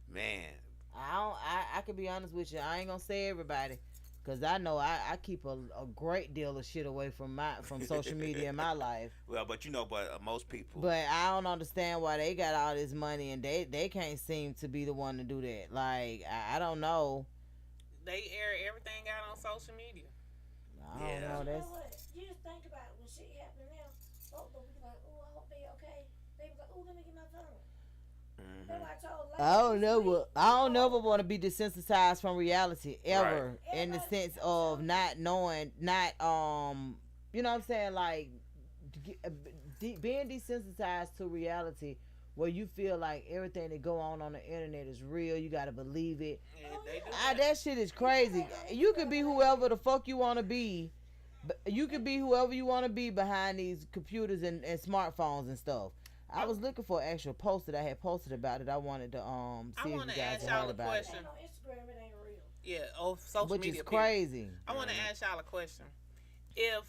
man. I can be honest with you. I ain't gonna say everybody, cause I know I keep a great deal of shit away from social media in my life. Well, but most people. But I don't understand why they got all this money and they can't seem to be the one to do that. Like I don't know. They air everything out on social media. I don't know. You That's know what? You just think about it when shit happening now. Folks will be like, oh, I hope they okay. They be like, oh, let me get my phone. I don't never want to be desensitized from reality ever, Right. in the sense of not knowing, you know what I'm saying, like being desensitized to reality, where you feel like everything that go on the internet is real. You gotta believe it. Yeah, they do That shit is crazy. You can be whoever the fuck you want to be. You can be whoever you want to be behind these computers and smartphones and stuff. I was looking for an actual post that I had posted about it. I wanted to see if you guys had heard about it. On Instagram, it ain't real. Yeah, social Which media. is crazy. I want to ask y'all a question. if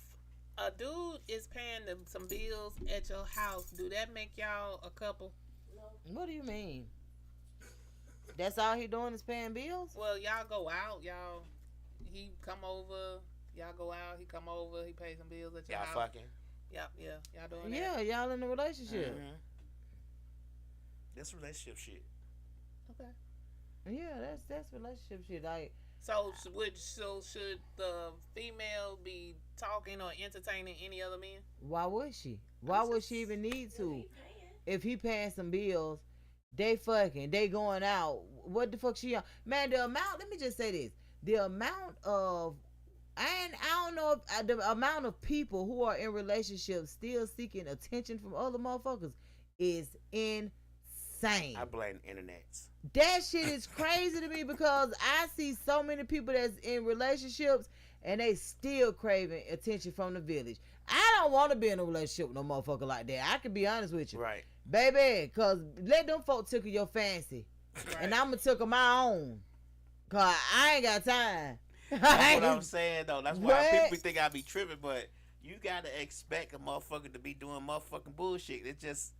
a dude is paying them some bills at your house, do that make y'all a couple? What do you mean? That's all he doing is paying bills? Well, y'all go out, y'all. He come over, y'all go out. He come over, he pays some bills at your Y'all house. fucking. Yep, yeah, y'all doing that. Yeah, y'all in a relationship. Mm-hmm. That's relationship shit. Okay. Yeah, that's relationship shit. Like, So should the female be talking or entertaining any other men? why would she? Why would she even need to? If he paying some bills, they fucking, they going out. What the fuck she on? Man, the amount, let me just say this. The amount of, I don't know if the amount of people who are in relationships still seeking attention from other motherfuckers is insane. I blame internet. That shit is crazy to me because I see so many people that's in relationships and they still craving attention from the village. I don't want to be in a relationship with no motherfucker like that. I can be honest with you. Right. Baby, because let them folk tickle your fancy. Right. And I'm going to tickle my own. Because I ain't got time. That's what I'm saying, though. That's why What? people think I be tripping, but you got to expect a motherfucker to be doing motherfucking bullshit. It's just,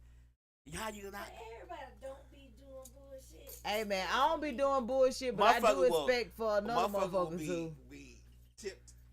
how you not... Everybody don't be doing bullshit. Hey, man, I don't be doing bullshit, but I do expect for another motherfucker to. Be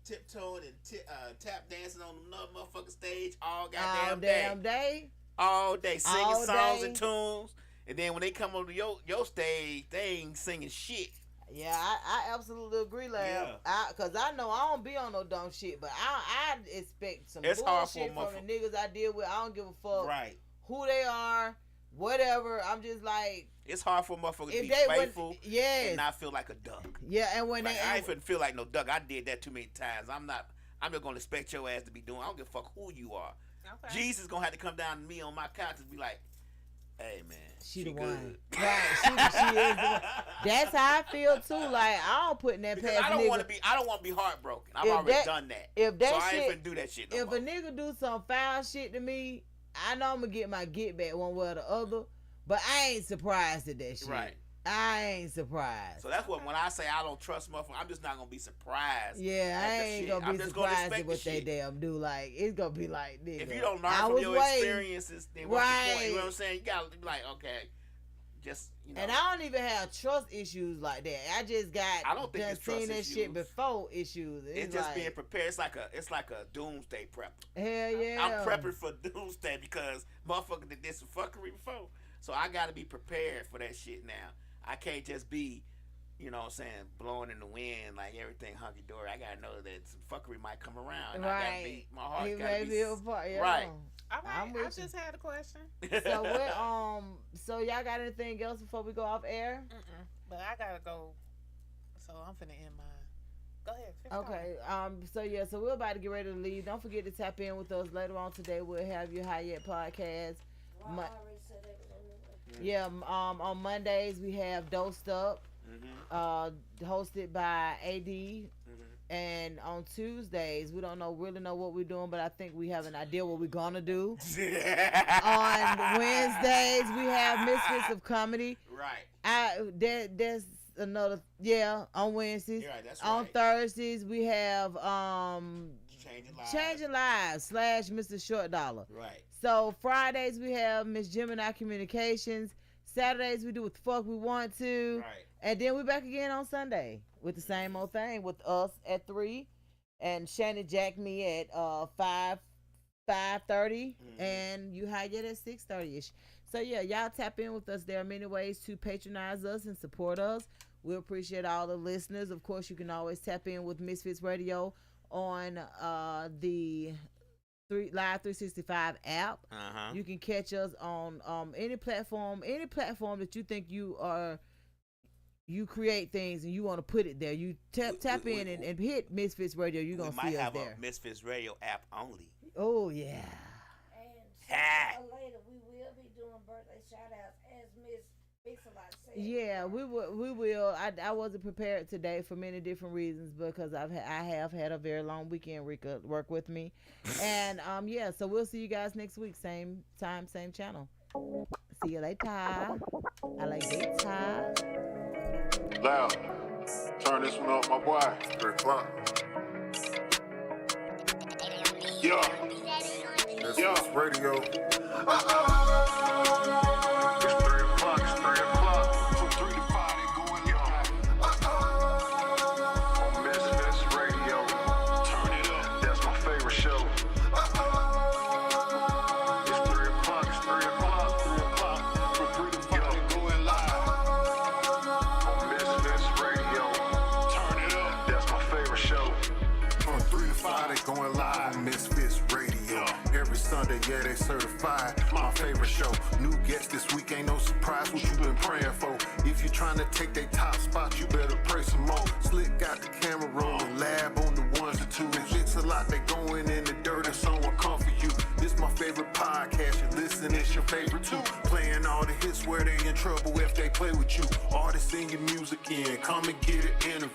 tiptoeing and tap dancing on another motherfucking stage all goddamn Damn day. day. All day, singing All songs day. and tunes. And then when they come on to your stage, they ain't singing shit. Yeah, I absolutely agree, Lamb. Yeah. Because I know I don't be on no dumb shit, but I expect some It's hard for a bullshit from the niggas I deal with. I don't give a fuck Right. who they are, whatever. I'm just like, It's hard for a motherfucker to if be they faithful yes, and not feel like a duck. yeah, and when Like, they, I ain't finna feel like no duck. I did that too many times. I'm just gonna expect your ass to be doing. I don't give a fuck who you are. Okay. Jesus gonna have to come down to me on my couch and be like, "Hey man, she the good." one, right? She is the one. That's how I feel too. Like I don't put in that Because past I don't nigga. want to be heartbroken. I've If already that- done that. if that so I shit- ain't finna do that shit no If more. a nigga do some foul shit to me, I know I'm gonna get my get back one way or the other. But I ain't surprised at that shit. Right. I ain't surprised. So that's what when I say I don't trust motherfuckers, I'm just not gonna be surprised. Yeah, at I the ain't shit. gonna I'm be just gonna surprised expect at what the they shit. damn do. Like it's gonna be like, nigga. If you don't learn I from was your waiting. experiences, then what's the point? You know what I'm saying? You gotta be like, okay, just you know. And I don't even have trust issues like that. I just got I don't think done it's trust seen that issues. shit before issues. It's just like, being prepared. It's like a doomsday prep. hell yeah. I'm prepping for doomsday because motherfucker did some fuckery before. So I gotta be prepared for that shit now. I can't just be, you know what I'm saying, blowing in the wind like everything hunky dory. I gotta know that some fuckery might come around. And I gotta be, my heart He gotta may be be a part, yeah. right. All I'm right, with I you. just had a question. So what? So y'all got anything else before we go off air? But I gotta go, so I'm finna end mine. Go ahead. Okay. So we're about to get ready to leave. Don't forget to tap in with us later on today. We'll have your High Yet podcast. Well, I already said they was on the way. Yeah. On Mondays we have Dosed Up, hosted by AD. And on Tuesdays, we don't really know what we're doing, but I think we have an idea what we're gonna do. On Wednesdays, we have Misfits of Comedy. Right. There's another on Wednesdays. You're right, that's on right. Thursdays, we have Changing Changing Lives / Mr. Short Dollar. Right. So Fridays we have Miss Gemini Communications. Saturdays we do what the fuck we want to. Right. And then we're back again on Sunday with the same old thing with us at 3 and Shannon Jack me at 5:30 and you High Yet at 6:30ish. So yeah, y'all tap in with us. There are many ways to patronize us and support us. We appreciate all the listeners. Of course, you can always tap in with Misfits Radio on the Live 365 app. You can catch us on any platform that you think you create things and you want to put it there. You tap in and hit Misfits Radio. You're going to see us there. We might have a Misfits Radio app only. Oh, yeah. And later, we will be doing birthday shout-outs as Miss Mixalot said. Yeah, we will. I wasn't prepared today for many different reasons because I have had a very long weekend. Rika work with me, and so we'll see you guys next week, same time, same channel. See you later. I like data. Loud. Turn this one up, my boy. 3 o'clock. Yeah. That's Yeah. Miss Radio. It's 3 o'clock, it's 3 o'clock. From 3 to 5, they going live. On Misfits Radio. Turn it up, that's my favorite show. It's 3 o'clock, it's 3 o'clock, 3 o'clock. From 3 to 5, they going live. On Misfits Radio. Turn it up, that's my favorite show. From 3 to 5, they going live on Misfits Radio. Every Sunday, yeah, they certified. My favorite show. New guests this week, ain't no surprise what you been praying for. If you trying to take their top spot, you better pray some more. Slick got the camera rolling, lab on the ones and twos. Mixalot, they going in the dirt and someone come for you. This my favorite podcast, you listen, it's your favorite too. Playing all the hits where they in trouble if they play with you. Artists singing music in, come and get an interview.